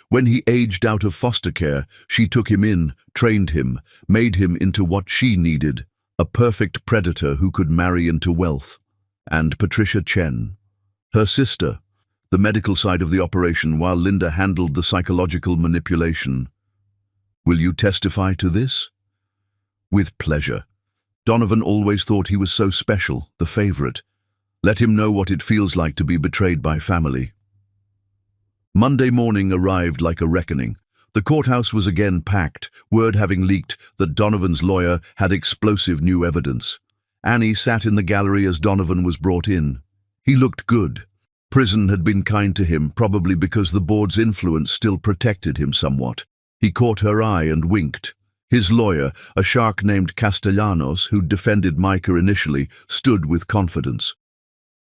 When he aged out of foster care, she took him in, trained him, made him into what she needed, a perfect predator who could marry into wealth. And Patricia Chen, her sister, the medical side of the operation while Linda handled the psychological manipulation. "Will you testify to this?" "With pleasure. Donovan always thought he was so special, the favorite. Let him know what it feels like to be betrayed by family." Monday morning arrived like a reckoning. The courthouse was again packed, word having leaked that Donovan's lawyer had explosive new evidence. Annie sat in the gallery as Donovan was brought in. He looked good. Prison had been kind to him, probably because the board's influence still protected him somewhat. He caught her eye and winked. His lawyer, a shark named Castellanos, who'd defended Micah initially, stood with confidence.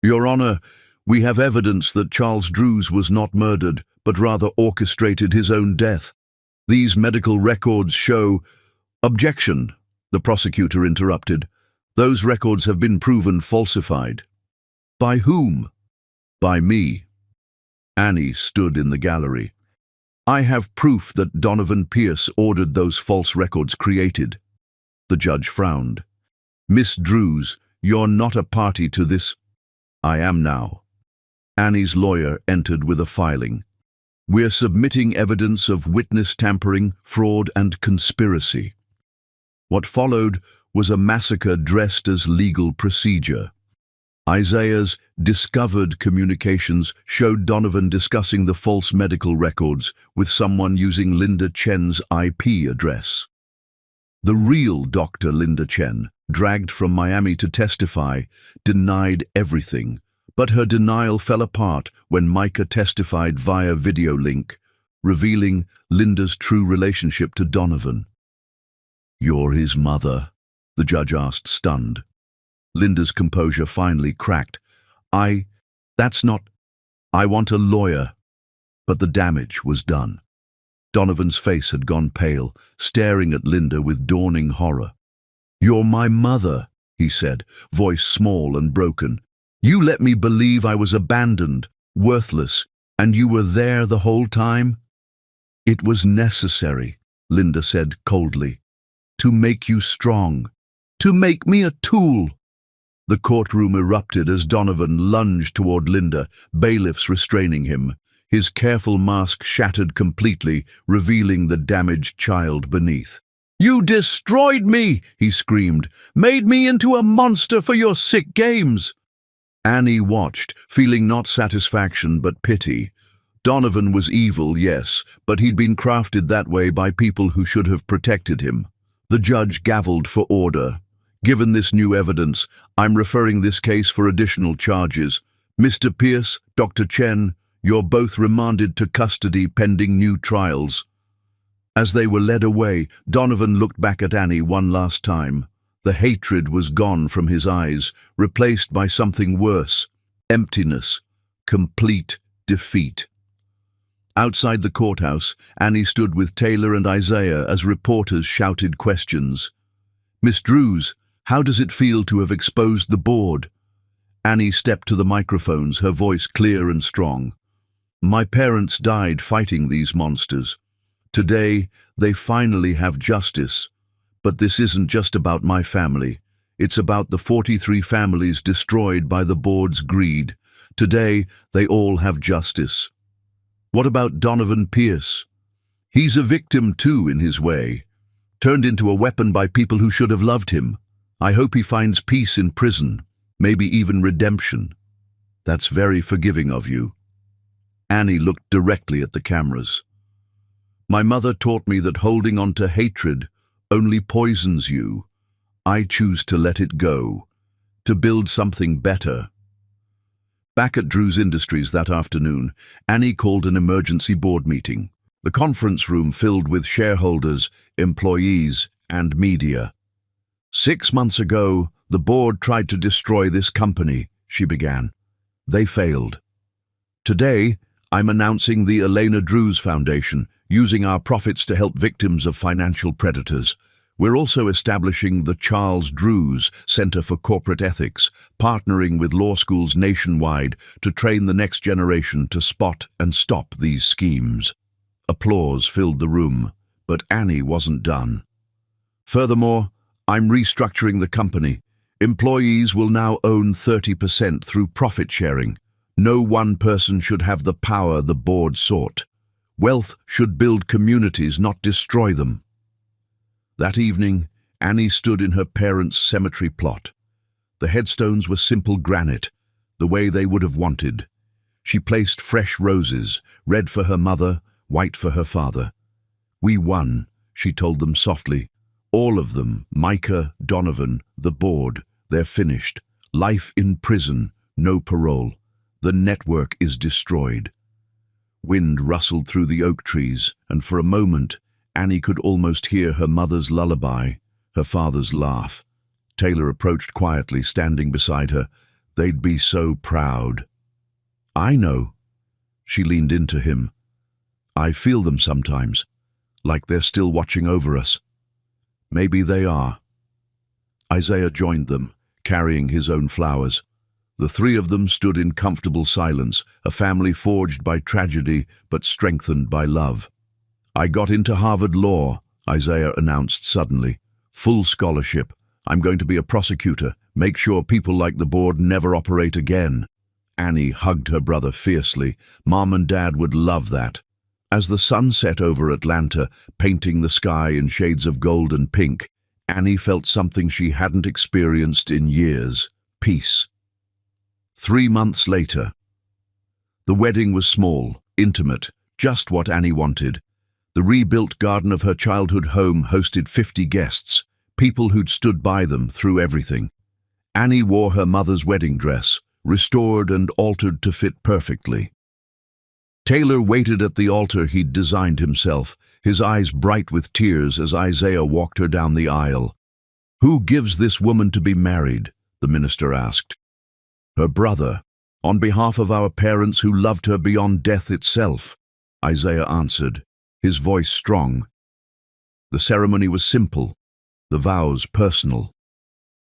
"Your Honor, we have evidence that Charles Drews was not murdered, but rather orchestrated his own death. These medical records show—" "Objection," the prosecutor interrupted. "Those records have been proven falsified." "By whom?" "By me." Annie stood in the gallery. "I have proof that Donovan Pierce ordered those false records created." The judge frowned. "Miss Drews, you're not a party to this." "I am now." Annie's lawyer entered with a filing. "We're submitting evidence of witness tampering, fraud, and conspiracy." What followed was a massacre dressed as legal procedure. Isaiah's discovered communications showed Donovan discussing the false medical records with someone using Linda Chen's IP address. The real Dr. Linda Chen, dragged from Miami to testify, denied everything, but her denial fell apart when Micah testified via video link, revealing Linda's true relationship to Donovan. "You're his mother?" the judge asked, stunned. Linda's composure finally cracked. That's not... I want a lawyer." But the damage was done. Donovan's face had gone pale, staring at Linda with dawning horror. "You're my mother," he said, voice small and broken. "You let me believe I was abandoned, worthless, and you were there the whole time?" "It was necessary," Linda said coldly, "to make you strong, to make me a tool." The courtroom erupted as Donovan lunged toward Linda, bailiffs restraining him. His careful mask shattered completely, revealing the damaged child beneath. "You destroyed me!" he screamed. "Made me into a monster for your sick games!" Annie watched, feeling not satisfaction but pity. Donovan was evil, yes, but he'd been crafted that way by people who should have protected him. The judge gavelled for order. "Given this new evidence, I'm referring this case for additional charges. Mr. Pierce, Dr. Chen, you're both remanded to custody pending new trials." As they were led away, Donovan looked back at Annie one last time. The hatred was gone from his eyes, replaced by something worse: emptiness, complete defeat. Outside the courthouse, Annie stood with Taylor and Isaiah as reporters shouted questions. "Miss Drews, how does it feel to have exposed the board?" Annie stepped to the microphones, her voice clear and strong. "My parents died fighting these monsters. Today, they finally have justice. But this isn't just about my family. It's about the 43 families destroyed by the board's greed. Today, they all have justice." "What about Donovan Pierce?" "He's a victim too, in his way. Turned into a weapon by people who should have loved him. I hope he finds peace in prison, maybe even redemption." "That's very forgiving of you." Annie looked directly at the cameras. "My mother taught me that holding on to hatred only poisons you. I choose to let it go, to build something better." Back at Drews Industries that afternoon, Annie called an emergency board meeting. The conference room filled with shareholders, employees, and media. "6 months ago, the board tried to destroy this company," she began. "They failed. Today, I'm announcing the Elena Drews Foundation, using our profits to help victims of financial predators. We're also establishing the Charles Drews Center for Corporate Ethics, partnering with law schools nationwide to train the next generation to spot and stop these schemes." Applause filled the room, but Annie wasn't done. "Furthermore, I'm restructuring the company. Employees will now own 30% through profit sharing. No one person should have the power the board sought. Wealth should build communities, not destroy them." That evening, Annie stood in her parents' cemetery plot. The headstones were simple granite, the way they would have wanted. She placed fresh roses, red for her mother, white for her father. "We won," she told them softly. "All of them, Micah, Donovan, the board, they're finished. Life in prison, no parole. The network is destroyed." Wind rustled through the oak trees, and for a moment, Annie could almost hear her mother's lullaby, her father's laugh. Taylor approached quietly, standing beside her. "They'd be so proud." "I know." She leaned into him. "I feel them sometimes, like they're still watching over us." "Maybe they are." Isaiah joined them, carrying his own flowers. The three of them stood in comfortable silence, a family forged by tragedy but strengthened by love. "I got into Harvard Law," Isaiah announced suddenly. "Full scholarship. I'm going to be a prosecutor, make sure people like the board never operate again." Annie hugged her brother fiercely. Mom and Dad would love that. As the sun set over Atlanta, painting the sky in shades of gold and pink, Annie felt something she hadn't experienced in years: peace. 3 months later. The wedding was small, intimate, just what Annie wanted. The rebuilt garden of her childhood home hosted 50 guests, people who'd stood by them through everything. Annie wore her mother's wedding dress, restored and altered to fit perfectly. Taylor waited at the altar he'd designed himself, his eyes bright with tears as Isaiah walked her down the aisle. "Who gives this woman to be married?" the minister asked. "Her brother, on behalf of our parents who loved her beyond death itself," Isaiah answered, his voice strong. The ceremony was simple, the vows personal.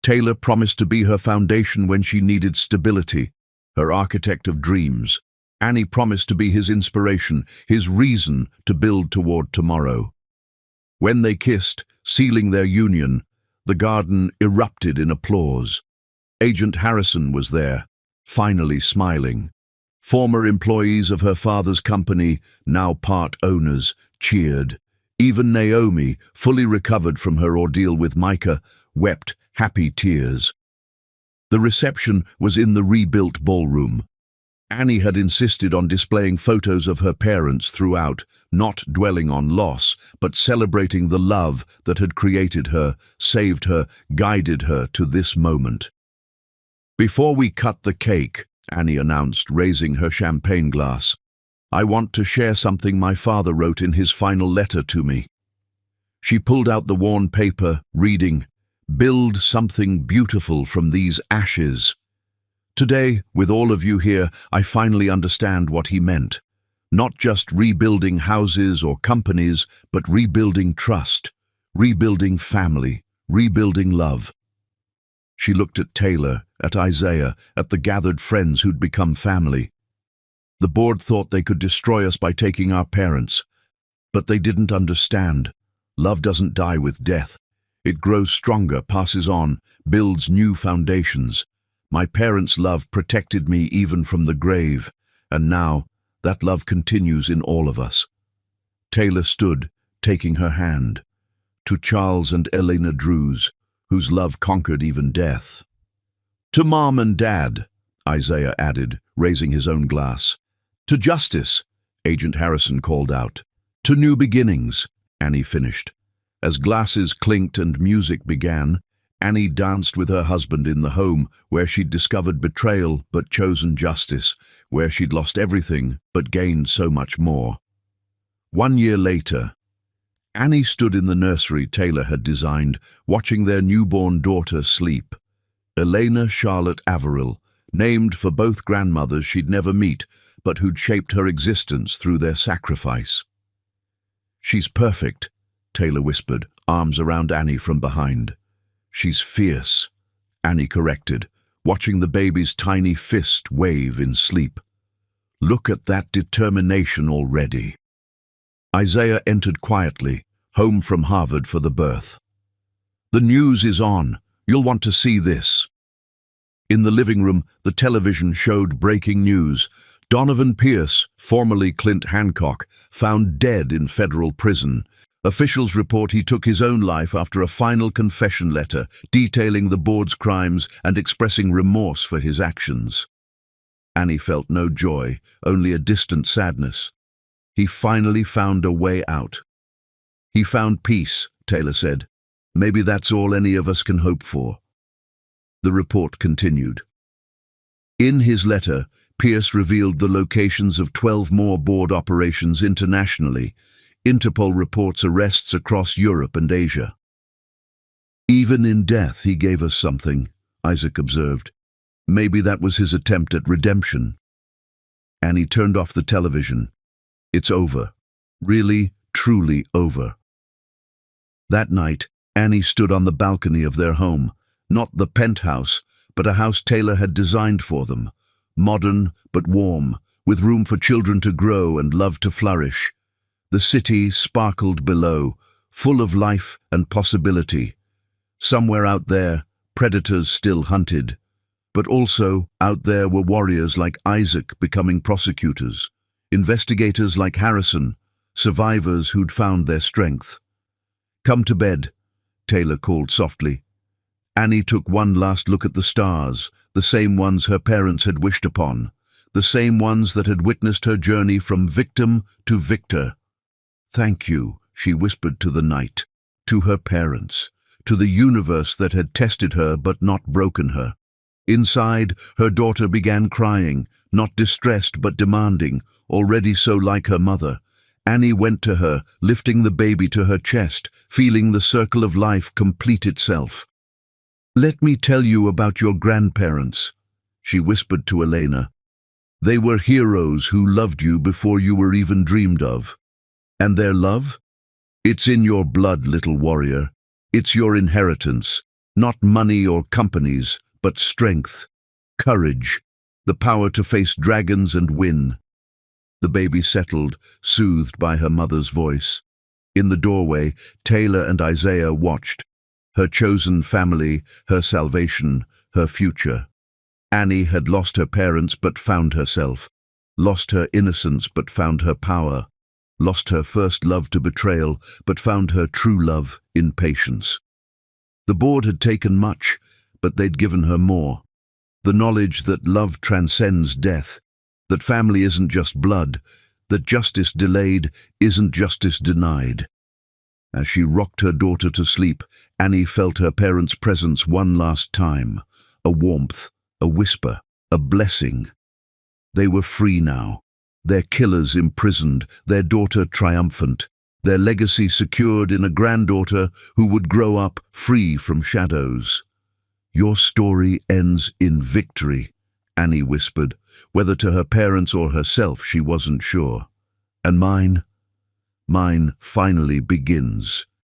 Taylor promised to be her foundation when she needed stability, her architect of dreams. Annie promised to be his inspiration, his reason to build toward tomorrow. When they kissed, sealing their union, the garden erupted in applause. Agent Harrison was there, finally smiling. Former employees of her father's company, now part owners, cheered. Even Naomi, fully recovered from her ordeal with Micah, wept happy tears. The reception was in the rebuilt ballroom. Annie had insisted on displaying photos of her parents throughout, not dwelling on loss, but celebrating the love that had created her, saved her, guided her to this moment. "Before we cut the cake," Annie announced, raising her champagne glass, "I want to share something my father wrote in his final letter to me." She pulled out the worn paper, reading, "Build something beautiful from these ashes." Today, with all of you here, I finally understand what he meant. Not just rebuilding houses or companies, but rebuilding trust, rebuilding family, rebuilding love. She looked at Taylor, at Isaiah, at the gathered friends who'd become family. The board thought they could destroy us by taking our parents, but they didn't understand. Love doesn't die with death. It grows stronger, passes on, builds new foundations. My parents' love protected me even from the grave, and now that love continues in all of us. Taylor stood, taking her hand. To Charles and Elena Drews, whose love conquered even death. "To Mom and Dad," Isaiah added, raising his own glass. "To Justice," Agent Harrison called out. "To New Beginnings," Annie finished. As glasses clinked and music began, Annie danced with her husband in the home where she'd discovered betrayal but chosen justice, where she'd lost everything but gained so much more. 1 year later, Annie stood in the nursery Taylor had designed, watching their newborn daughter sleep. Elena Charlotte Averill, named for both grandmothers she'd never meet, but who'd shaped her existence through their sacrifice. "She's perfect," Taylor whispered, arms around Annie from behind. "She's fierce," Annie corrected, watching the baby's tiny fist wave in sleep. "Look at that determination already." Isaiah entered quietly, home from Harvard for the birth. "The news is on. You'll want to see this." In the living room, the television showed breaking news. Donovan Pierce, formerly Clint Hancock, found dead in federal prison. Officials report he took his own life after a final confession letter detailing the board's crimes and expressing remorse for his actions. Annie felt no joy, only a distant sadness. He finally found a way out. "He found peace," Taylor said. "Maybe that's all any of us can hope for." The report continued. In his letter, Pierce revealed the locations of 12 more board operations internationally. Interpol reports arrests across Europe and Asia. "Even in death he gave us something," Isaac observed. "Maybe that was his attempt at redemption." Annie turned off the television. It's over. Really, truly over. That night, Annie stood on the balcony of their home, not the penthouse, but a house Taylor had designed for them. Modern but warm, with room for children to grow and love to flourish. The city sparkled below, full of life and possibility. Somewhere out there, predators still hunted. But also, out there were warriors like Isaac becoming prosecutors, investigators like Harrison, survivors who'd found their strength. "Come to bed," Taylor called softly. Annie took one last look at the stars, the same ones her parents had wished upon, the same ones that had witnessed her journey from victim to victor. "Thank you," she whispered to the night, to her parents, to the universe that had tested her but not broken her. Inside, her daughter began crying, not distressed but demanding, already so like her mother. Annie went to her, lifting the baby to her chest, feeling the circle of life complete itself. "Let me tell you about your grandparents," she whispered to Elena. "They were heroes who loved you before you were even dreamed of. And their love? It's in your blood, little warrior. It's your inheritance, not money or companies, but strength, courage, the power to face dragons and win." The baby settled, soothed by her mother's voice. In the doorway, Taylor and Isaiah watched. Her chosen family, her salvation, her future. Annie had lost her parents but found herself, lost her innocence but found her power, lost her first love to betrayal but found her true love in patience. The board had taken much, but they'd given her more. The knowledge that love transcends death, that family isn't just blood, that justice delayed isn't justice denied. As she rocked her daughter to sleep, Annie felt her parents' presence one last time, a warmth, a whisper, a blessing. They were free now, their killers imprisoned, their daughter triumphant, their legacy secured in a granddaughter who would grow up free from shadows. "Your story ends in victory," Annie whispered, whether to her parents or herself she wasn't sure. "And mine finally begins."